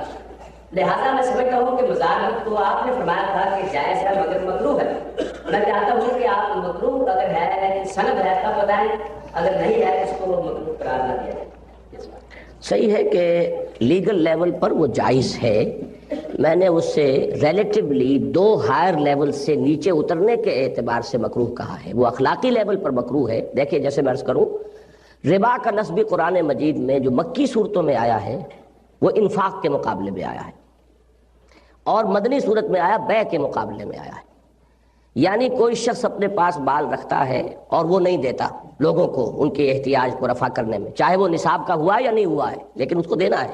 لہٰذا میں سمجھتا ہوں کہ مزاربت کو آپ نے فرمایا تھا کہ جائز ہے مگر مکروہ ہے۔ میں چاہتا ہوں کہ آپ مکروہ اگر ہے سند ہے تب بتائیں، اگر نہیں ہے اس کو مکروہ قرار نہ دیا جائے۔ صحیح ہے کہ لیگل لیول پر وہ جائز ہے، میں نے اس سے ریلیٹیولی 2 ہائر لیول سے نیچے اترنے کے اعتبار سے مکروہ کہا ہے، وہ اخلاقی لیول پر مکروہ ہے۔ دیکھیں جیسے میں عرض کروں، ربا کا لفظ بھی قرآن مجید میں جو مکی صورتوں میں آیا ہے وہ انفاق کے مقابلے میں آیا ہے، اور مدنی صورت میں آیا بیع کے مقابلے میں آیا ہے۔ یعنی کوئی شخص اپنے پاس مال رکھتا ہے اور وہ نہیں دیتا لوگوں کو ان کے احتیاج کو رفع کرنے میں، چاہے وہ نصاب کا ہوا یا نہیں ہوا ہے، لیکن اس کو دینا ہے۔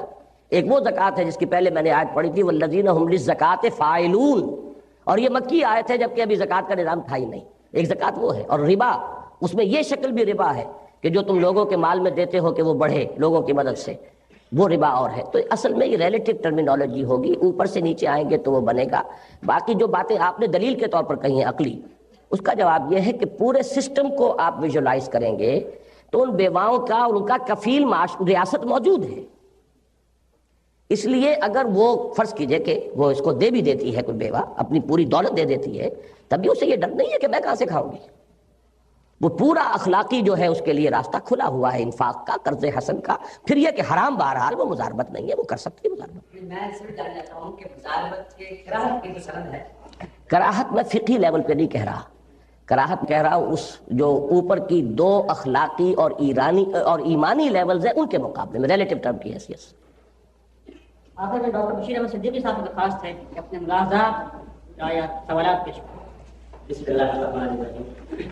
ایک وہ زکوٰۃ ہے جس کی پہلے میں نے آیت پڑھی تھی والذین هم للزکاۃ فاعلون، اور یہ مکی آیت ہے جبکہ ابھی زکوٰۃ کا نظام تھا ہی نہیں۔ ایک زکوٰۃ وہ ہے، اور ربا اس میں یہ شکل بھی ربا ہے کہ جو تم لوگوں کے مال میں دیتے ہو کہ وہ بڑھے لوگوں کی مدد سے، وہ ربا اور ہے۔ تو اصل میں یہ ریلیٹو ٹرمینالوجی ہوگی، اوپر سے نیچے آئیں گے تو وہ بنے گا۔ باقی جو باتیں آپ نے دلیل کے طور پر کہی ہیں عقلی، اس کا جواب یہ ہے کہ پورے سسٹم کو آپ ویژولائز کریں گے تو ان بیواؤں کا اور ان کا کفیل معاش ریاست موجود ہے۔ اس لیے اگر وہ فرض کیجئے کہ وہ اس کو دے بھی دیتی ہے، کوئی بیوہ اپنی پوری دولت دے دیتی ہے، تب بھی اسے یہ ڈر نہیں ہے کہ میں کہاں سے کھاؤں گی۔ وہ پورا اخلاقی جو ہے اس کے لیے راستہ کھلا ہوا ہے انفاق کا، قرض حسن کا۔ پھر یہ کہ حرام بہرحال وہ مزاربت نہیں ہے، وہ کر سکتی ہے مزاربت۔ میں اس میں جاننا چاہتا ہوں کہ مزاربت کے کراہت کی سند ہے۔ کراہت میں فقہی لیول پہ نہیں کہہ رہا، کراہت کہہ رہا ہوں اس جو اوپر کی 2 اخلاقی اور ایمانی لیولز ہیں ان کے مقابلے میں ریلیٹو ٹرم کی حیثیت سے۔ آخر میں ڈاکٹر بشیر احمد صدیقی صاحب کی درخواست ہے کہ اپنے ملاحظات یا سوالات پیش کریں۔ بسم اللہ الرحمن الرحیم۔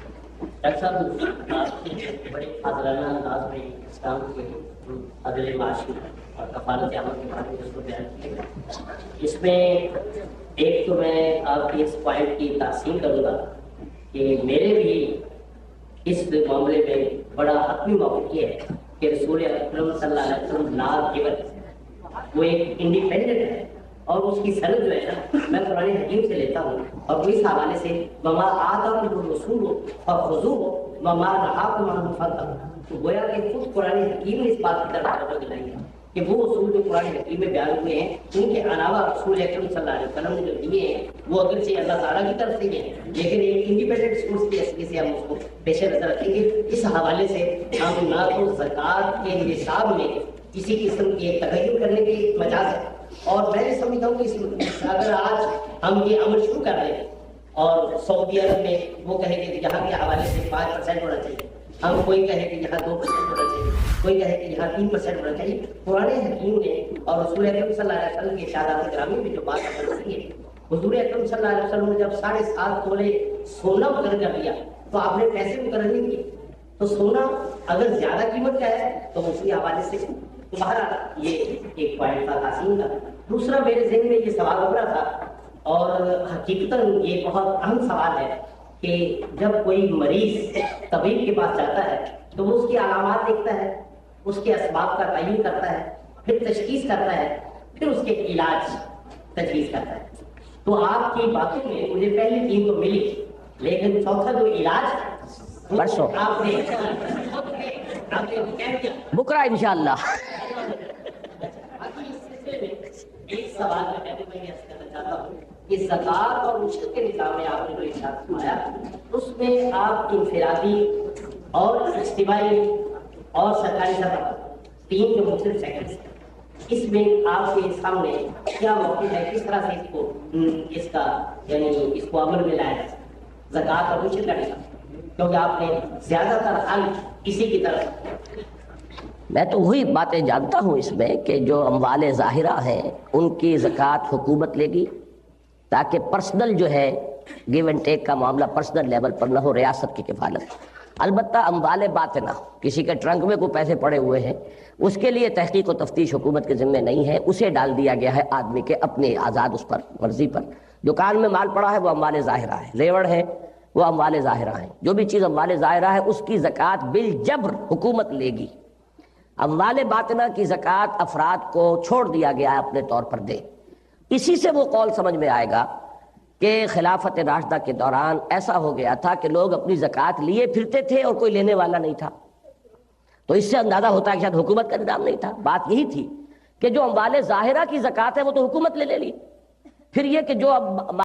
ڈاکٹر صاحب، آپ نے بڑے حاضرانہ انداز میں اسلام کے عدل معاشی اور کفالت عمل کے بارے میں اس کو بیان کیا۔ اس میں ایک تو میں آپ کی اس پوائنٹ کی تحسین کروں گا کہ میرے بھی اس معاملے میں بڑا حتمی موقف یہ ہے کہ رسول اکرم صلی اللہ علیہ وسلم لا گیون، وہ ایک انڈیپینڈنٹ ہے، اور اس کی سند جو ہے نا میں قرآن حکیم سے لیتا ہوں، اور اس حوالے سے وما آتاکم الرسول فخذوہ وما نہاکم عنہ فانتہوا، تو گویا کہ خود قرآن حکیم نے اس بات کی طرف توجہ دلائی ہے کہ وہ اصول جو قرآن حکیم میں بیان ہوئے ہیں ان کے علاوہ رسول اکرم صلی اللہ علیہ وسلم نے جو دیے ہیں وہ اگرچہ اللہ تعالیٰ کی طرف سے ہیں، لیکن ایک انڈیپینڈنٹ سورس کی حیثیت سے ہم اس کو پیش نظر رکھیں گے۔ اس حوالے سے ہم نہ تو زکوٰۃ کے نصاب میں کسی قسم کے تغیر کرنے کی مجاز ہے، اور میں یہ سمجھتا ہوں کہ اگر آج ہم یہ عمل شروع کر دیں اور سعودی عرب میں وہ کہے کہ یہاں کے حوالے سے 5% ہونا چاہیے، ہم کوئی کہے کہ یہاں 2% ہونا چاہیے، کوئی کہے کہ یہاں 3% ہونا چاہیے، قرآن حکیم نے اور رسول اکرم صلی اللہ علیہ وسلم کے ارشادات گرامی میں جو بات کی ہے، حضور اکرم صلی اللہ علیہ وسلم نے جب 7.5 تولے سونا مقرر کر دیا تو آپ نے پیسے مقرر نہیں کیے، تو سونا اگر زیادہ قیمت کا ہے تو اسی حوالے سے تمہارا یہ ایک پوائنٹ تھا حسین کا۔ دوسرا میرے ذہن میں یہ سوال ابھرا تھا، اور حقیقتاً یہ بہت اہم سوال ہے کہ جب کوئی مریض طبیب کے پاس جاتا ہے تو وہ اس کی علامات دیکھتا ہے، اس کے اسباب کا تعین کرتا ہے، پھر تشخیص کرتا ہے، پھر اس کے علاج تجویز کرتا ہے. تو آپ کی باتوں میں مجھے پہلی 3 تو ملی، لیکن چوتھا جو علاج پرسوں آپ نے کہہ دیا. بکرا انشاءاللہ. ایک سوال میں پہلے میں یہ کرنا چاہتا ہوں کہ زکوٰۃ اور رشد کے نظام میں آپ نے جو ارشاد فرمایا اس میں آپ انفرادی اور اجتماعی اور سرکاری سطح پر 3 جو مختلف سیکٹرز ہیں، اس میں آپ کے سامنے کیا موقف ہے، کس طرح سے اس کا یعنی اس کو عمل میں لایا جائے زکوٰۃ اور رشد کا نظام، کیونکہ آپ نے زیادہ تر حل اسی کی طرف. میں تو وہی باتیں جانتا ہوں اس میں کہ جو اموال ظاہرہ ہیں ان کی زکوٰۃ حکومت لے گی، تاکہ پرسنل جو ہے گیو اینڈ ٹیک کا معاملہ پرسنل لیول پر نہ ہو، ریاست کی کفالت. البتہ اموال باطنہ، کسی کے ٹرنک میں کوئی پیسے پڑے ہوئے ہیں، اس کے لیے تحقیق و تفتیش حکومت کے ذمہ نہیں ہے، اسے ڈال دیا گیا ہے آدمی کے اپنے آزاد اس پر مرضی پر. دکان میں مال پڑا ہے وہ اموال ظاہرہ ہے، ریوڑ ہے وہ اموال ظاہرہ ہیں، جو بھی چیز اموال ظاہرہ ہے اس کی زکوٰۃ بالجبر حکومت لے گی. اموال باطنہ کی زکوٰۃ افراد کو چھوڑ دیا گیا ہے اپنے طور پر دے. اسی سے وہ قول سمجھ میں آئے گا کہ خلافت راشدہ کے دوران ایسا ہو گیا تھا کہ لوگ اپنی زکوٰۃ لیے پھرتے تھے اور کوئی لینے والا نہیں تھا. تو اس سے اندازہ ہوتا ہے کہ شاید حکومت کا نظام نہیں تھا. بات یہی تھی کہ جو اموال ظاہرہ کی زکوٰۃ ہے وہ تو حکومت لے لی. پھر یہ کہ جو اب